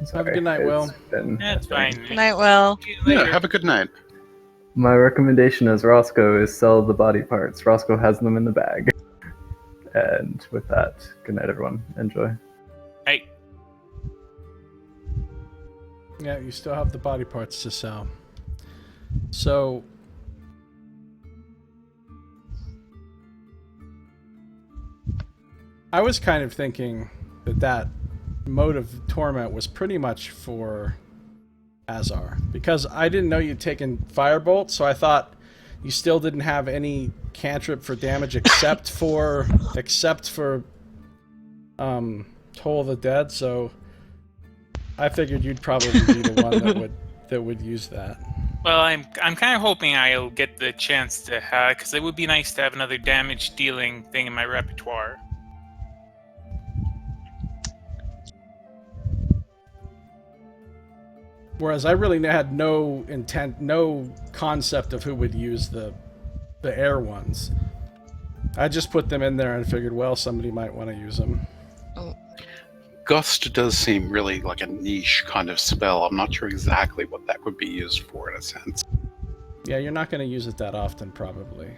Sorry, good night, it's Will. been That's a thing. fine. Good night, Will. Yeah, have a good night. My recommendation as Roscoe is sell the body parts. Roscoe has them in the bag. And with that, good night, everyone. Enjoy. Hey, Yeah, you still have the body parts to sell. So, I was kind of thinking that that mode of torment was pretty much for Azar, because I didn't know you'd taken Firebolt, so I thought you still didn't have any cantrip for damage except for Toll of the Dead, so I figured you'd probably be the one that would use that. well, I'm kind of hoping I'll get the chance to have, because it would be nice to have another damage dealing thing in my repertoire. Whereas I really had no intent, no concept of who would use the air ones. I just put them in there and figured, well, somebody might want to use them. Gust does seem really like a niche kind of spell. I'm not sure exactly what that would be used for in a sense. Yeah, you're not going to use it that often, probably.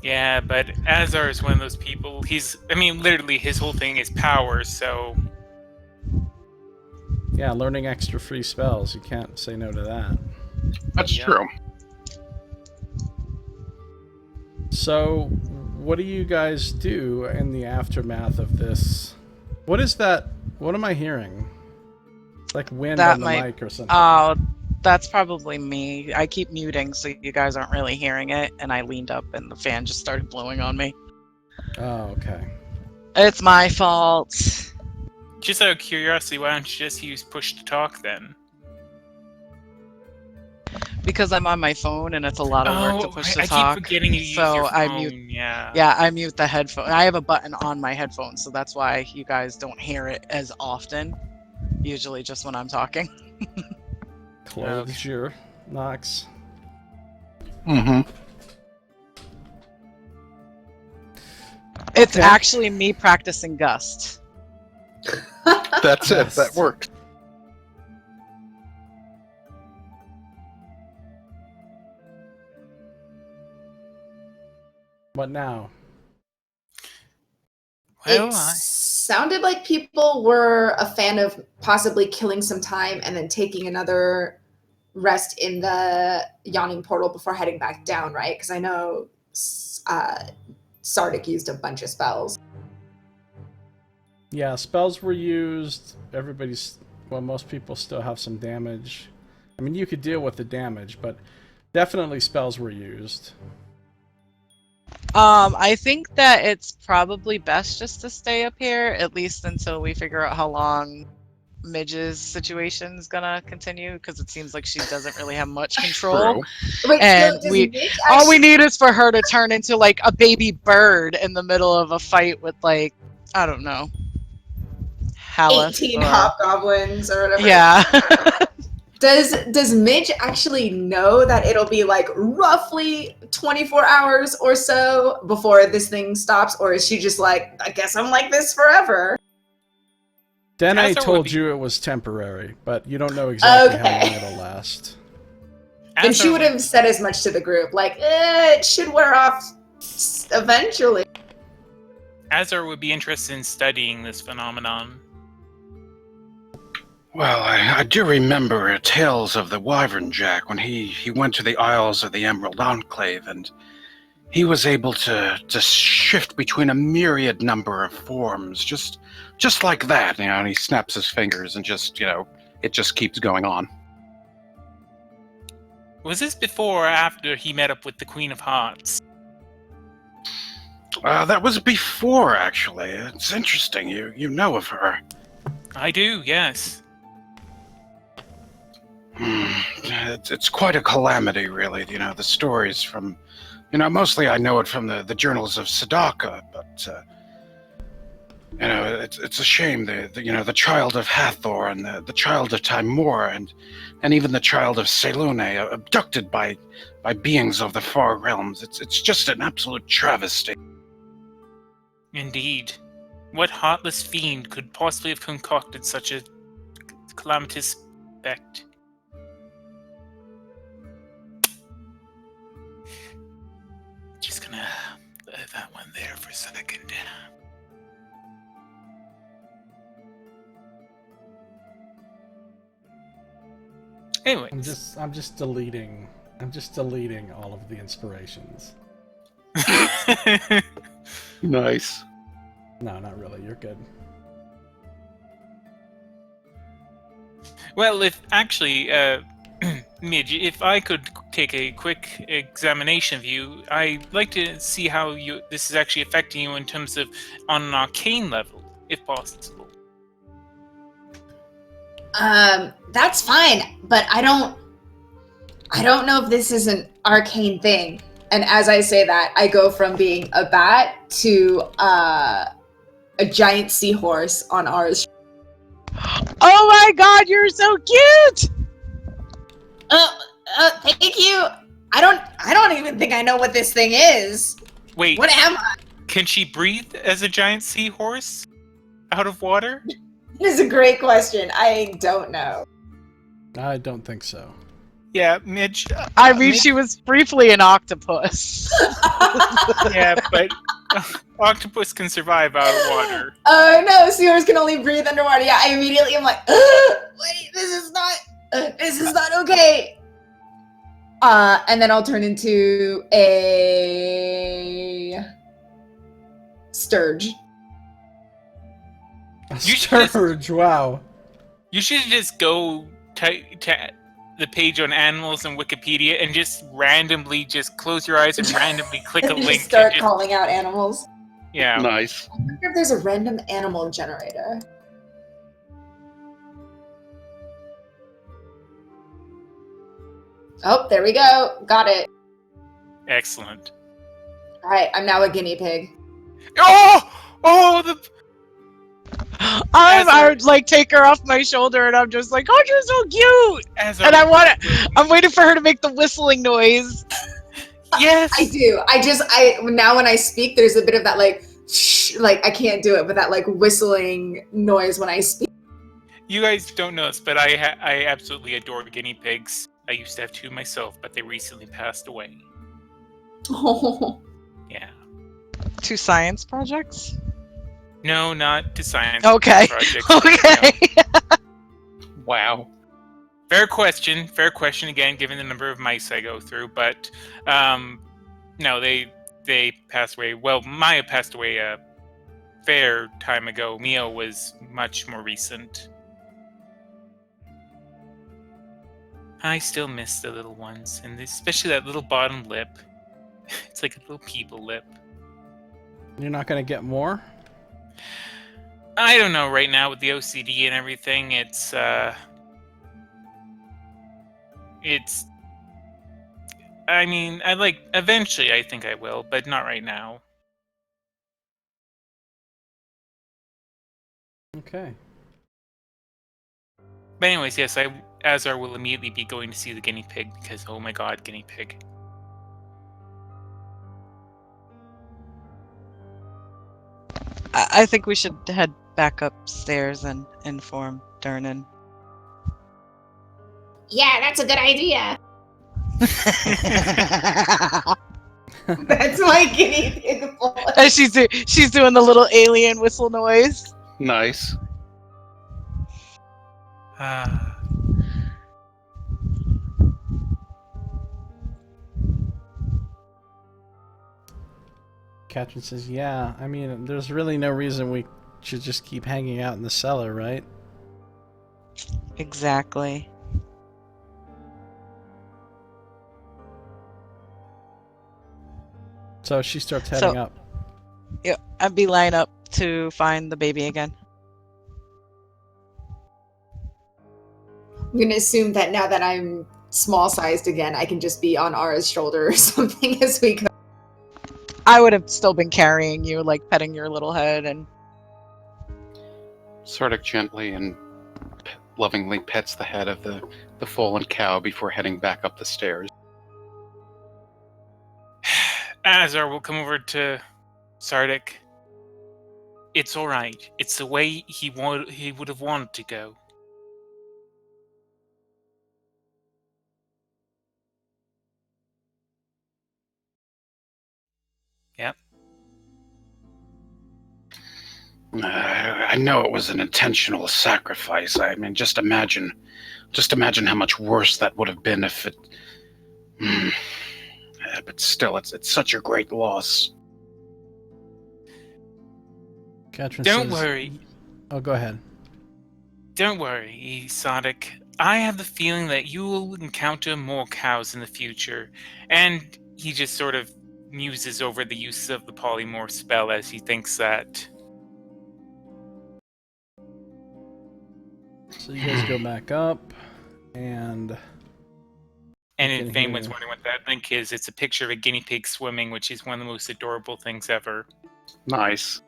Yeah, but Azar is one of those people. Literally, his whole thing is power, so. Yeah, learning extra free spells. You can't say no to that. That's Yeah. true. So, what do you guys do in the aftermath of this? What is that? What am I hearing? It's like wind That on the might- mic or something. Oh, that's probably me. I keep muting so you guys aren't really hearing it, and I leaned up and the fan just started blowing on me. Oh, okay. It's my fault. Just out of curiosity, why don't you just use push to talk then? Because I'm on my phone and it's a lot of work to push to I talk. keep forgetting you use so your I phone. mute. Yeah. Yeah, I mute the headphone. I have a button on my headphones, so that's why you guys don't hear it as often. Usually just when I'm talking. Close your Knox. Mm-hmm. It's Okay. actually me practicing Gust. That's it. That worked. What now? Well, It sounded like people were a fan of possibly killing some time and then taking another rest in the Yawning Portal before heading back down, right? Because I know Sardick used a bunch of spells. Yeah, spells were used. Most people still have some damage. I mean, you could deal with the damage, but definitely spells were used. I think that it's probably best just to stay up here, at least until we figure out how long Midge's situation is gonna continue, because it seems like she doesn't really have much control. True. Wait, And so does we Midge all we actually- need is for her to turn into like a baby bird in the middle of a fight with, like, I don't know, Hallis 18 or... hobgoblins or whatever. Yeah. Does Midge actually know that it'll be like roughly 24 hours or so before this thing stops, or is she just like, I guess I'm like this forever? Dene Azar would told be- you it was temporary, but you don't know exactly how Okay. long it'll last. And she Azar would have said as much to the group, like, it should wear off eventually. Azar would be interested in studying this phenomenon. Well, I do remember tales of the Wyvern Jack when he went to the Isles of the Emerald Enclave, and he was able to shift between a myriad number of forms, just like that, and he snaps his fingers and it just keeps going on. Was this before or after he met up with the Queen of Hearts? That was before, actually. It's interesting, you know of her. I do, yes. It's quite a calamity, really. The stories from, mostly I know it from the journals of Sadaka, but it's a shame. The child of Hathor and the child of Timor and even the child of Selune abducted by beings of the far realms. It's just an absolute travesty. Indeed. What heartless fiend could possibly have concocted such a calamitous effect? Just gonna let that one there for a second. Anyway, I'm just deleting all of the inspirations. Nice. No, not really. You're good. well, if actually, Midge, if I could take a quick examination of you, I'd like to see how this is actually affecting you in terms of on an arcane level, if possible. That's fine, but I don't know if this is an arcane thing. And as I say that, I go from being a bat to a giant seahorse on ours. Oh my god, you're so cute! Thank you. I don't even think I know what this thing is. Wait, What am I? can she breathe as a giant seahorse out of water? This is a great question. I don't know. I don't think so. Yeah, Midge. I mean, she was briefly an octopus. Yeah, but octopus can survive out of water. Oh no, seahorse can only breathe underwater. Yeah, I immediately am like, wait, this is not okay. And then I'll turn into a sturge. A You should- sturge, wow. You should just go to the page on animals in Wikipedia and just randomly just close your eyes and randomly click a And link. just start and just- calling out animals. yeah. Nice. I wonder if there's a random animal generator. Oh, there we go. Got it. Excellent. All right, I'm now a guinea pig. Oh, the I would like take her off my shoulder and I'm just like, oh, you're so cute! Azar. And I'm waiting for her to make the whistling noise. Yes. I do. I now when I speak, there's a bit of that like, shh, like I can't do it, but that like whistling noise when I speak. You guys don't know this, but I absolutely adore guinea pigs. I used to have two myself, but they recently passed away. Oh, Yeah. 2 science projects? No, not to science Okay. projects. Okay. No. Wow. Fair question again, given the number of mice I go through. But no, they passed away. Well, Maya passed away a fair time ago. Mio was much more recent. I still miss the little ones, and especially that little bottom lip. It's like a little people lip. You're not going to get more? I don't know right now with the OCD and everything. It's I mean, eventually I think I will, but not right now. Okay. But anyways, yes, Azar will immediately be going to see the guinea pig because, oh my god, guinea pig. I think we should head back upstairs and inform Durnan. Yeah, that's a good idea. That's my guinea pig voice. And she's doing the little alien whistle noise. Nice. Katrin says, yeah, I mean, there's really no reason we should just keep hanging out in the cellar, right? Exactly. So she starts heading up. Yeah, I'd be line up to find the baby again. I'm gonna assume that now that I'm small-sized again, I can just be on Ara's shoulder or something as we go. I would have still been carrying you, like petting your little head and... Sardick gently and lovingly pets the head of the fallen cow before heading back up the stairs. Azar will come over to Sardick. It's all right. It's the way he would have wanted to go. Yep. I know it was an intentional sacrifice. I mean, just imagine how much worse that would have been if it. But still, it's such a great loss. Katrin Don't says, worry. Oh, go ahead. Don't worry, Sardick. I have the feeling that you will encounter more cows in the future. And he just sort of muses over the use of the polymorph spell as he thinks that. So you guys go back up, and And if anyone's wondering what that link is, it's a picture of a guinea pig swimming, which is one of the most adorable things ever. Nice.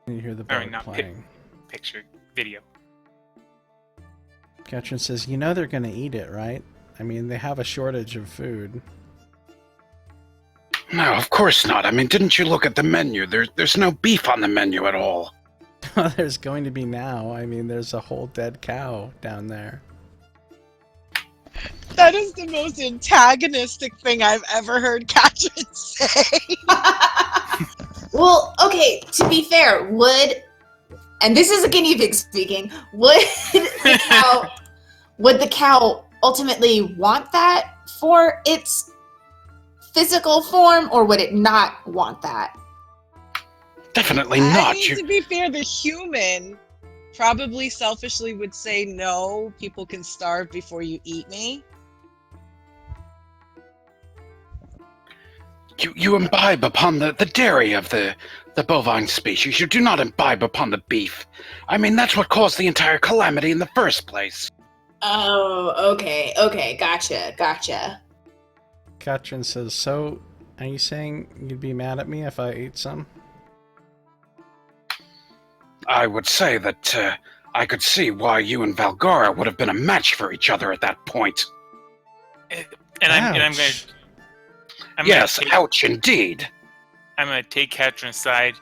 you hear the Or bard not playing. Picture, video. Katrin says, you know they're going to eat it, right? I mean, they have a shortage of food. No, of course not. I mean, didn't you look at the menu? There's no beef on the menu at all. There's going to be now. I mean, there's a whole dead cow down there. That is the most antagonistic thing I've ever heard Katrin say. Well, okay, to be fair, and this is a guinea pig speaking, would the cow ultimately want that for its physical form, or would it not want that? Definitely not. I mean, to be fair, the human probably selfishly would say, no, people can starve before you eat me. You imbibe upon the dairy of the bovine species. You do not imbibe upon the beef. I mean, that's what caused the entire calamity in the first place. Oh, okay, gotcha. Katrin says, so, are you saying you'd be mad at me if I ate some? I would say that I could see why you and Valgara would have been a match for each other at that point. Ouch indeed. I'm gonna take Katrin aside.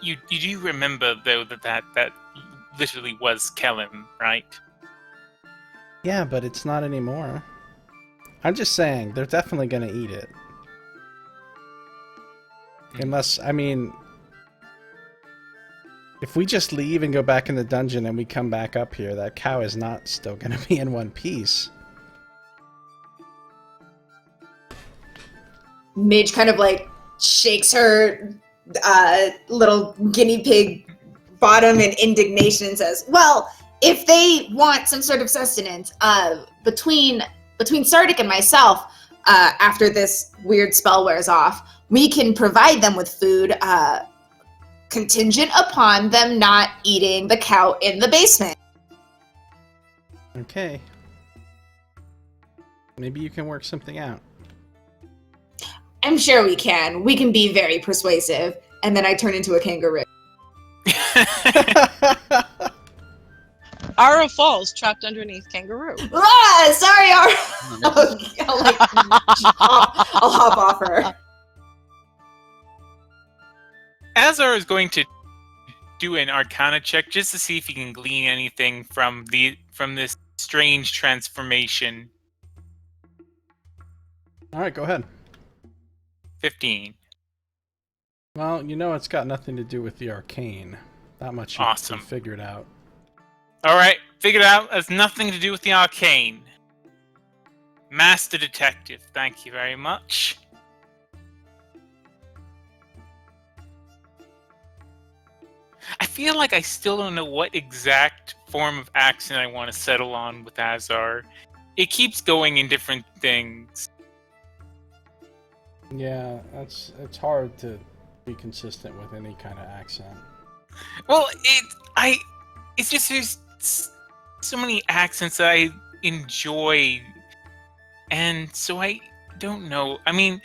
You do remember though that literally was Kellen, right? Yeah, but it's not anymore. I'm just saying, they're definitely gonna eat it. Unless, I mean, if we just leave and go back in the dungeon and we come back up here, that cow is not still going to be in one piece. Midge kind of like shakes her little guinea pig bottom in indignation and says, well, if they want some sort of sustenance, between Sardick and myself, after this weird spell wears off, we can provide them with food, contingent upon them not eating the cow in the basement. Okay. Maybe you can work something out. I'm sure we can. We can be very persuasive. And then I turn into a kangaroo. Ara falls, trapped underneath kangaroo. Ah, sorry, Ara. I'll hop off her. Azar is going to do an Arcana check just to see if he can glean anything from this strange transformation. All right, go ahead. 15. Well, you know it's got nothing to do with the arcane. That much you Awesome. can figure it out. All right, figured out. Has nothing to do with the arcane. Master Detective, thank you very much. I feel like I still don't know what exact form of accent I want to settle on with Azar. It keeps going in different things. Yeah, it's hard to be consistent with any kind of accent. Well, it's just there's so many accents that I enjoy, and so I don't know. I mean,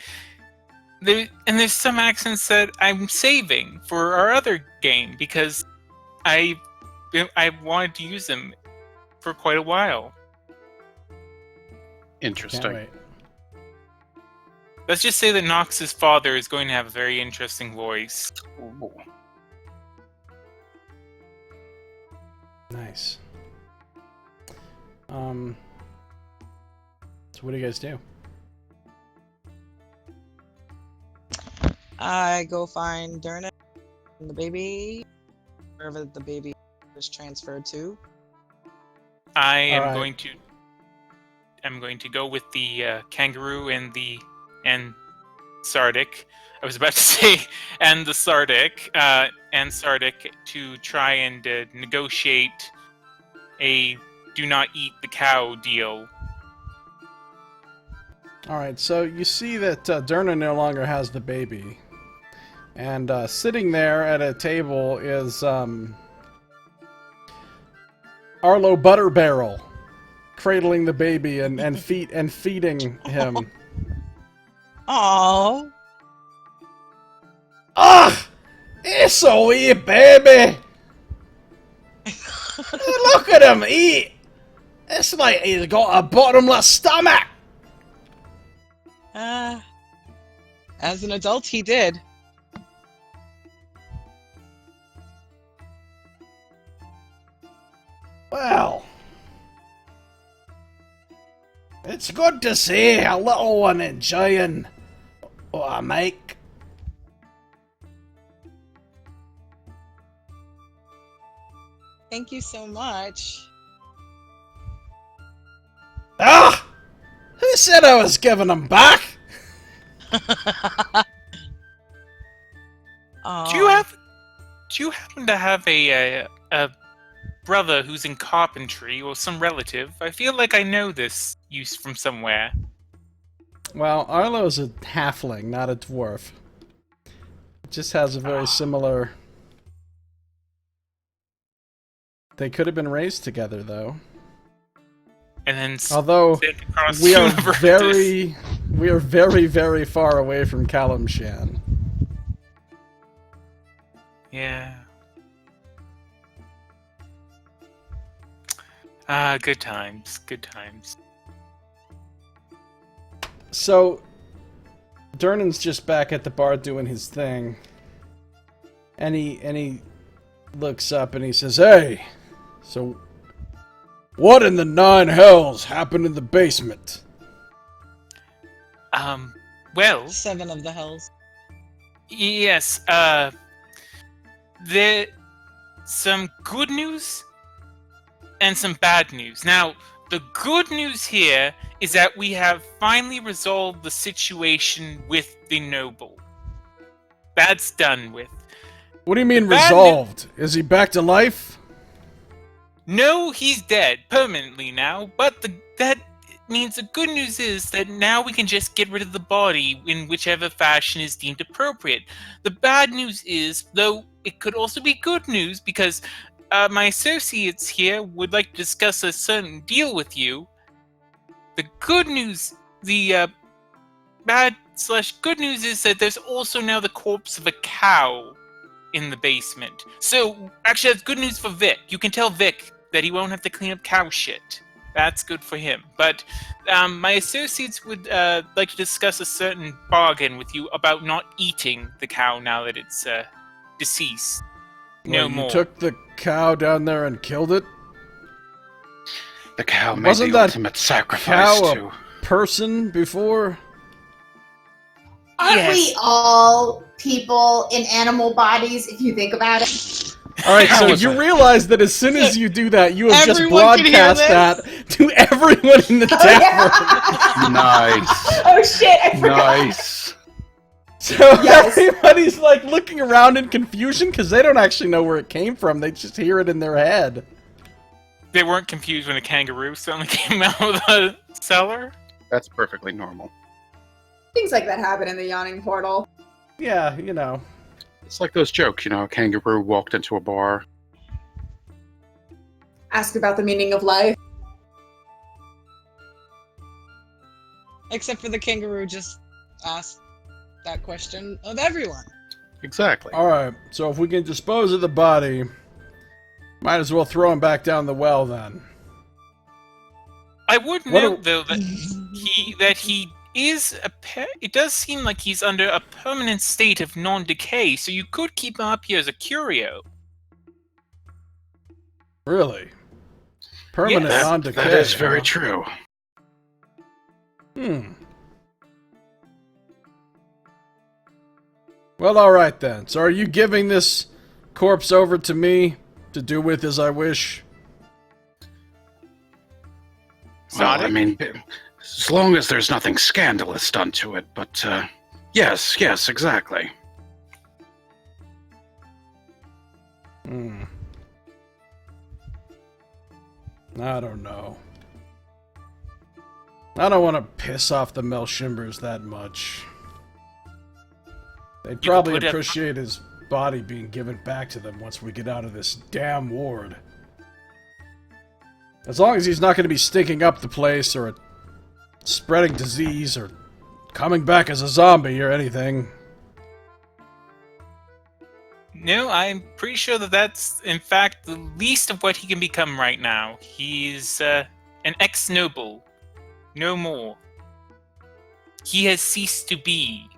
there's some accents that I'm saving for our other game because I wanted to use them for quite a while. Interesting. Can't wait. Let's just say that Nox's father is going to have a very interesting voice. Ooh. Nice. So what do you guys do? I go find Dernan and the baby, wherever the baby is transferred to. I am Alright. going to go with the kangaroo and Sardick. I was about to say and the Sardick to try and negotiate a do not eat the cow deal. Alright, so you see that Derna no longer has the baby. And sitting there at a table is Arlo Butterbarrel, cradling the baby and feeding him. Aww. Ah! It's a wee baby! Look at him eat! It's like he's got a bottomless stomach! As an adult, he did. Well, it's good to see a little one enjoying what I make. Thank you so much. Ah! Who said I was giving them back? Do you happen to have a brother who's in carpentry or some relative? I feel like I know this use from somewhere. Well, Arlo's a halfling, not a dwarf. It just has a very similar... They could have been raised together, though. And then Although sit across we are universes. very, very far away from Kalimshan. Yeah. Good times. Good times. So, Dernan's just back at the bar doing his thing. And he looks up and he says, "Hey, so what in the nine hells happened in the basement?" Well, 7 of the hells. Yes, there's some good news and some bad news. Now, the good news here is that we have finally resolved the situation with the noble. That's done with. What do you mean The bad resolved? Is he back to life? No, he's dead permanently now, but that means the good news is that now we can just get rid of the body in whichever fashion is deemed appropriate. The bad news is, though it could also be good news, because my associates here would like to discuss a certain deal with you. The good news, the bad/good news is that there's also now the corpse of a cow in the basement. So, actually, that's good news for Vic. You can tell Vic that he won't have to clean up cow shit. That's good for him. But my associates would like to discuss a certain bargain with you about not eating the cow now that it's deceased. No more. You took the cow down there and killed it? The cow made Wasn't the that ultimate sacrifice cow to... a person before? Aren't Yes. we all people in animal bodies, if you think about it? Alright, so was you it? realize that as soon as you do that, you have just Everyone can hear broadcast that to everyone in the Oh, tavern. Nice. Oh shit, I forgot. Nice. So Yes. everybody's like looking around in confusion because they don't actually know where it came from. They just hear it in their head. They weren't confused when a kangaroo suddenly came out of the cellar? That's perfectly normal. Things like that happen in the Yawning Portal. Yeah, you know. It's like those jokes, you know, a kangaroo walked into a bar. Ask about the meaning of life. Except for the kangaroo just asked that question of everyone. Exactly. Alright, so if we can dispose of the body, might as well throw him back down the well then. I would What note, though, that he is it does seem like he's under a permanent state of non-decay, so you could keep him up here as a curio. Really? Permanent Yes. non-decay. That is very huh? true. Well, alright then. So are you giving this corpse over to me to do with as I wish? Well, I Sardick? mean, as long as there's nothing scandalous done to it, but, yes, exactly. I don't know. I don't want to piss off the Melshimbers that much. They'd You probably could put appreciate his body being given back to them once we get out of this damn ward. As long as he's not going to be stinking up the place or spreading disease or coming back as a zombie or anything. No, I'm pretty sure that that's, in fact, the least of what he can become right now. He's an ex-noble. No more. He has ceased to be.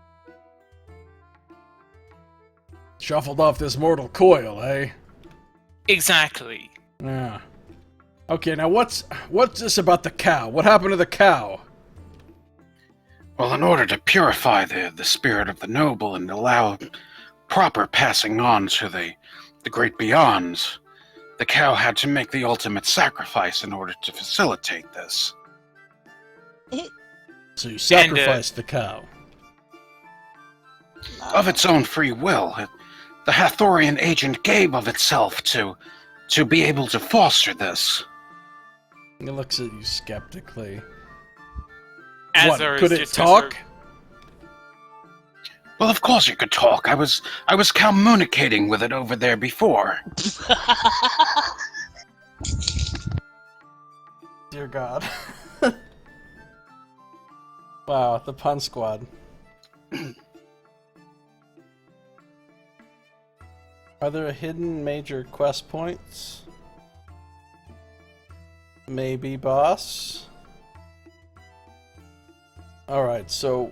Shuffled off this mortal coil, eh? Exactly. Yeah. Okay, now what's this about the cow? What happened to the cow? Well, in order to purify the spirit of the noble and allow proper passing on to the great beyonds, the cow had to make the ultimate sacrifice in order to facilitate this. So you sacrificed the cow. Of its own free will, the Hathorian agent gave of itself to be able to foster this. He looks at you skeptically. Azar What, could is it just talk? Well, of course you could talk. I was communicating with it over there before. Dear God. Wow, the pun squad. Are there hidden major quest points? Maybe, boss? Alright, so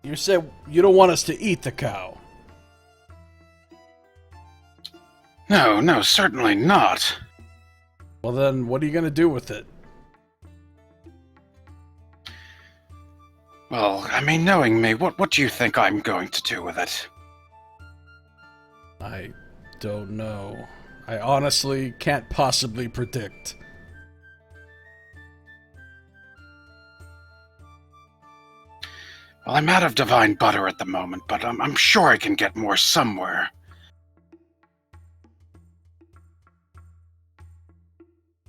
you said you don't want us to eat the cow. No, certainly not. Well then, what are you gonna do with it? Well, I mean, knowing me, what do you think I'm going to do with it? I don't know. I honestly can't possibly predict. Well, I'm out of divine butter at the moment, but I'm sure I can get more somewhere.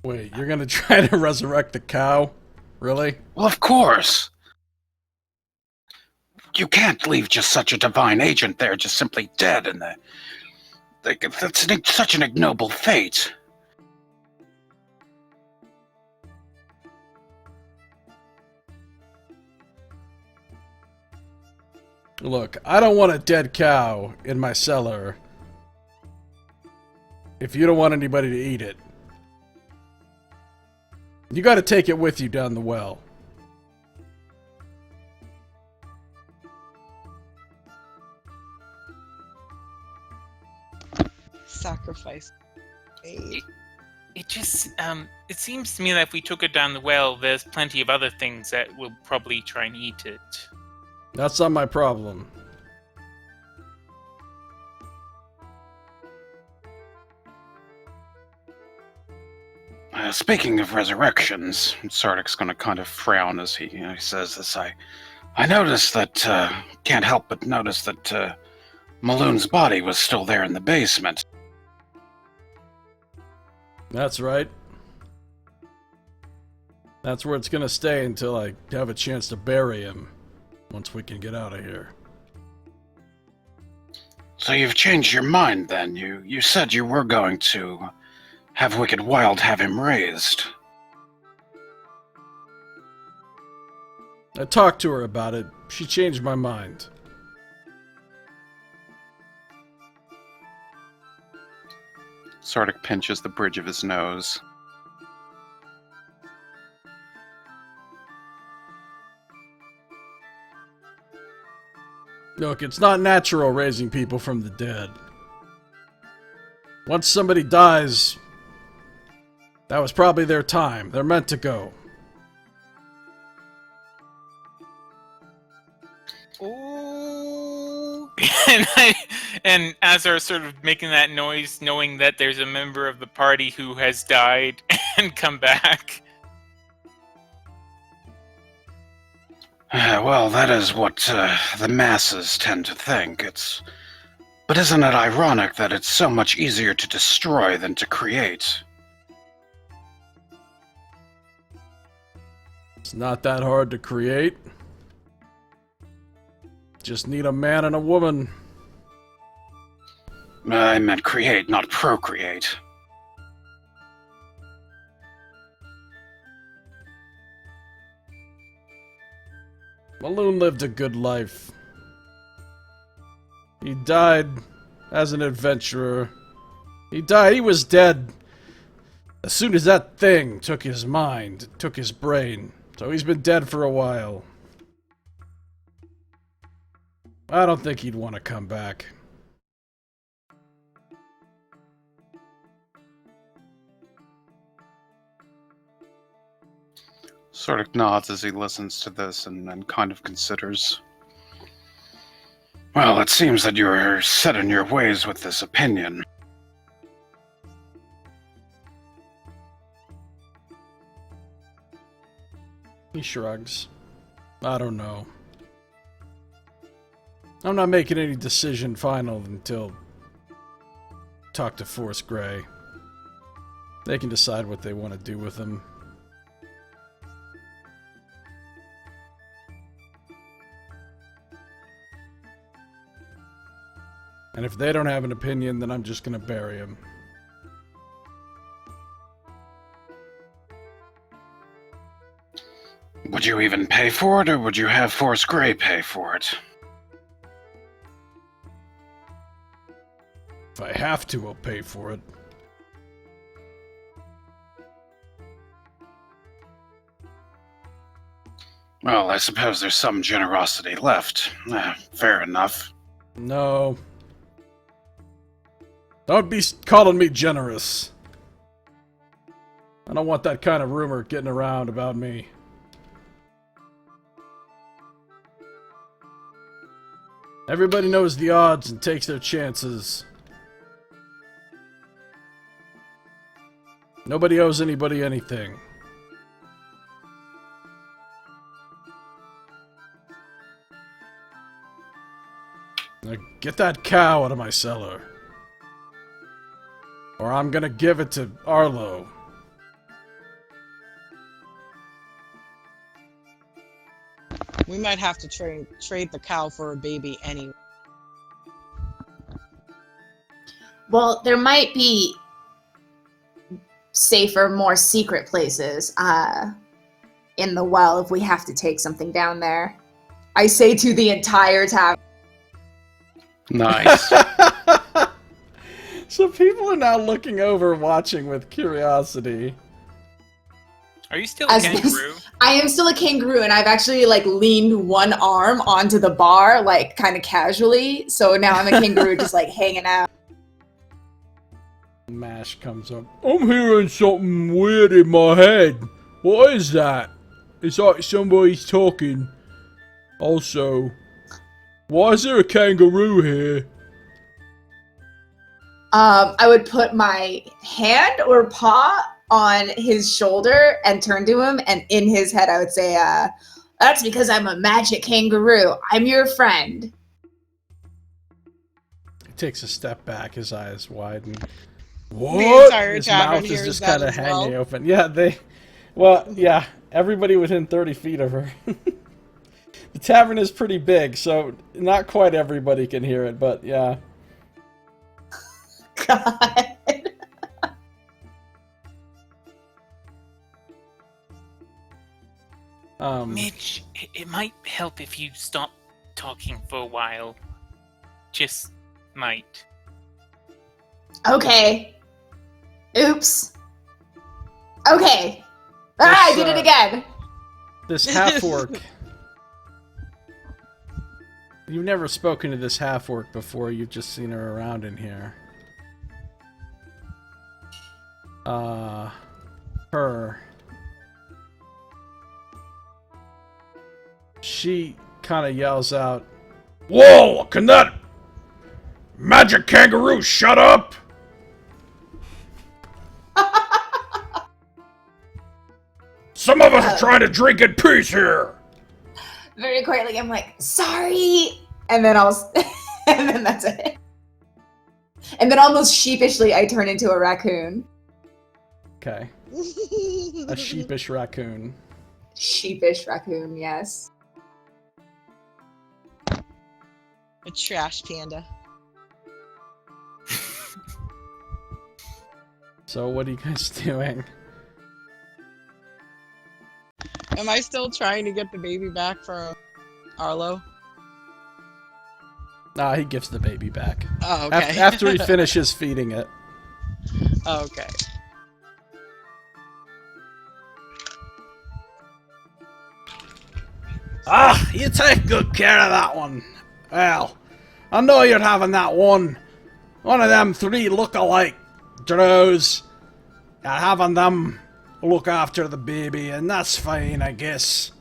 Wait, you're gonna try to resurrect the cow? Really? Well, of course! You can't leave just such a divine agent there just simply dead in the... That's such an ignoble fate. Look, I don't want a dead cow in my cellar if you don't want anybody to eat it. You gotta take it with you down the well. Sacrifice. It just, it seems to me that if we took it down the well, there's plenty of other things that will probably try and eat it. That's not my problem. Speaking of resurrections, Sardick's going to kind of frown as he says this. I noticed that, can't help but notice that Maloon's body was still there in the basement. That's right. That's where it's gonna stay until I have a chance to bury him. Once we can get out of here. So you've changed your mind then? You said you were going to have Wicked Wild have him raised. I talked to her about it. She changed my mind. Sardick pinches the bridge of his nose. Look, it's not natural raising people from the dead. Once somebody dies, that was probably their time. They're meant to go. Ooh. And Azar sort of making that noise, knowing that there's a member of the party who has died and come back. Well, that is what the masses tend to think. But isn't it ironic that it's so much easier to destroy than to create? It's not that hard to create. Just need a man and a woman. I meant create, not procreate. Maloon lived a good life. He died as an adventurer. He was dead as soon as that thing took his mind, took his brain. So he's been dead for a while. I don't think he'd want to come back. Sardick nods as he listens to this and kind of considers. Well, it seems that you're set in your ways with this opinion. He shrugs. I don't know. I'm not making any decision final until talk to Force Grey. They can decide what they want to do with him. And if they don't have an opinion, then I'm just gonna bury him. Would you even pay for it, or would you have Force Grey pay for it? If I have to, I'll pay for it. Well, I suppose there's some generosity left. Fair enough. No. Don't be calling me generous. I don't want that kind of rumor getting around about me. Everybody knows the odds and takes their chances. Nobody owes anybody anything. Now get that cow out of my cellar. Or I'm gonna give it to Arlo. We might have to trade the cow for a baby anyway. Well, there might be safer, more secret places in the well if we have to take something down there. I say to the entire tavern. Nice. So people are now looking over, watching with curiosity. Are you still a kangaroo? I am still a kangaroo, and I've actually like leaned one arm onto the bar, like kind of casually. So now I'm a kangaroo, just like hanging out. Mash comes up. I'm hearing something weird in my head. What is that? It's like somebody's talking. Also, why is there a kangaroo here? I would put my hand or paw on his shoulder and turn to him, and in his head I would say, that's because I'm a magic kangaroo. I'm your friend. He takes a step back, his eyes widen. The What? entire His tavern mouth is hears just that kind of as well. hanging open. Yeah, yeah, everybody within 30 feet of her. The tavern is pretty big, so not quite everybody can hear it, but yeah. God. Midge, it might help if you stop talking for a while. Just might. Okay. Oops. Okay. I did it again. This half-orc. You've never spoken to this half-orc before, you've just seen her around in here. Her. She kind of yells out, "Whoa, can that magic kangaroo shut up?" Some of us are trying to drink in peace here. Very quietly, I'm like, sorry. And then and then that's it. And then almost sheepishly, I turn into a raccoon. Okay. A sheepish raccoon. Sheepish raccoon, yes. A trash panda. So what are you guys doing? Am I still trying to get the baby back from Arlo? Nah, he gives the baby back. Oh, okay. After he finishes feeding it. Oh, okay. Ah, you take good care of that one. Well, I know you're having that one of them 3 look-alike drows. You're having them look after the baby, and that's fine, I guess.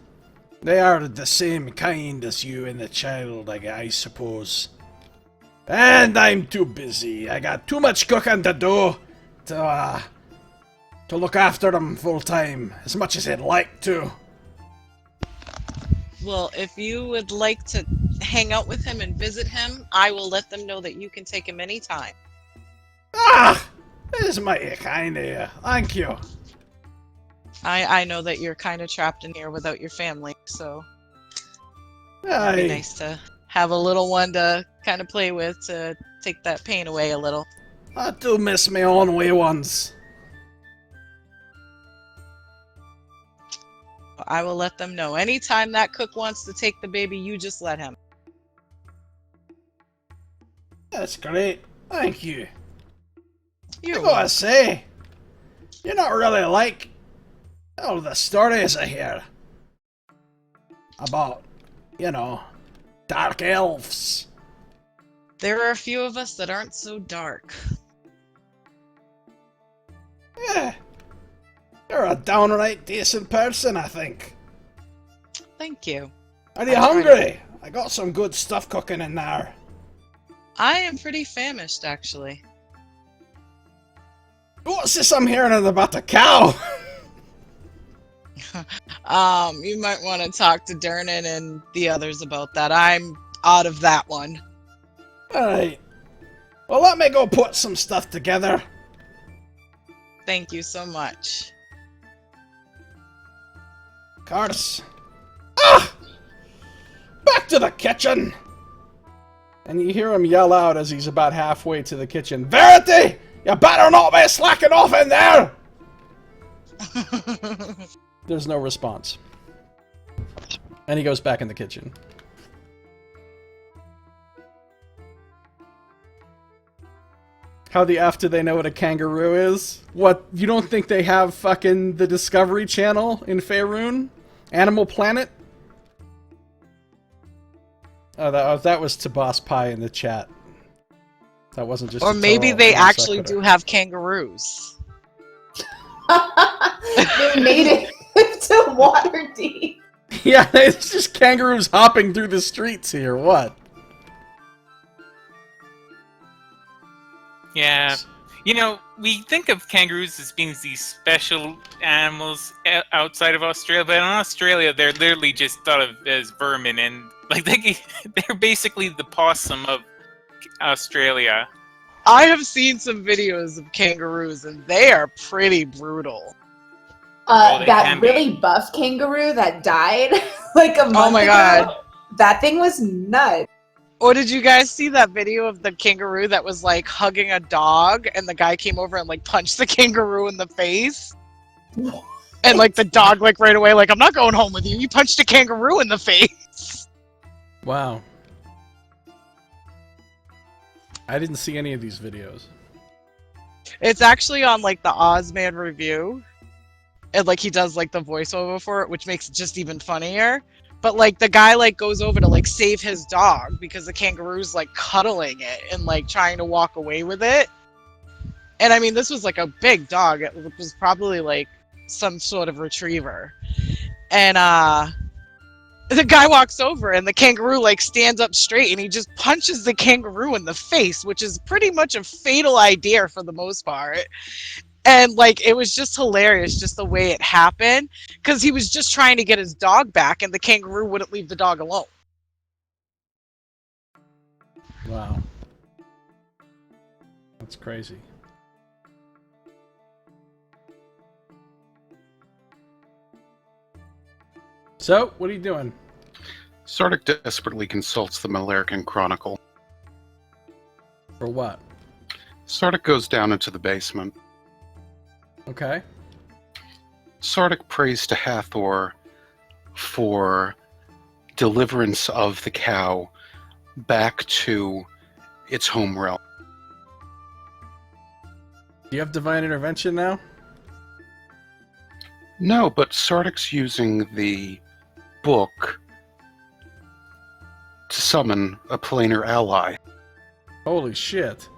They are the same kind as you and the child, I suppose. And I'm too busy. I got too much cooking to do to look after them full time, as much as I'd like to. Well, if you would like to hang out with him and visit him, I will let them know that you can take him anytime. Ah! This is mighty kind of you. Thank you. I know that you're kind of trapped in here without your family, so it'd be Aye. nice to have a little one to kind of play with to take that pain away a little. I do miss my own wee ones. I will let them know. Anytime that cook wants to take the baby, you just let him. That's great. Thank you. You're I gotta welcome. say, you're not really like all the stories I hear about, dark elves. There are a few of us that aren't so dark. Yeah, you're a downright decent person, I think. Thank you. Are you I'm trying hungry? I got some good stuff cooking in there. I am pretty famished, actually. What's this I'm hearing about the cow? You might want to talk to Dernan and the others about that. I'm out of that one. Alright. Well, let me go put some stuff together. Thank you so much. Curse. Ah! Back to the kitchen! And you hear him yell out as he's about halfway to the kitchen. Verity! You better not be slacking off in there! There's no response. And he goes back in the kitchen. How the F do they know what a kangaroo is? What, you don't think they have fucking the Discovery Channel in Faerun? Animal Planet? Oh, that was to Boss Pie in the chat. That wasn't just. Or maybe they actually do have kangaroos. They made it to Waterdeep. Yeah, it's just kangaroos hopping through the streets here. What? Yeah. You know, we think of kangaroos as being these special animals outside of Australia, but in Australia, they're literally just thought of as vermin, and like they're basically the possum of Australia. I have seen some videos of kangaroos, and they are pretty brutal. That really buff kangaroo that died like a month ago. God. That thing was nuts. Or did you guys see that video of the kangaroo that was like hugging a dog, and the guy came over and like punched the kangaroo in the face? And like the dog like right away like, I'm not going home with you. You punched a kangaroo in the face. Wow. I didn't see any of these videos. It's actually on like the Ozman review. And like he does like the voiceover for it, which makes it just even funnier. But like the guy like goes over to like save his dog because the kangaroo's like cuddling it and like trying to walk away with it. And I mean, this was like a big dog. It was probably like some sort of retriever. And the guy walks over and the kangaroo like stands up straight and he just punches the kangaroo in the face, which is pretty much a fatal idea for the most part. And like it was just hilarious just the way it happened, because he was just trying to get his dog back and the kangaroo wouldn't leave the dog alone. Wow. That's crazy. So, what are you doing? Sardick desperately consults the Malarican Chronicle. For what? Sardick goes down into the basement. Okay. Sardick prays to Hathor for deliverance of the cow back to its home realm. Do you have divine intervention now? No, but Sardick's using the book to summon a planar ally. Holy shit.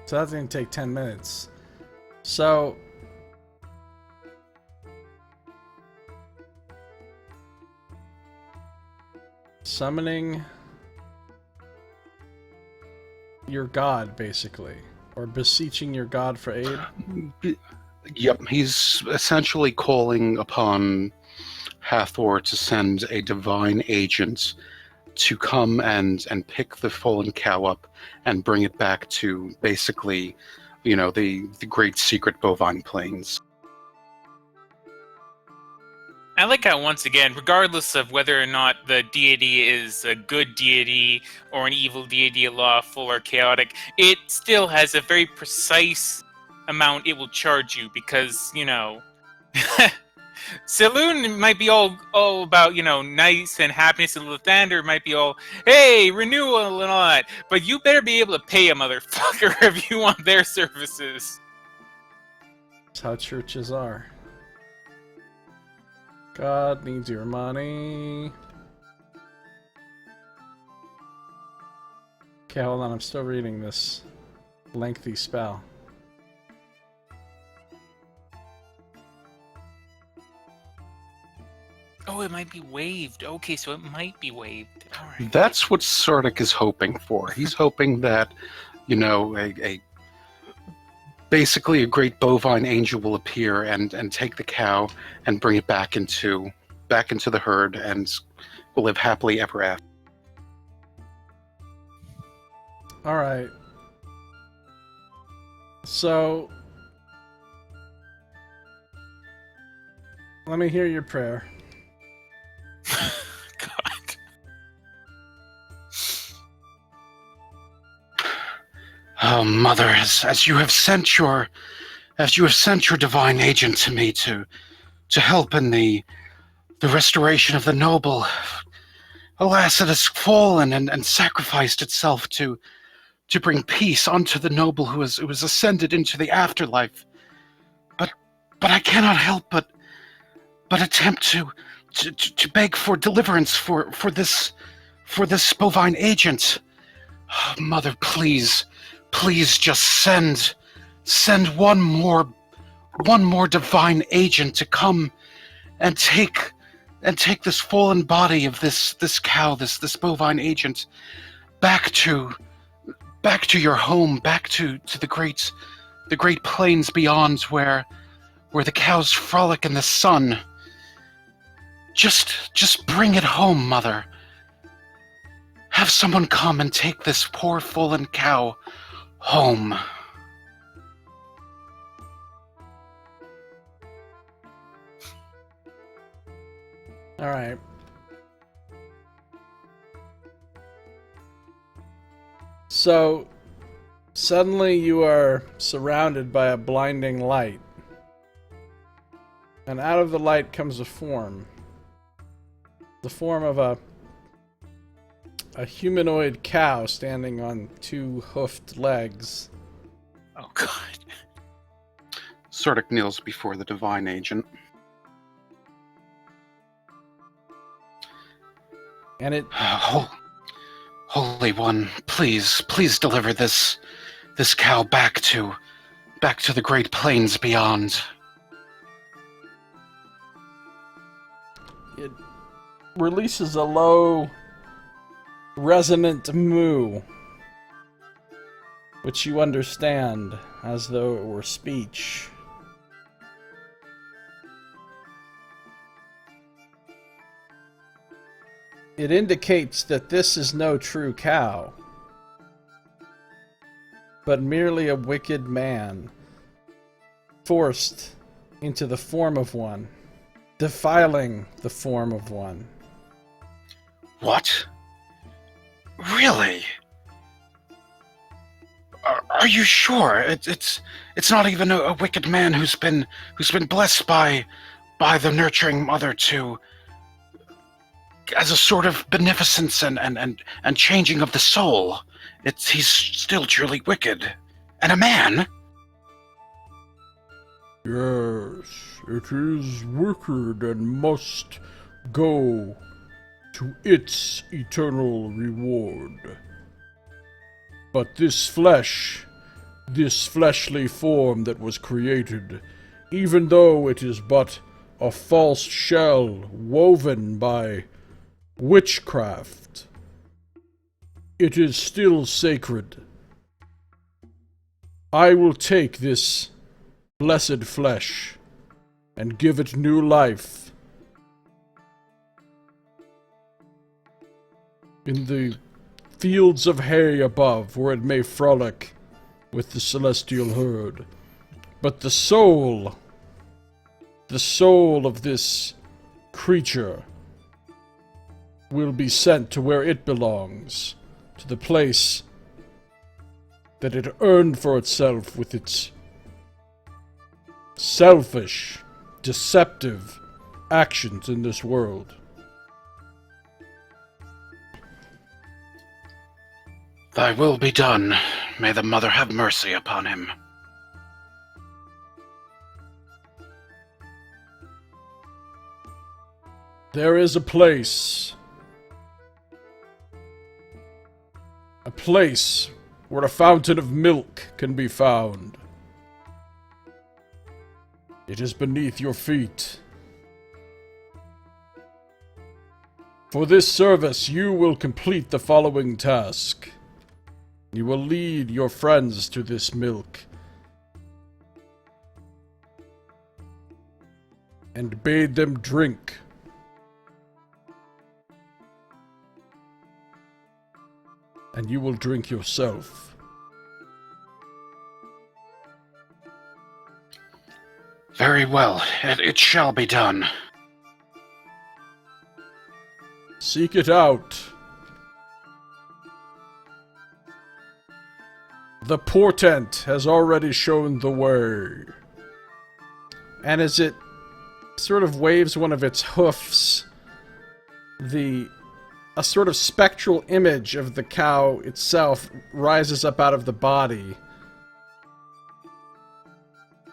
So that's going to take 10 minutes. So... summoning... your god, basically. Or beseeching your god for aid? Yep, he's essentially calling upon Hathor to send a divine agent to come and pick the fallen cow up and bring it back to basically, you know, the great secret bovine plains. I like how, once again, regardless of whether or not the deity is a good deity or an evil deity, lawful or chaotic, it still has a very precise amount it will charge you, because, you know, Saloon might be all about, you know, nice and happiness, and Lathander might be all, hey, renewal and all that, but you better be able to pay a motherfucker if you want their services. That's how churches are. God needs your money. Okay, hold on, I'm still reading this lengthy spell. Oh Oh, it might be waived. Okay, so it might be waived. All right. That's what Sardick is hoping for. He's hoping that, basically a great bovine angel will appear and take the cow and bring it back into the herd, and will live happily ever after. All right. So, let me hear your prayer. God. Oh, Mother, as you have sent your divine agent to me to help in the restoration of the noble, alas, it has fallen and sacrificed itself to bring peace unto the noble who has ascended into the afterlife. But I cannot help but attempt to beg for deliverance for this bovine agent. Oh, Mother, please just send one more divine agent to come and take this fallen body of this cow, this bovine agent, back to your home, back to the great plains beyond where the cows frolic in the sun. Just bring it home, Mother. Have someone come and take this poor fallen cow home. All right. So, suddenly you are surrounded by a blinding light. And out of the light comes a form. The form of a humanoid cow standing on two hoofed legs. Oh, God. Sardick kneels before the divine agent. And it... Holy One, please deliver this cow back to the great plains beyond. It releases a low, resonant moo, which you understand as though it were speech. It indicates that this is no true cow, but merely a wicked man, forced into the form of one, defiling the form of one. What? Really? Are you sure? It's not even a wicked man who's been blessed by the nurturing mother to, as a sort of beneficence and changing of the soul. He's still truly wicked. And a man? Yes, it is wicked and must go to its eternal reward. But this flesh, this fleshly form that was created, even though it is but a false shell woven by witchcraft, it is still sacred. I will take this blessed flesh and give it new life in the fields of hay above, where it may frolic with the celestial herd. But the soul of this creature will be sent to where it belongs, to the place that it earned for itself with its selfish, deceptive actions in this world. Thy will be done. May the Mother have mercy upon him. There is a place where a fountain of milk can be found. It is beneath your feet. For this service, you will complete the following task. You will lead your friends to this milk and bade them drink. And you will drink yourself. Very well, it shall be done. Seek it out. The portent has already shown the way. And as it sort of waves one of its hoofs, a sort of spectral image of the cow itself rises up out of the body.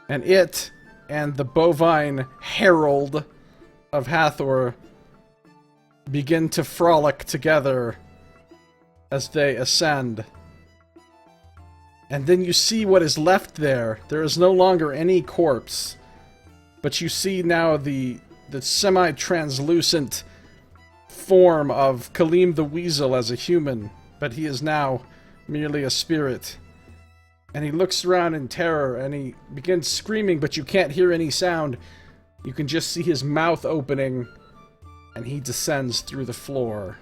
And it and the bovine herald of Hathor begin to frolic together as they ascend. And then you see what is left there. There is no longer any corpse, but you see now the semi-translucent form of Kaleem the Weasel as a human, but he is now merely a spirit. And he looks around in terror, and he begins screaming, but you can't hear any sound. You can just see his mouth opening, and he descends through the floor.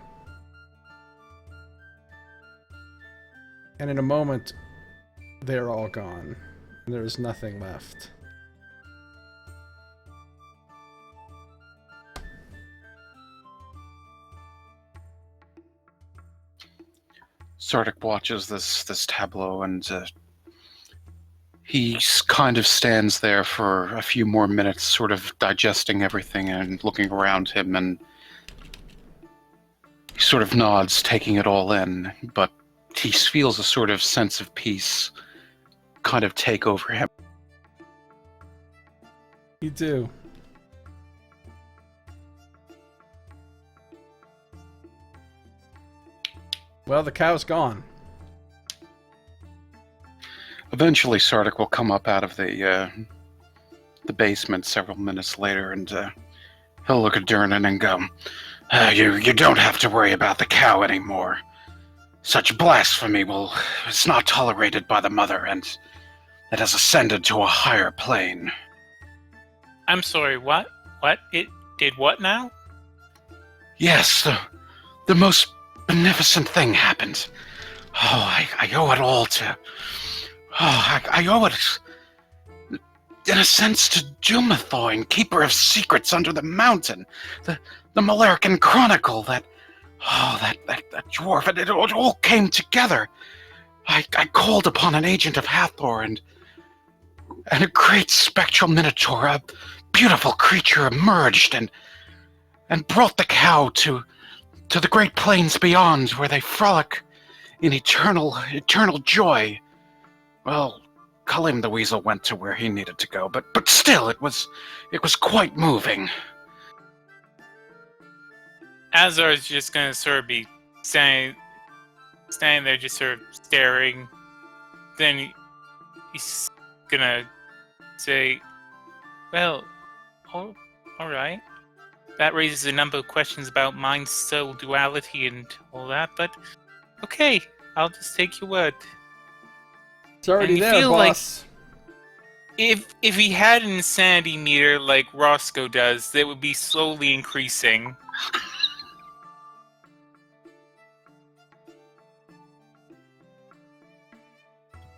And in a moment, they're all gone. And there is nothing left. Sardick watches this tableau, and he kind of stands there for a few more minutes, sort of digesting everything and looking around him, and he sort of nods, taking it all in, but he feels a sort of sense of peace kind of take over him. You do. Well, the cow's gone. Eventually, Sardick will come up out of the basement several minutes later, and he'll look at Durnan and go, you don't have to worry about the cow anymore. Such blasphemy is not tolerated by the Mother, and it has ascended to a higher plane. I'm sorry, what? What? It did what now? Yes, the most beneficent thing happened. Oh, I owe it all to... Oh, I owe it, in a sense, to Dumathoin, keeper of secrets under the mountain. The Malarican Chronicle, that dwarf, it all came together. I called upon an agent of Hathor, and a great spectral minotaur, a beautiful creature, emerged and brought the cow to the great plains beyond, where they frolic in eternal joy. Well, Kaleem the Weasel went to where he needed to go, but still, it was quite moving. Azar is just gonna sort of be standing there, just sort of staring. Then he's gonna say, "Well, all right. That raises a number of questions about mind-soul duality and all that, but okay, I'll just take your word." It's already And you there, feel boss. If he had an insanity meter like Roscoe does, that would be slowly increasing.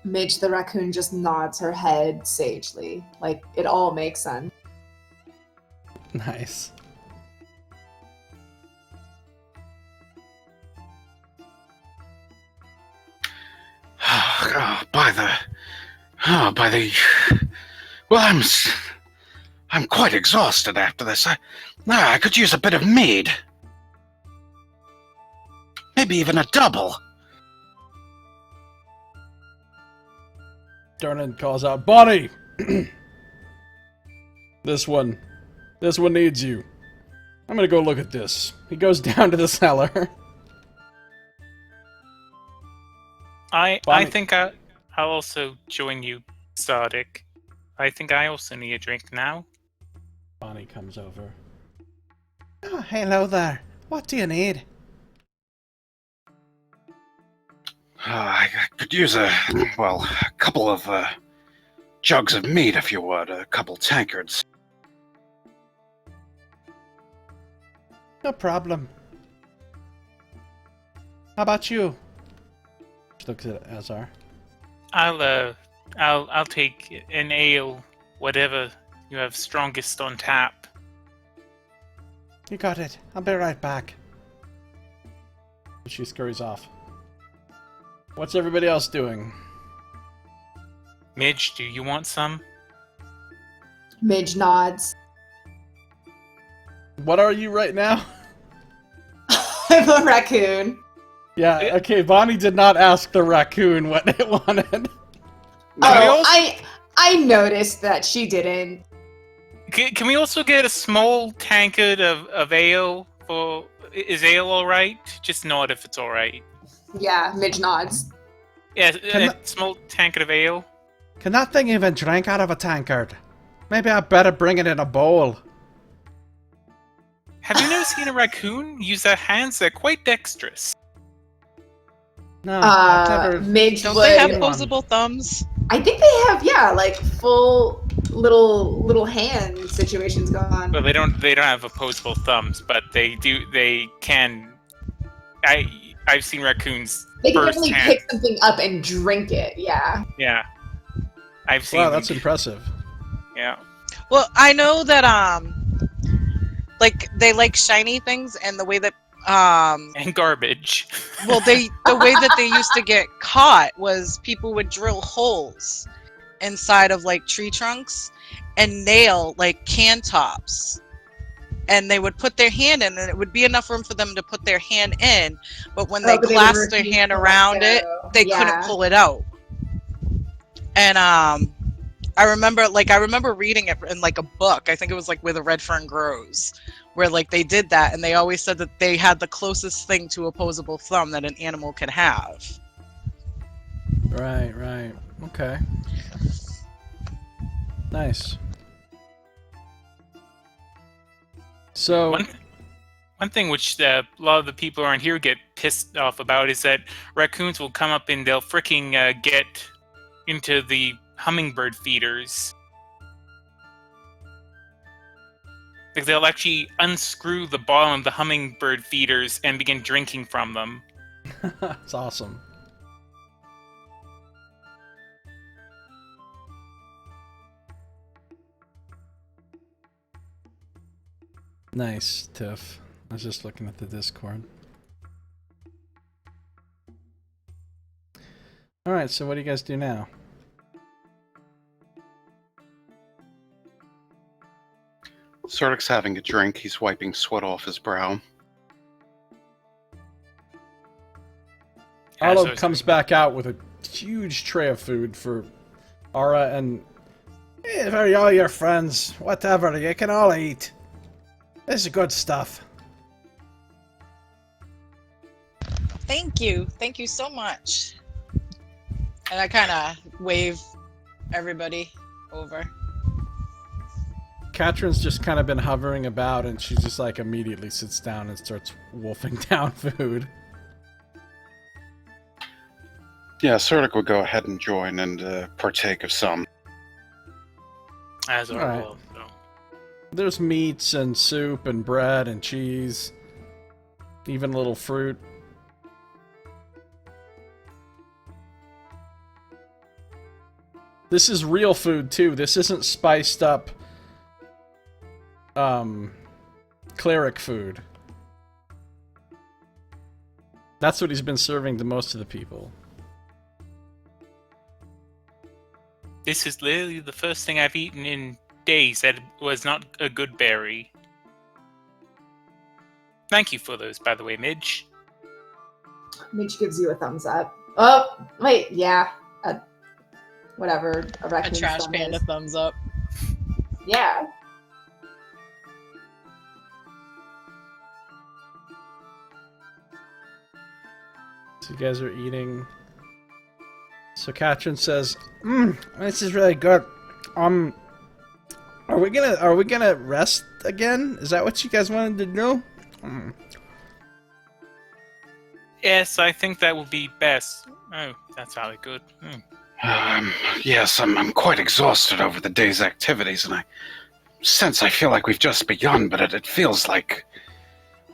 Midge the raccoon just nods her head sagely. Like, it all makes sense. Nice. Well, I'm quite exhausted after this. I could use a bit of mead. Maybe even a double. Durnan calls out, Bonnie! This one needs you. I'm gonna go look at this. He goes down to the cellar. I Bonnie. think I'll also join you, Sardick. I think I also need a drink now. Bonnie comes over. Oh, hello there. What do you need? I could use a couple of jugs of meat if you would, a couple tankards. No problem. How about you? She looks at Azar. I'll take an ale, whatever you have strongest on tap. You got it. I'll be right back. She scurries off. What's everybody else doing? Midge, do you want some? Midge nods. What are you right now? I'm a raccoon. Yeah, okay, Bonnie did not ask the raccoon what it wanted. Oh, I noticed that she didn't. Can we also get a small tankard of ale? Is ale alright? Just nod if it's alright. Yeah, Midge nods. Yeah, a small tankard of ale. Can that thing even drink out of a tankard? Maybe I better bring it in a bowl. Have you never seen a raccoon use their hands? They're quite dexterous. No, I've never... Midge Don't would. they have one. opposable thumbs? I think they have, yeah, like full little hand situations going on. Well, they don't have opposable thumbs, but they do. They can. I've seen raccoons They can definitely firsthand. pick something up and drink it. Yeah. Yeah, I've seen. Wow, them. that's impressive. Yeah. Well, I know that like they like shiny things, and the way that And garbage. well, the way that they used to get caught was people would drill holes inside of like tree trunks and nail like can tops, and they would put their hand in, and it would be enough room for them to put their hand in, but when they but clasped their refused hand to let around it, go. they Yeah. couldn't pull it out. And I remember reading it in like a book. I think it was like Where the Red Fern Grows, where like they did that, and they always said that they had the closest thing to opposable thumb that an animal could have. Right. Okay. Nice. So... One thing which a lot of the people around here get pissed off about is that raccoons will come up and they'll freaking get into the hummingbird feeders. Like they'll actually unscrew the bottom of the hummingbird feeders and begin drinking from them. That's awesome. Nice, Tiff. I was just looking at the Discord. Alright, so what do you guys do now? Sardick's having a drink. He's wiping sweat off his brow. Arlo comes back out with a huge tray of food for Ara and for all your friends. Whatever, you can all eat. This is good stuff. Thank you so much. And I kind of wave everybody over. Katrin's just kind of been hovering about, and she just like immediately sits down and starts wolfing down food. Yeah, Sardick will go ahead and join and partake of some. As All our right. will. So. There's meats and soup and bread and cheese, even a little fruit. This is real food too. This isn't spiced up cleric food. That's what he's been serving to most of the people. This is literally the first thing I've eaten in days that was not a good berry. Thank you for those, by the way, Midge. Midge gives you a thumbs up. Oh, wait, yeah. Whatever. A A raccoon trash thumb panda is. thumbs up. Yeah. So you guys are eating. So Katrin says, this is really good. Are we gonna rest again? Is that what you guys wanted to do? Yes, I think that would be best. Oh, that sounded good. Yes, I'm quite exhausted over the day's activities, and I feel like we've just begun, but it feels like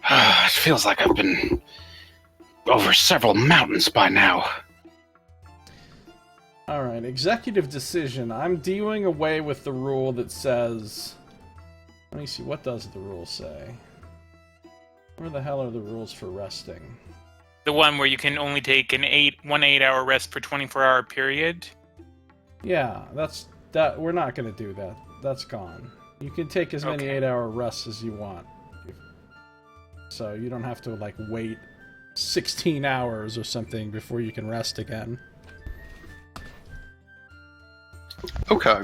I've been over several mountains by now. Alright, executive decision. I'm doing away with the rule that says... Let me see, what does the rule say? Where the hell are the rules for resting? The one where you can only take one 8-hour rest per 24-hour period? Yeah, we're not going to do that. That's gone. You can take as many 8-hour rests as you want. So you don't have to, like, wait 16 hours or something before you can rest again. Okay.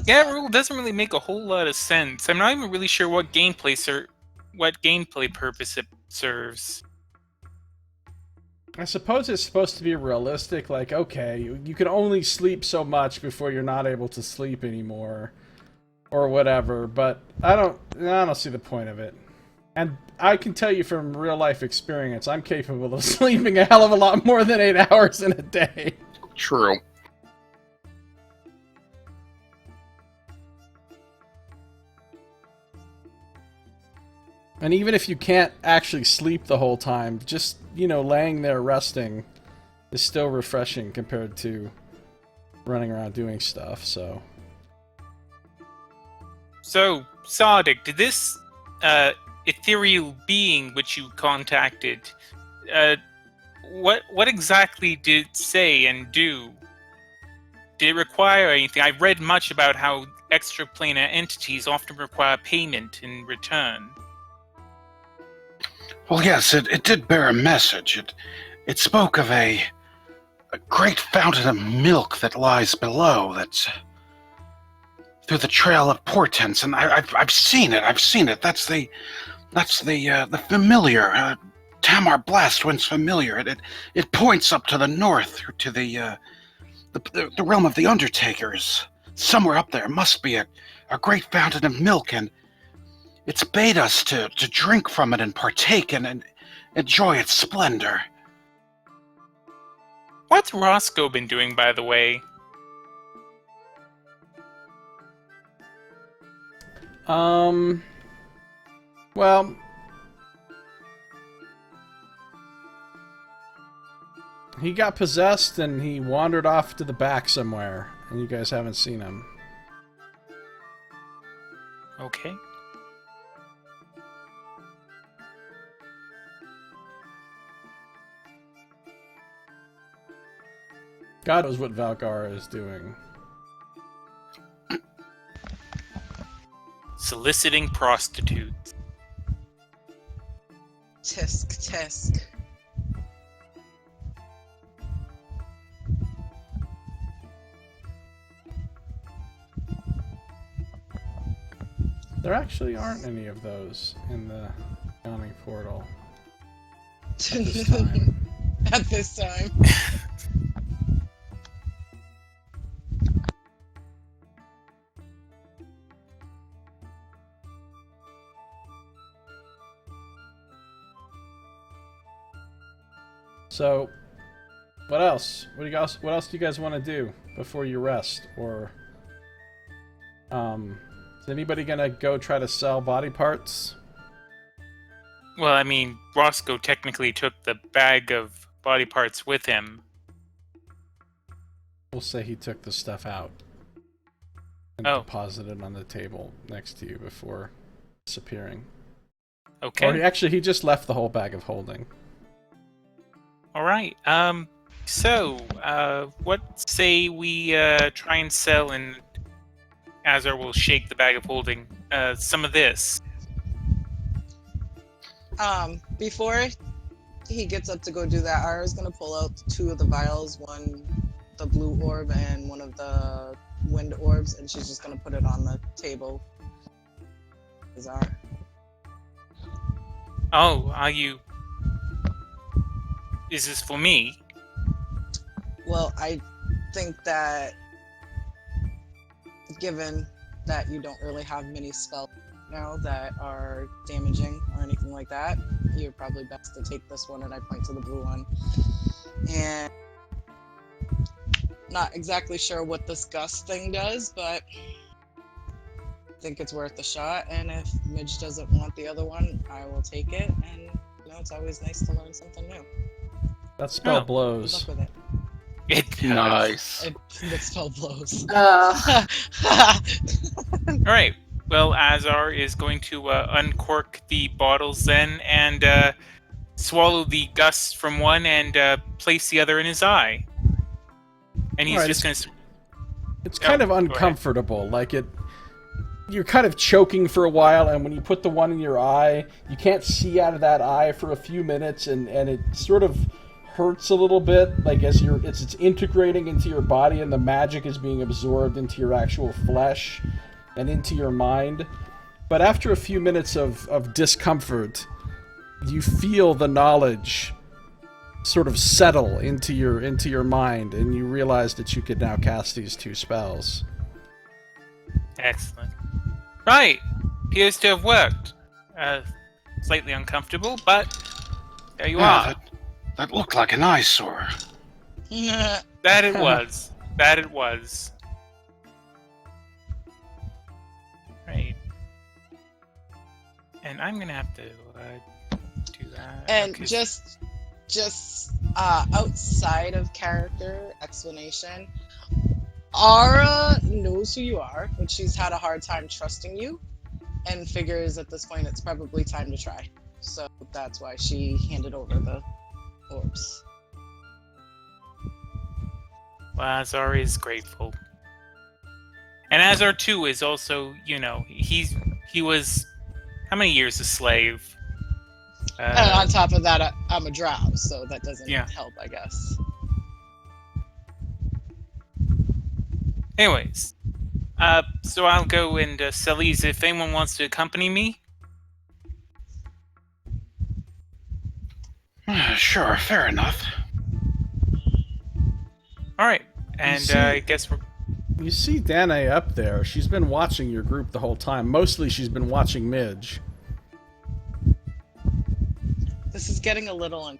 Yeah, that rule doesn't really make a whole lot of sense. I'm not even really sure what gameplay purpose it serves. I suppose it's supposed to be realistic, like, okay, you can only sleep so much before you're not able to sleep anymore, or whatever, but I don't see the point of it. And I can tell you from real-life experience, I'm capable of sleeping a hell of a lot more than 8 hours in a day. True. And even if you can't actually sleep the whole time, just, laying there resting is still refreshing compared to running around doing stuff, so... So, Sardick, did this ethereal being which you contacted, what exactly did it say and do? Did it require anything? I've read much about how extraplanar entities often require payment in return. Well, yes, it did bear a message. It spoke of a great fountain of milk that lies below, that's through the trail of portents, and I've seen it. That's the familiar, Tamar Blastwind's familiar. It points up to the north, to the realm of the Undertakers. Somewhere up there must be a great fountain of milk, and it's bade us to drink from it and partake and enjoy its splendor. What's Roscoe been doing, by the way? Well... He got possessed and he wandered off to the back somewhere, and you guys haven't seen him. Okay. God knows what Valgara is doing. Soliciting prostitutes. Tisk. There actually aren't any of those in the Yawning Portal. At this time. At this time. So, what else? What else do you guys want to do before you rest? Or, is anybody gonna go try to sell body parts? Well, I mean, Roscoe technically took the bag of body parts with him. We'll say he took the stuff out and deposited it on the table next to you before disappearing. Okay. Or he just left the whole bag of holding. Alright, what say we try and sell, and Azar will shake the bag of holding some of this. Before he gets up to go do that, Ara's gonna pull out 2 of the vials, one the blue orb and one of the wind orbs, and she's just gonna put it on the table. Azar. Oh, is this for me? Well, I think that given that you don't really have many spells, now that are damaging or anything like that. You're probably best to take this one, and I point to the blue one. And not exactly sure what this gust thing does, but I think it's worth a shot. And if Midge doesn't want the other one, I will take it. And you know, it's always nice to learn something new. That spell Good blows. luck with it. It does. Nice. The spell blows. All right. Well, Azar is going to uncork the bottles then and swallow the gust from one and place the other in his eye. And he's Alright, just going to... It's kind of go ahead. uncomfortable. Like you're kind of choking for a while, and when you put the one in your eye, you can't see out of that eye for a few minutes, and it sort of hurts a little bit, like as it's integrating into your body, and the magic is being absorbed into your actual flesh and into your mind. But after a few minutes of discomfort, you feel the knowledge sort of settle into your mind, and you realize that you could now cast these two spells. Excellent. Right. Appears to have worked. Slightly uncomfortable, but there you are. That looked like an eyesore. That it was. That it was. Right. And I'm gonna have to do that. And Okay. just outside of character explanation, Ara knows who you are, but she's had a hard time trusting you, and figures at this point it's probably time to try. So that's why she handed over the orbs. Well, Azar is grateful. And Azar too is also, you know, he was how many years a slave? And on top of that, I'm a drow, so that doesn't Yeah. help, I guess. Anyways, so I'll go and Celis, if anyone wants to accompany me. Sure, fair enough. All right, and see- I guess we're... You see Danae up there. She's been watching your group the whole time. Mostly she's been watching Midge. This is getting a little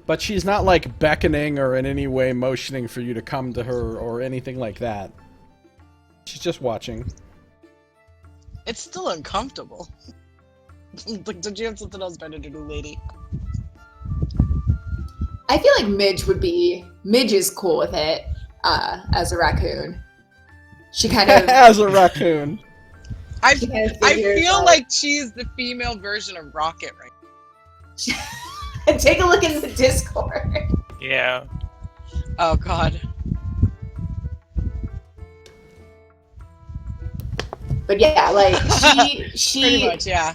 But she's not like beckoning or in any way motioning for you to come to her or anything like that. She's just watching. It's still uncomfortable. Like, did you have something else better to do, lady? I feel like Midge is cool with it as a raccoon. She kind of As a raccoon. I kind of I figures feel out- like she's the female version of Rocket right Take a look in the Discord. Yeah. Oh god. But yeah, like Pretty she much, yeah.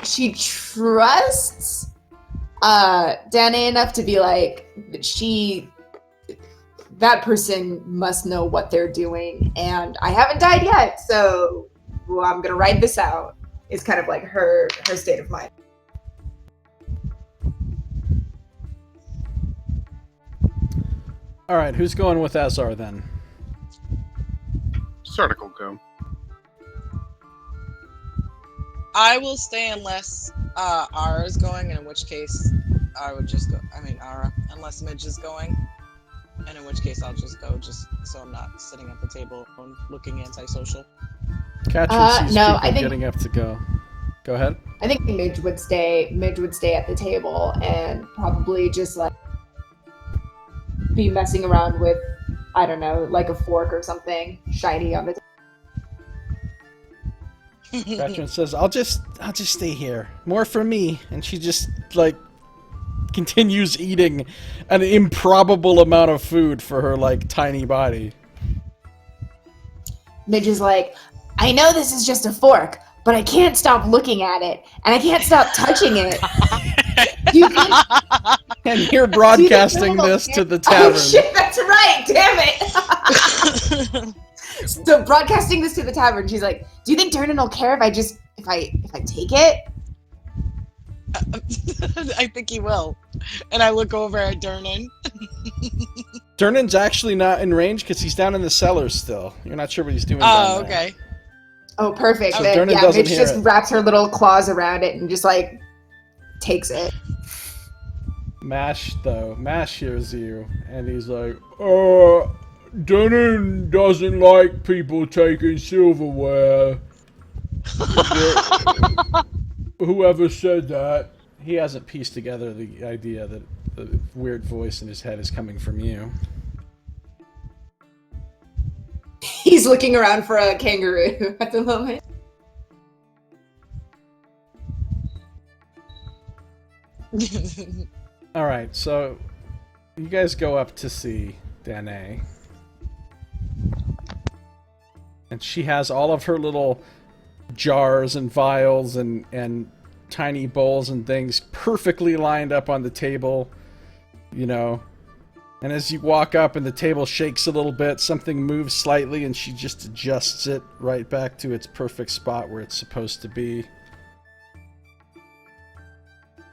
she trusts Danae enough to be like that person must know what they're doing, and I haven't died yet, so I'm gonna ride this out. Is kind of like her state of mind. All right, who's going with Azar then? Sardick will go. I will stay unless Ara's going, and in which case I would just go. I mean Ara, unless Midge is going, and in which case I'll just go, just so I'm not sitting at the table and looking antisocial. Katrin sees no, people I think- getting up to go. Go ahead. I think Midge would stay at the table and probably just like be messing around with, I don't know, like a fork or something shiny on the table. Katrin says, I'll just stay here. More for me. And she just, like, continues eating an improbable amount of food for her, like, tiny body. Midge is like, I know this is just a fork, but I can't stop looking at it, and I can't stop touching it. Do you think? And you're broadcasting this to the Oh tavern. shit, that's right, damn it! So broadcasting this to the tavern, she's like, do you think Durnan will care if I take it? I think he will. And I look over at Durnan. Durnan's actually not in range because he's down in the cellar still. You're not sure what he's doing Oh, down there. okay. Oh, perfect. So Then, Durnan yeah, doesn't Midge hear just it. wraps her little claws around it and just like takes it. Mash hears you, and he's like, Dunnan doesn't like people taking silverware. Whoever said that? He hasn't pieced together the idea that the weird voice in his head is coming from you. He's looking around for a kangaroo at the moment. Alright, so you guys go up to see Danae. And she has all of her little jars and vials and tiny bowls and things perfectly lined up on the table, you know. And as you walk up and the table shakes a little bit, something moves slightly and she just adjusts it right back to its perfect spot where it's supposed to be.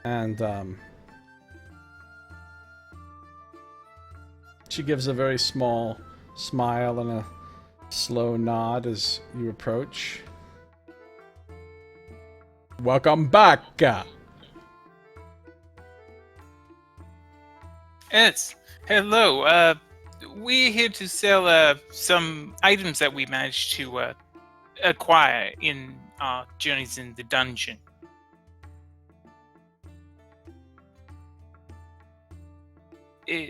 And she gives a very small smile and a slow nod as you approach. Welcome back! Yes. Hello. We're here to sell some items that we managed to acquire in our journeys in the dungeon.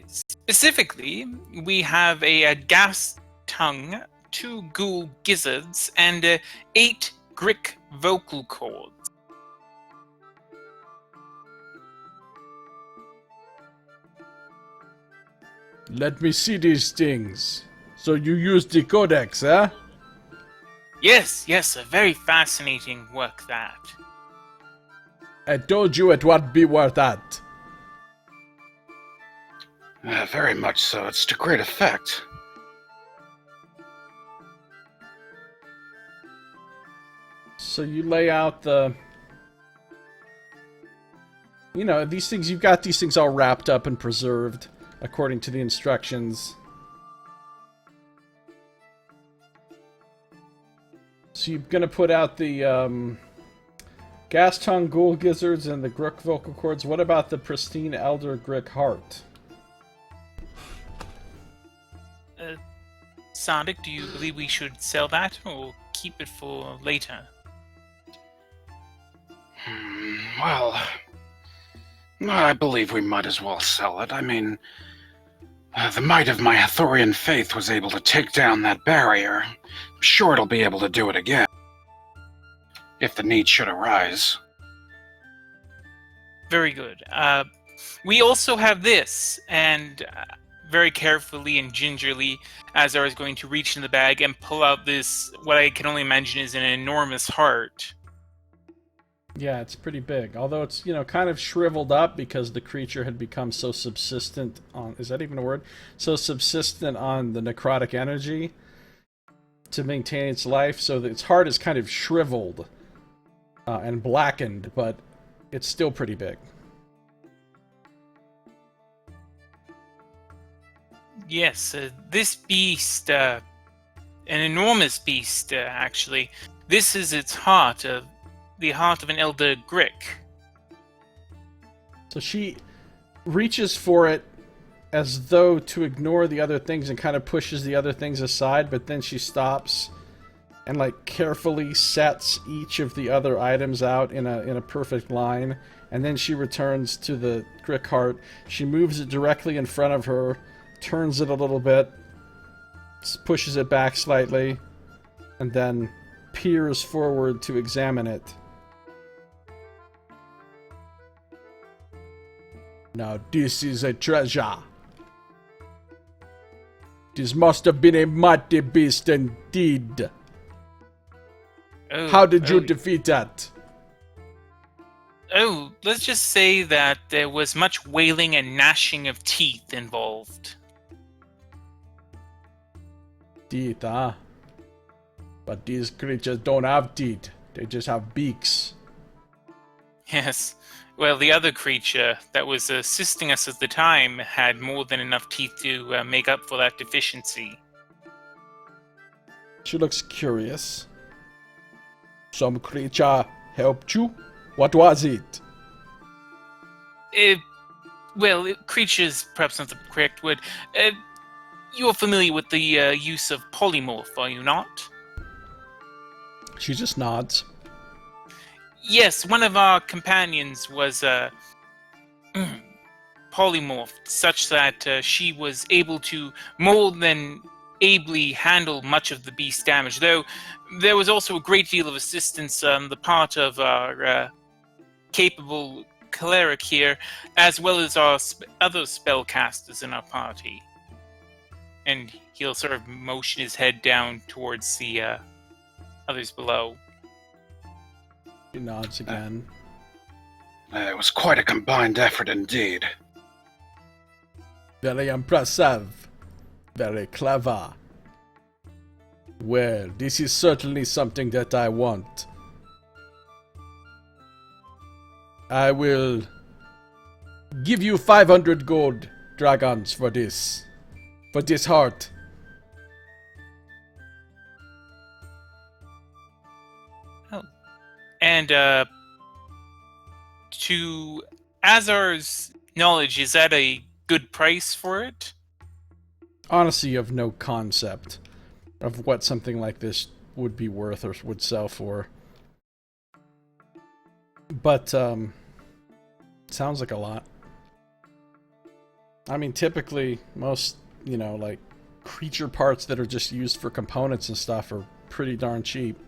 Specifically, we have a gas tongue, 2 ghoul gizzards, and 8 Grick vocal cords. Let me see these things. So you use the codex, eh? Yes, a very fascinating work that. I told you it would be worth that. Very much so. It's to great effect. So you lay out the... You know, these things, you've got these things all wrapped up and preserved according to the instructions. So you're gonna put out the gas tongue ghoul gizzards and the Grook vocal cords. What about the pristine elder Grick heart? Sardick, do you believe we should sell that or keep it for later? Well, I believe we might as well sell it. I mean, the might of my Hathorian faith was able to take down that barrier. I'm sure it'll be able to do it again, if the need should arise. Very good. We also have this, and very carefully and gingerly, Azar is going to reach in the bag and pull out this, what I can only imagine is an enormous heart. Yeah, it's pretty big. Although it's, you know, kind of shriveled up because the creature had become so subsistent on... Is that even a word? So subsistent on the necrotic energy to maintain its life. So that its heart is kind of shriveled and blackened, but it's still pretty big. Yes, this beast, an enormous beast, actually. This is its heart, the heart of an elder Grick. So she reaches for it as though to ignore the other things and kind of pushes the other things aside, but then she stops and like carefully sets each of the other items out in a perfect line, and then she returns to the Grick heart. She moves it directly in front of her, turns it a little bit, pushes it back slightly, and then peers forward to examine it. Now this is a treasure. This must have been a mighty beast indeed. How did you defeat that? Oh, let's just say that there was much wailing and gnashing of teeth involved. Teeth, huh? But these creatures don't have teeth. They just have beaks. Yes, Well, the other creature that was assisting us at the time had more than enough teeth to make up for that deficiency. She looks curious. Some creature helped you? What was it? Creature's perhaps not the correct word. You're familiar with the use of polymorph, are you not? She just nods. Yes, one of our companions was polymorphed, such that she was able to more than ably handle much of the beast's damage, though there was also a great deal of assistance on the part of our capable Cleric here, as well as our other spellcasters in our party. And he'll sort of motion his head down towards the others below. He nods again. It was quite a combined effort indeed. Very impressive. Very clever. Well, this is certainly something that I want. I will give you 500 gold dragons for this. For this heart. Oh. And to Azar's knowledge, is that a good price for it? Honestly, you have no concept of what something like this would be worth or would sell for. But, sounds like a lot. I mean, typically, most, like, creature parts that are just used for components and stuff are pretty darn cheap.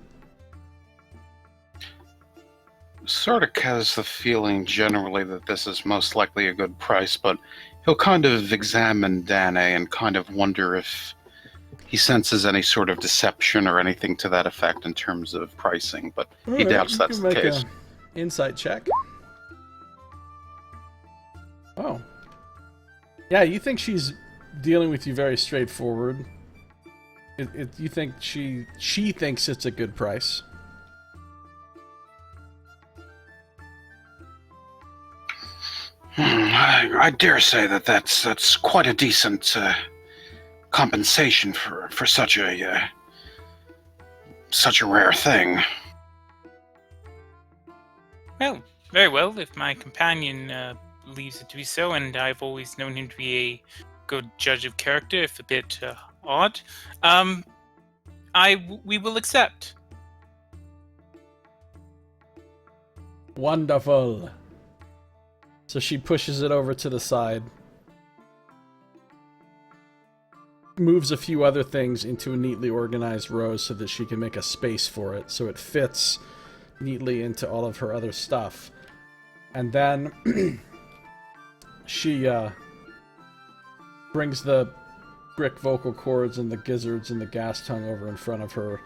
Sardick has the feeling generally that this is most likely a good price, but he'll kind of examine Danae and kind of wonder if he senses any sort of deception or anything to that effect in terms of pricing, but he doubts that's the case. Insight check. Oh. Yeah, you think she's dealing with you very straightforward. You think she thinks it's a good price. I dare say that's quite a decent compensation for such a rare thing. Well, very well, if my companion believes it to be so, and I've always known him to be a good judge of character, if a bit odd, we will accept. Wonderful. So she pushes it over to the side. Moves a few other things into a neatly organized row so that she can make a space for it, so it fits neatly into all of her other stuff. And then she brings the brick vocal cords and the gizzards and the gas tongue over in front of her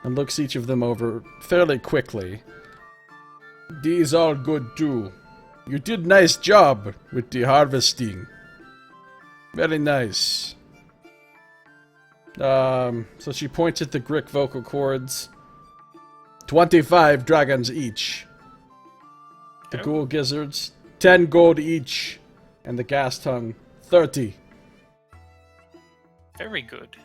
and looks each of them over fairly quickly. These all good too. You did nice job with the harvesting. Very nice. So she points at the brick vocal cords. 25 dragons each. The ghoul gizzards, 10 gold each. And the gas tongue, 30. Very good.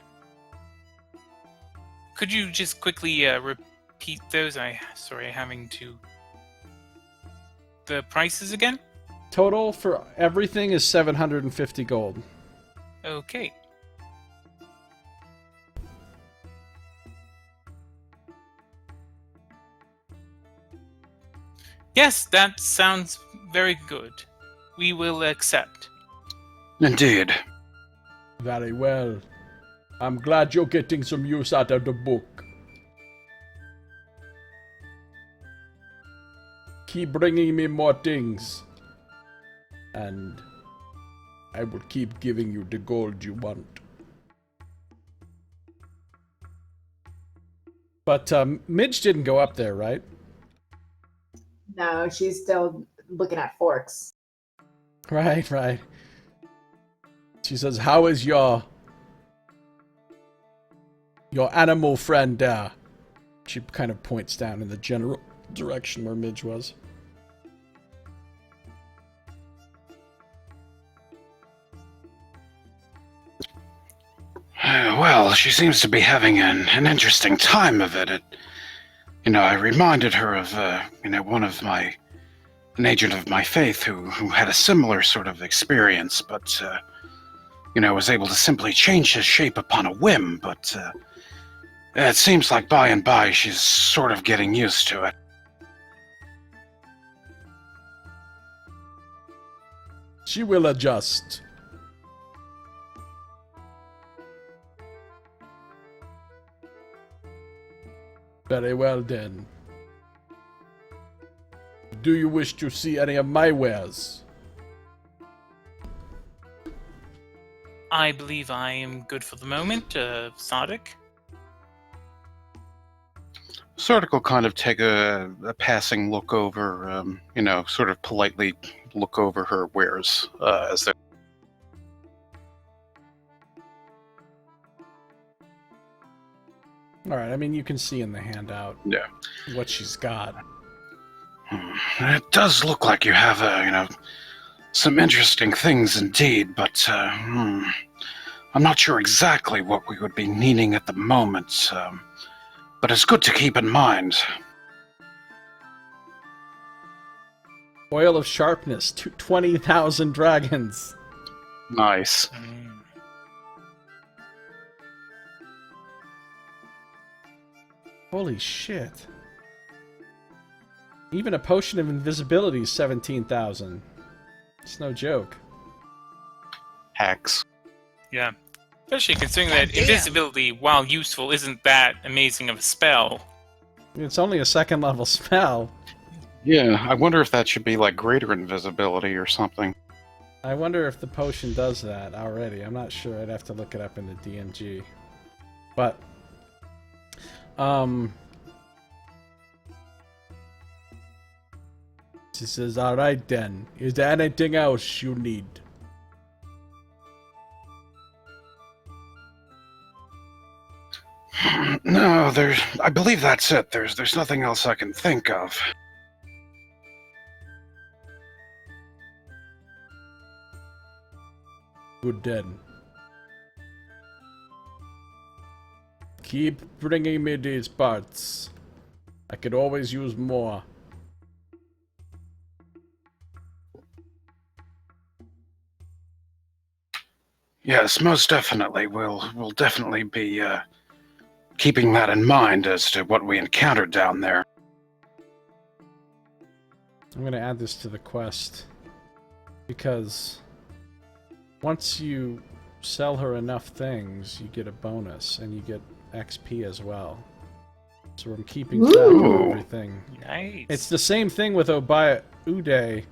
Could you just quickly repeat those? Having to... The prices again? Total for everything is 750 gold. Okay. Yes, that sounds very good. We will accept. Indeed. Very well. I'm glad you're getting some use out of the book. Keep bringing me more things. And I will keep giving you the gold you want. But Midge didn't go up there, right? No, she's still looking at forks. Right. She says, how is your animal friend there? She kind of points down in the general direction where Midge was. Well, she seems to be having an interesting time of it. I reminded her of, an agent of my faith who had a similar sort of experience, but, was able to simply change his shape upon a whim, but, it seems like by and by she's sort of getting used to it. She will adjust. Very well then. Do you wish to see any of my wares? I believe I am good for the moment, Sardick. Sardick will kind of take a passing look over, sort of politely look over her wares as they. All right, I mean, you can see in the handout what she's got. It does look like you have, some interesting things indeed, but I'm not sure exactly what we would be needing at the moment, but it's good to keep in mind. Oil of Sharpness, 20,000 dragons. Nice. Holy shit. Even a potion of invisibility is 17,000. It's no joke. Hacks. Yeah. Especially considering that Damn. invisibility, while useful, isn't that amazing of a spell. It's only a second level spell. Yeah, I wonder if that should be like greater invisibility or something. I wonder if the potion does that already. I'm not sure. I'd have to look it up in the DMG. But, she says, alright then. Is there anything else you need? No, I believe that's it. There's nothing else I can think of. Good then. Keep bringing me these parts. I could always use more. Yes, most definitely. We'll definitely be keeping that in mind as to what we encountered down there. I'm going to add this to the quest. Because once you sell her enough things, you get a bonus, and you get XP as well. So I'm keeping track of everything. Nice. It's the same thing with Obaya Uday.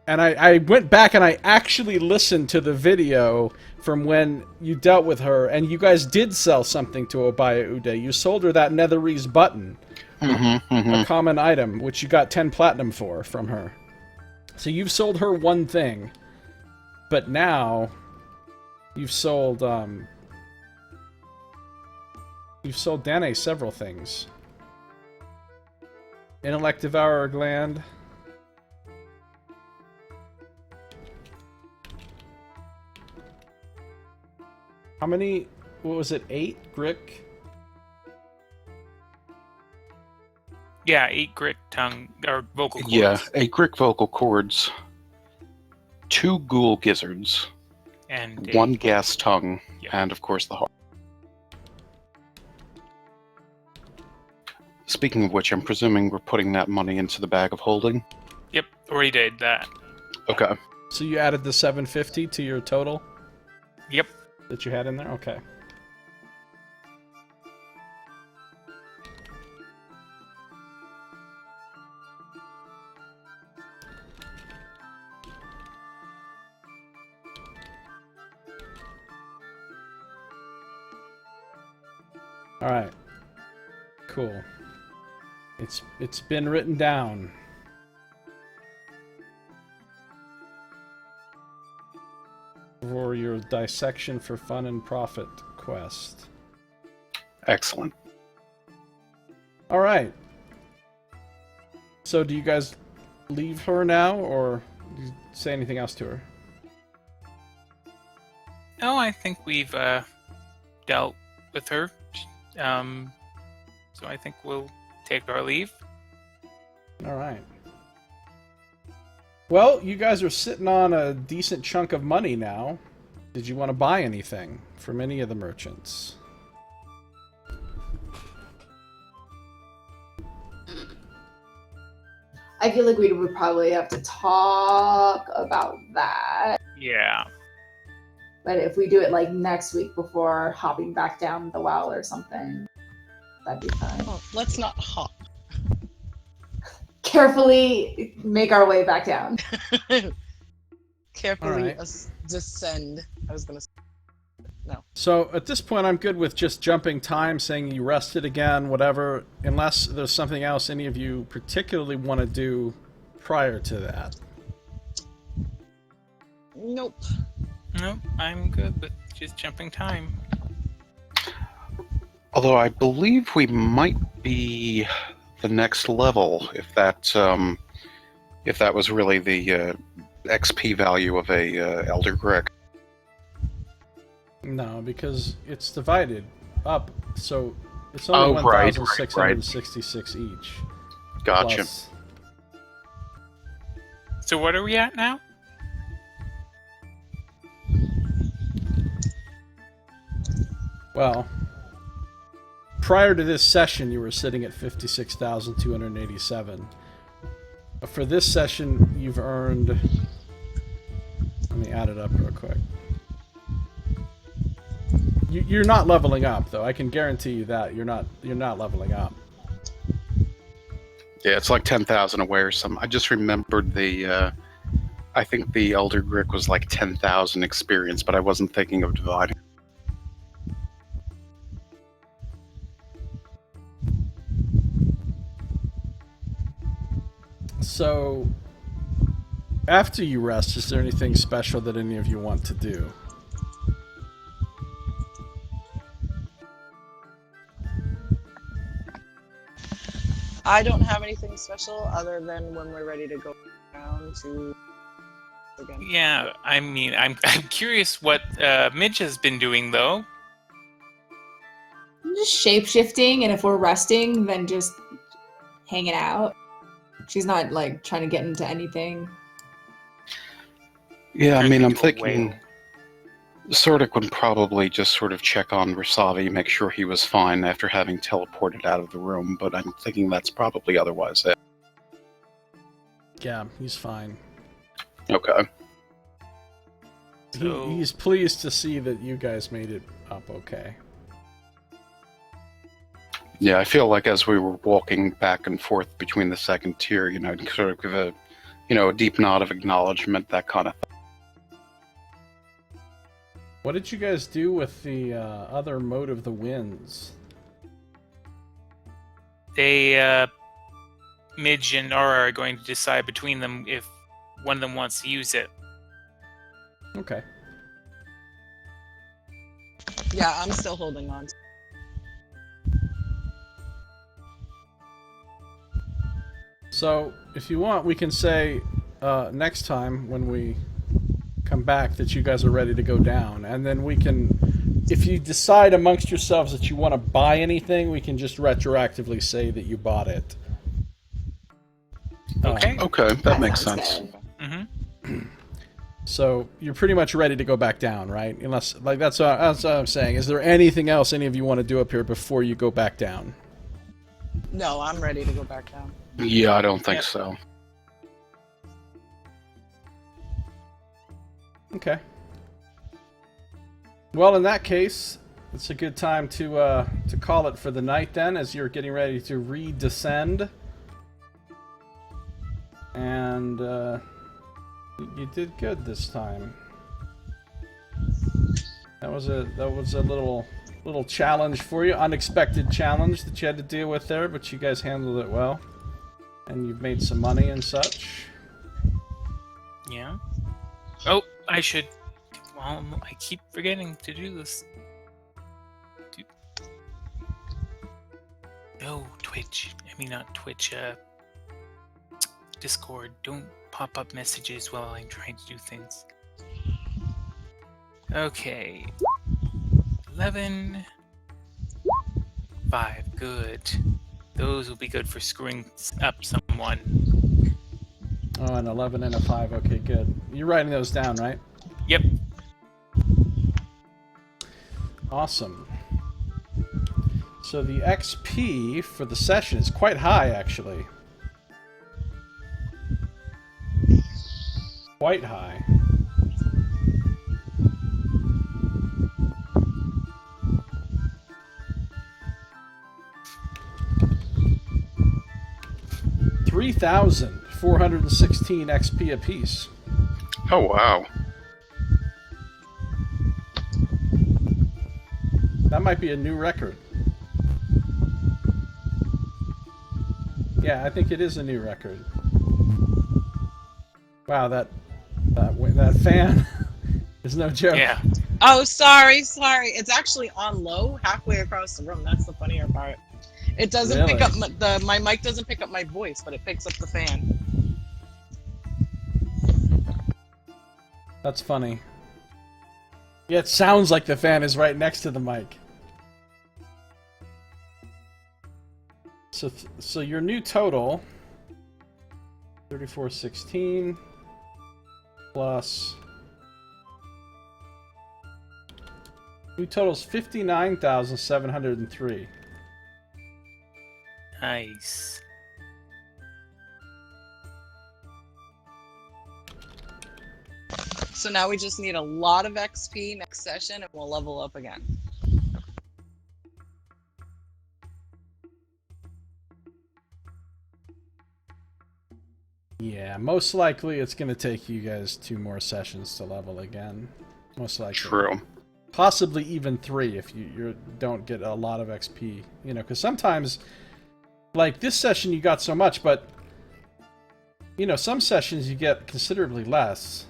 And I went back and I actually listened to the video from when you dealt with her, and you guys did sell something to Obaya Uday. You sold her that Netherese button. A common item, which you got 10 platinum for from her. So you've sold her one thing. But now, you've sold Danae several things. Intellect Devourer Gland. How many, what was it, 8 Grick? Yeah, 8 grit tongue, or vocal cords. Yeah, 8 Grick vocal cords, 2 ghoul gizzards, And 1 gas tongue, Yeah. and of course the heart. Speaking of which, I'm presuming we're putting that money into the bag of holding. Yep, already did that. Okay. So you added the 750 to your total Yep. that you had in there? Okay. Alright. Cool. It's been written down. For your dissection for fun and profit quest. Excellent. Alright. So do you guys leave her now, or do you say anything else to her? No, I think we've dealt with her. So I think we'll take our leave. All right. Well, you guys are sitting on a decent chunk of money now. Did you want to buy anything from any of the merchants? I feel like we would probably have to talk about that. Yeah. But if we do it like next week before hopping back down the well or something, that'd be fine. Oh, let's not hop. Carefully make our way back down. Carefully Alright. descend. I was gonna say. No. So at this point, I'm good with just jumping time, saying you rested again, whatever, unless there's something else any of you particularly want to do prior to that. Nope. Nope, I'm good with just jumping time. Although I believe we might be the next level, if that was really the XP value of a Elder Greg. No, because it's divided up, so it's only Oh, right, 1,666 each. Gotcha. Plus- So what are we at now? Well, prior to this session, you were sitting at 56,287. For this session, you've earned... Let me add it up real quick. You're not leveling up, though. I can guarantee you that you're not leveling up. Yeah, it's like 10,000 away or something. I just remembered the. I think the Elder Greg was like 10,000 experience, but I wasn't thinking of dividing. So, after you rest, is there anything special that any of you want to do? I don't have anything special other than when we're ready to go down to again. Yeah, I mean, I'm curious what Midge has been doing, though. I'm just shape-shifting, and if we're resting, then just hanging out. She's not, like, trying to get into anything. Yeah, I Turns mean, I'm into a thinking whale. Sardick would probably just sort of check on Rasavi, make sure he was fine after having teleported out of the room, but I'm thinking that's probably otherwise it. Yeah, he's fine. Okay. So- He's pleased to see that you guys made it up okay. Yeah, I feel like as we were walking back and forth between the second tier, sort of give a deep nod of acknowledgement, that kind of thing. What did you guys do with the other Mode of the Winds? They, Midge and Aura are going to decide between them if one of them wants to use it. Okay. Yeah, I'm still holding on. So, if you want, we can say next time when we come back that you guys are ready to go down. And then we can, if you decide amongst yourselves that you want to buy anything, we can just retroactively say that you bought it. Okay. Okay, that makes sounds sense. good. Mm-hmm. So, you're pretty much ready to go back down, right? Unless, like, that's what I'm saying. Is there anything else any of you want to do up here before you go back down? No, I'm ready to go back down. Yeah, I don't think Yep. so. Okay. Well, in that case, it's a good time to call it for the night then, as you're getting ready to redescend. And you did good this time. That was a little challenge for you, unexpected challenge that you had to deal with there, but you guys handled it well, and you've made some money and such. Yeah. Oh, I should. Well, I keep forgetting to do this. No, Twitch. I mean, not Twitch. Discord. Don't pop up messages while I'm trying to do things. Okay. 11. 5, good. Those will be good for screwing up someone. Oh, an 11 and a 5. Okay, good. You're writing those down, right? Yep. Awesome. So the XP for the session is quite high, actually. Quite high. $3,416 XP apiece. Oh, wow. That might be a new record. Yeah, I think it is a new record. Wow, that fan is no joke. Yeah. Oh, sorry. It's actually on low, halfway across the room. That's the funnier part. It doesn't pick up my mic doesn't pick up my voice, but it picks up the fan. That's funny. Yeah, it sounds like the fan is right next to the mic. So your new total, 3416 plus new total's 59,703. Nice. So now we just need a lot of XP next session and we'll level up again. Yeah, most likely it's going to take you guys 2 more sessions to level again. Most likely. True. Possibly even 3 if you don't get a lot of XP. You know, because sometimes, like this session you got so much, but, you know, some sessions you get considerably less.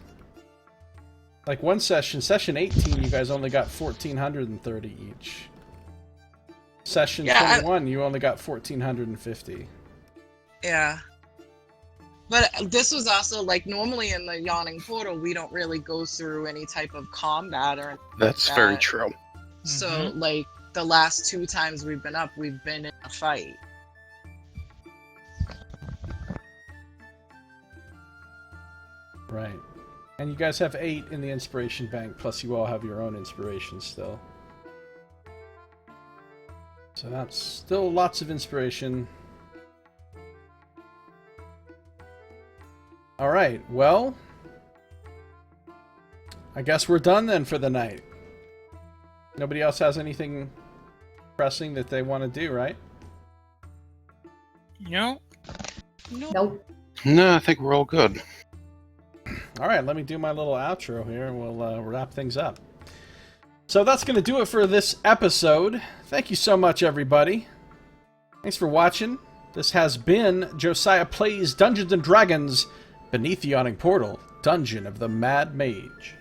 Like one session, session 18, you guys only got 1,430 each. Session 21, you only got 1,450. Yeah. But this was also, like, normally in the Yawning Portal, we don't really go through any type of combat or anything. That's like very that. true. So, like, the last 2 times we've been up, we've been in a fight. Right. And you guys have 8 in the inspiration bank, plus you all have your own inspiration still. So that's still lots of inspiration. Alright, well, I guess we're done then for the night. Nobody else has anything pressing that they want to do, right? No? Nope. No, I think we're all good. Alright, let me do my little outro here and we'll wrap things up. So that's going to do it for this episode. Thank you so much, everybody. Thanks for watching. This has been Josiah Plays Dungeons & Dragons Beneath the Yawning Portal, Dungeon of the Mad Mage.